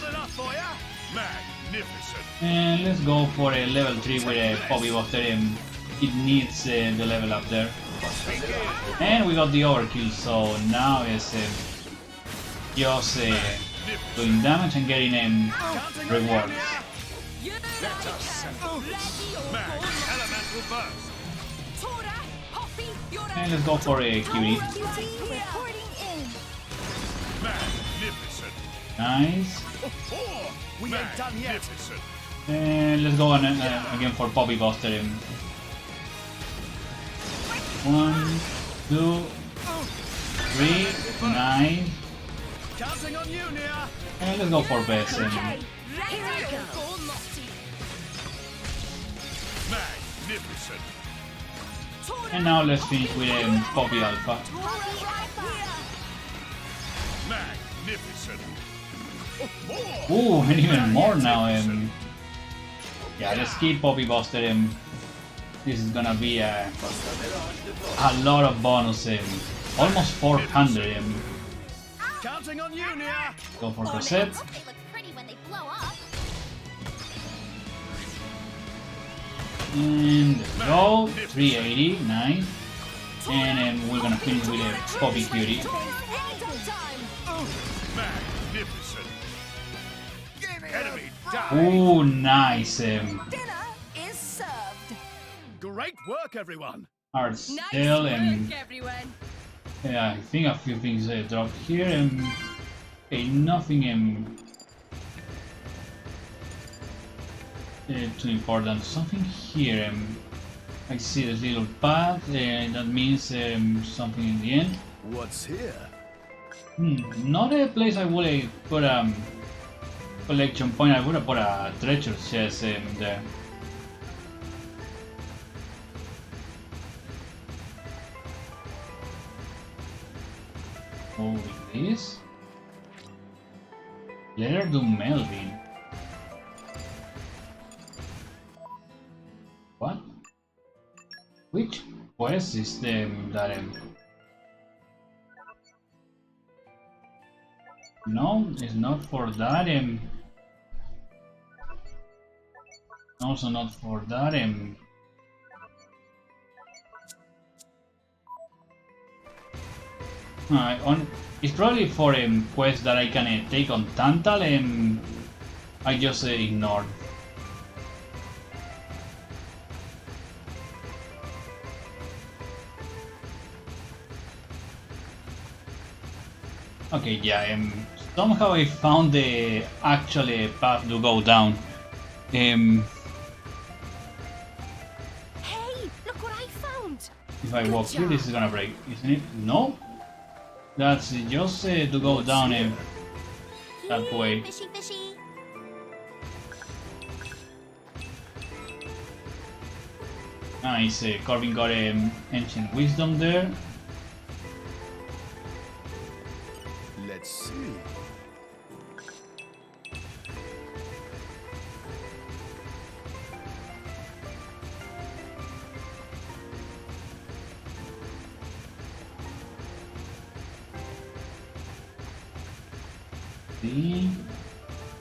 And let's go for a level 3 with a Poppy Buster. It needs the level up there. And we got the overkill, so now it's just doing damage and getting rewards. And let's go for a Curie. Nice. And let's go on again for Poppy Buster. 1, 2, 3, 9. And let's go for Bess. And now let's finish with Poppy Alpha. Ooh, and even more now. Yeah, let's keep Poppy Buster. This is gonna be a lot of bonus. Almost 400. Go for Cosette. And let's go. 380, nice. And then we're gonna finish with a Poppy Cutie. Magnificent. Enemy down. Ooh, nice. Dinner is served. Great work, everyone. Hard still and everyone. yeah, I think a few things dropped here and okay, nothing too important. Something here. I see this little path, and that means something in the end. What's here? Not a place I would put a collection point. I would have put a treasure chest there. Oh, this? Letter to Melvin. What? Which quest is that No, it's not for that also not for that it's probably for quest that I can take on Tantal and I just ignored. Okay, yeah, somehow I found the actual path to go down. Hey, look what I found. If I walk here, this is gonna break, isn't it? No? That's just to go down that way. Fishy, fishy. Nice, Corbin got ancient wisdom there. Let's see.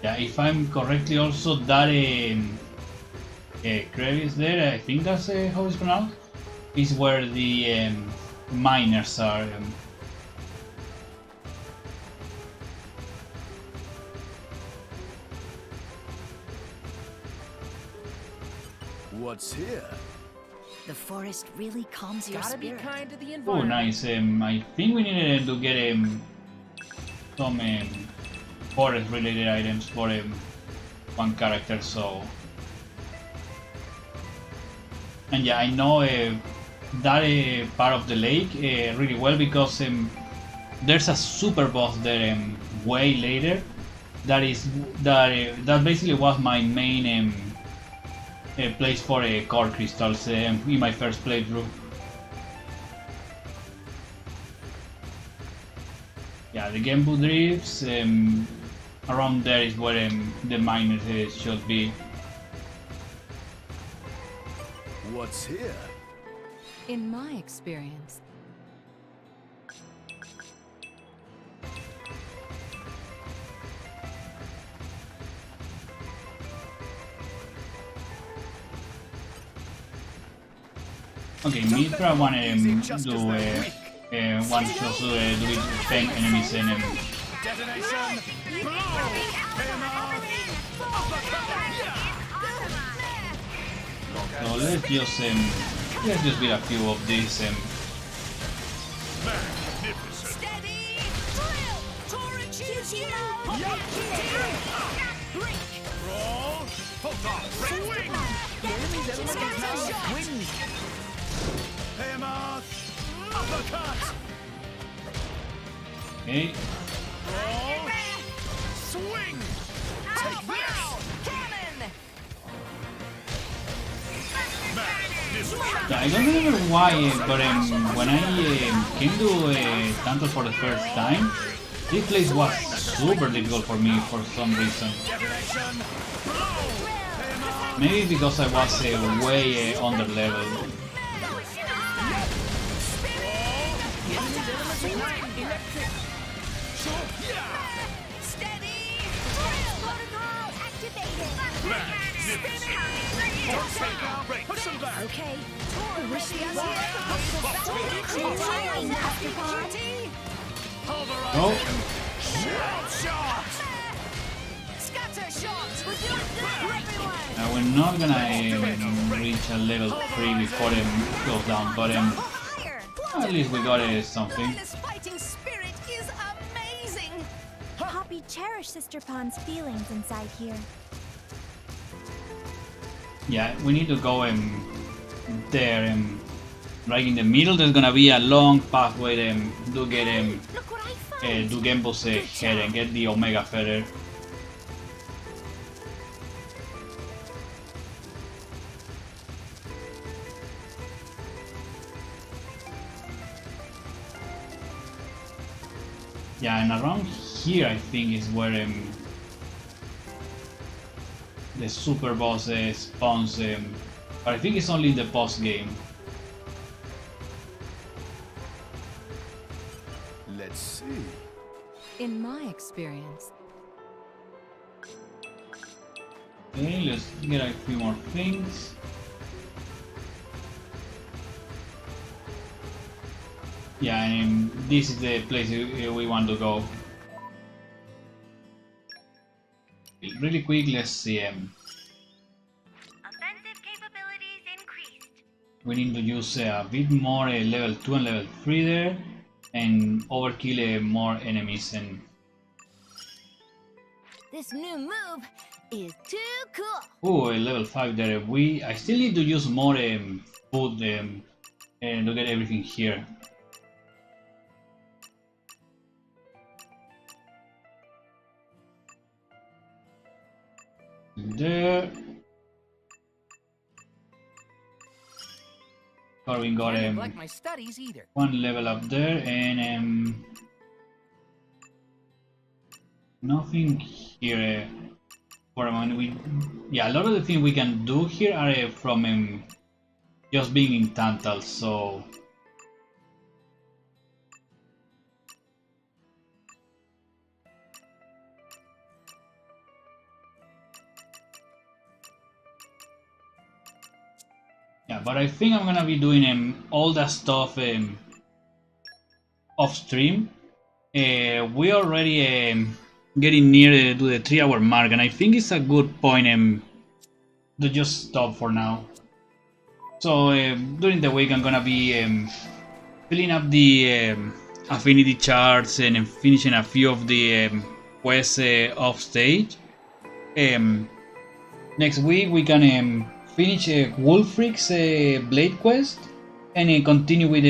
Yeah, if I'm correctly, also that crevice there, I think that's how it's pronounced, is where the miners are. What's here? The forest really calms your Gotta be spirit. kind to the Oh, environment. nice. I think we needed to get some forest-related items for one character. So, and yeah, I know that part of the lake really well because there's a super boss there way later. That basically was my main place for core crystals in my first playthrough. Yeah, the Genbu drifts around there is where the miners should be. What's here? In my experience, Okay, Mitra wanted to do one shot do it 10 enemies in him. Detonation! Blow! So let's just get a few of these. Magnificent! Steady! Drill! Tora choose you! Roll! Hold on! Swing! The enemy's element power wins! Hammer! Uppercut! Okay. Roll! Swing! Take this! Cannon! Magnificent! Yeah, I don't remember why, but when I came to Tantal for the first time, this place was super difficult for me for some reason. Maybe because I was way under level. Steady! Drill! Protocol Put some back. Okay. Oh. Now we're not gonna reach a level 3 before it goes down, but at least we got something. Poppy cherished Sister Pawn's feelings inside here. Yeah, we need to go there, right in the middle. There's gonna be a long pathway to get to Genbo's head and get the Omega Feather. Yeah, and around here I think is where the super boss spawns, but I think it's only in the boss game. Let's see. In my experience. Okay, let's get a few more things. Yeah, and this is the place we want to go. Really quick, let's see. Offensive capabilities increased. We need to use a bit more level 2 and level 3 there, and overkill more enemies. And This new move is too cool. oh, level 5 there. I still need to use more food and to get everything here. There. Corwin got Can't neglect my studies either. one level up there, and nothing here for a moment. Yeah, a lot of the things we can do here are from just being in Tantal, so yeah, but I think I'm gonna be doing all that stuff off stream. We already getting near to the 3-hour mark, and I think it's a good point to just stop for now. So during the week I'm gonna be filling up the affinity charts and finishing a few of the quests off stage. Next week we can finish Wolfric's Blade quest and continue with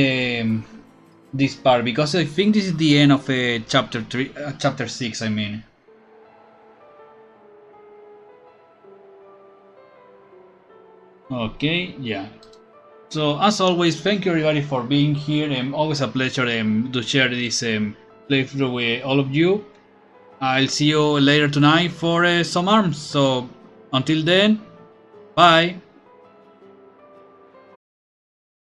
this part, because I think this is the end of chapter 6. I mean. Okay, yeah. So as always, thank you everybody for being here. Always a pleasure to share this playthrough with all of you. I'll see you later tonight for some arms. So until then, bye.